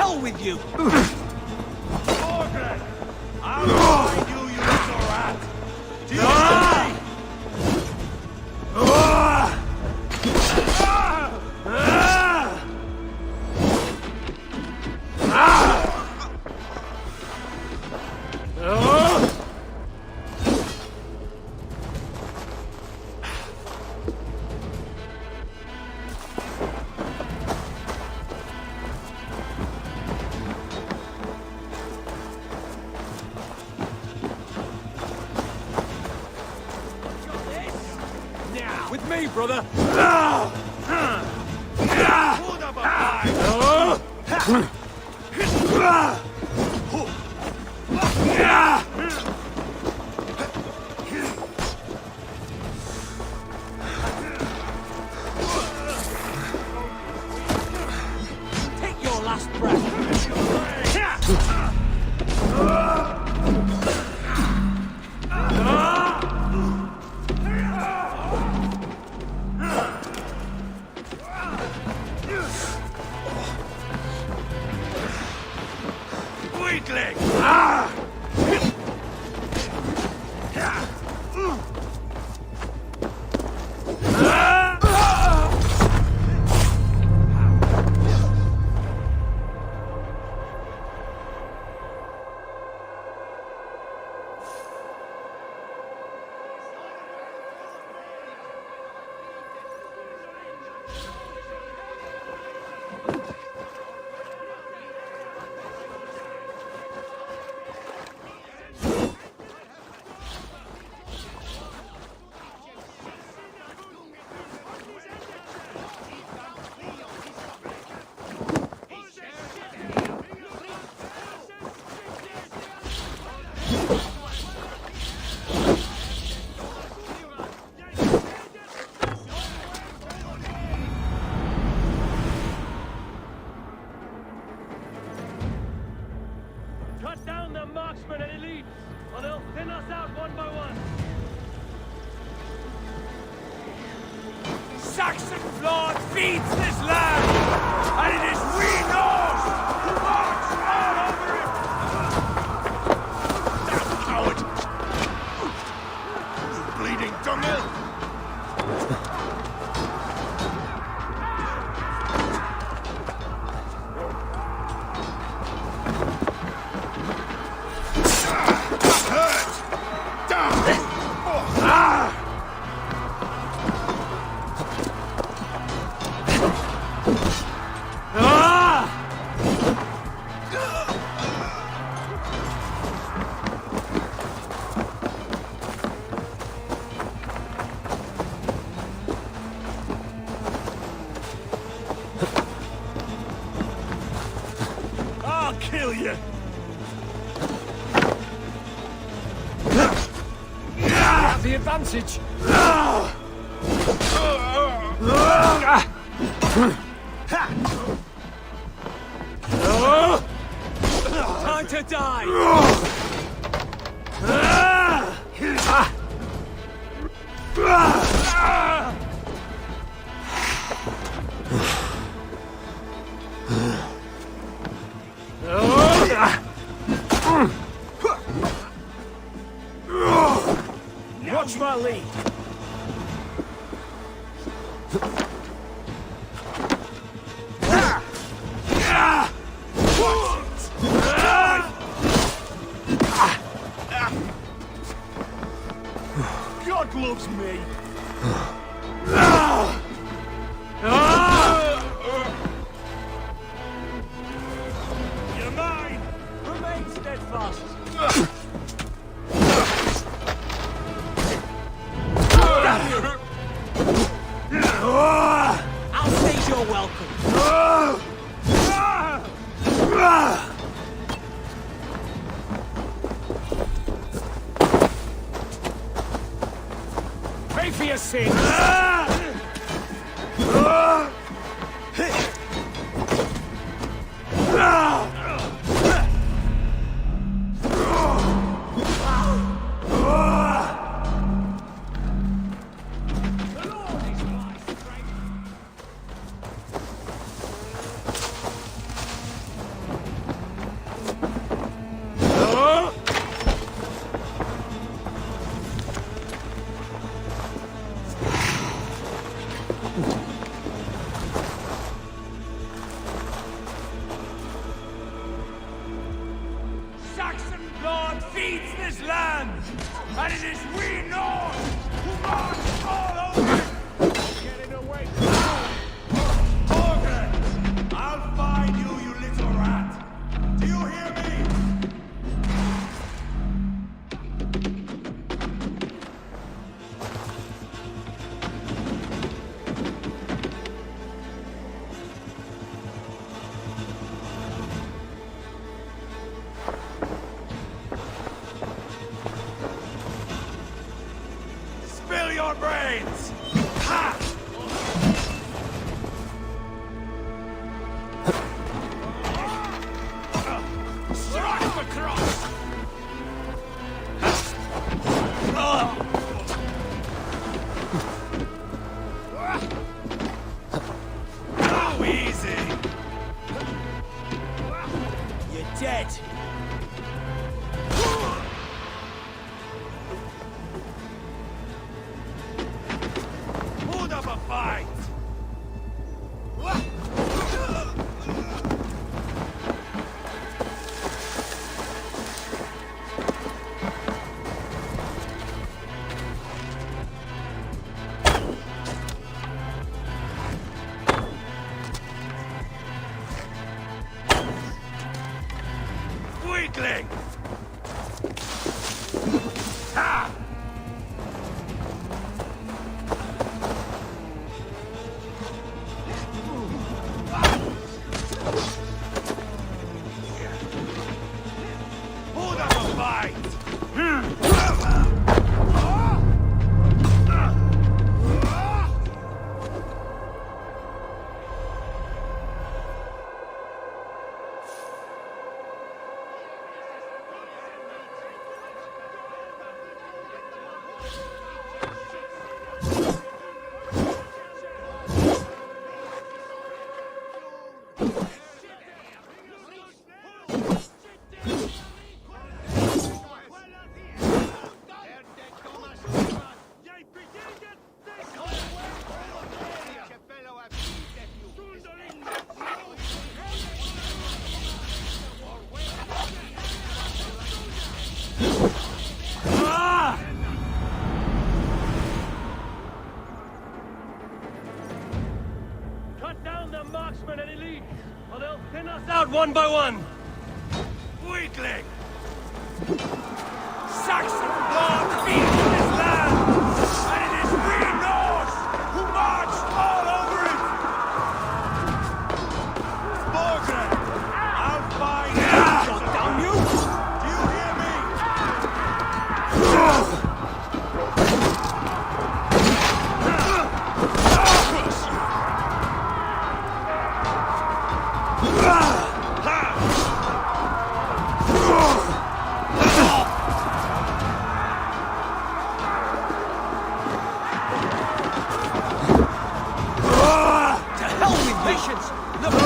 hell with you! Morgan! I'll find you, you little rat! Do you hear me? With me, brother! Take your last breath! Weakling! Cut down the marksmen and elites, or they'll thin us out one by one. Saxon blood feeds this land! And it is we Norse who march all over it! Damn coward! You bleeding dunghill! I'll kill you! Have the advantage! Time to die! Watch my lead! God loves me! You're mine! Remain steadfast! I'll say you're welcome! Pay for your sins! owns this land, and it is we Norse who march all over it! Getting away from Morgan! I'll find you, you little rat! Do you hear me? Spill your brains! Ha! Strike him across! Oh, easy! You're dead! Hold up a fight! Weakling! Ha! Hold up a fight! Cut down the marksmen and elite, or they'll thin us out one by one! Weakling! Saxon blood beats this land, and it is we Norse who march all over it! Morgan! I'll find you! Shut down, you! Do you hear me? To hell with patience! Look at the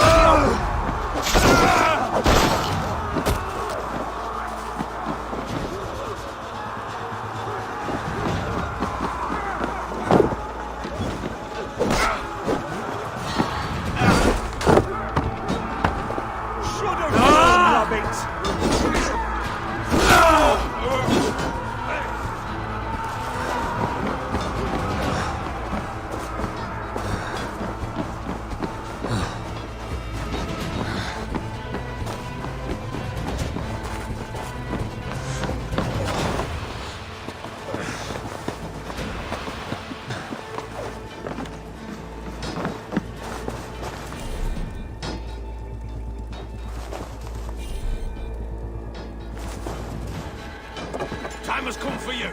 Time has come for you!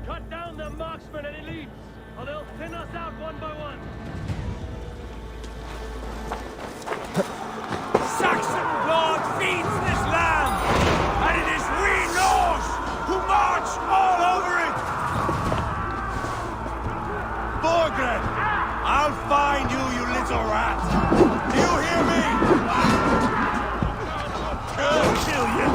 Cut down the marksmen and elites, or they'll thin us out one by one. Saxon blood feeds this land, and it is we Norse who march all over it! Borgred! I'll find you, you little rat! Do you hear me? I'll kill you!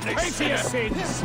Pay for your sins!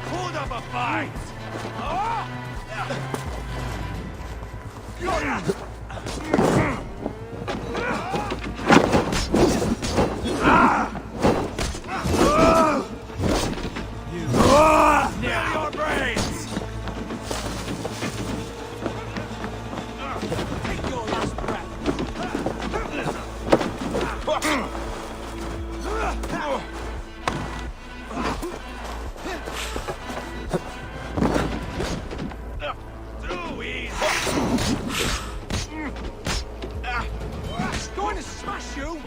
Hold up a fight! Near your brains! Take your last Too easy! Going to smash you!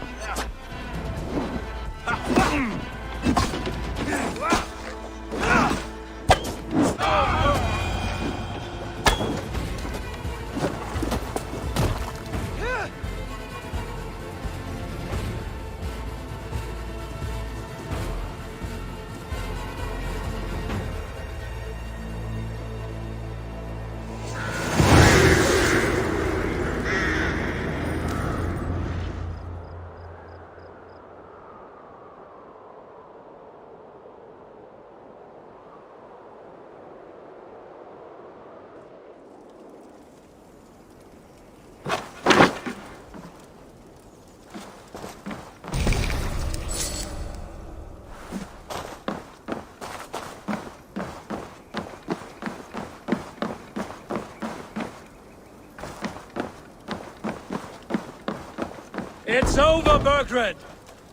It's over, Burgred!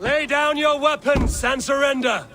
Lay down your weapons and surrender!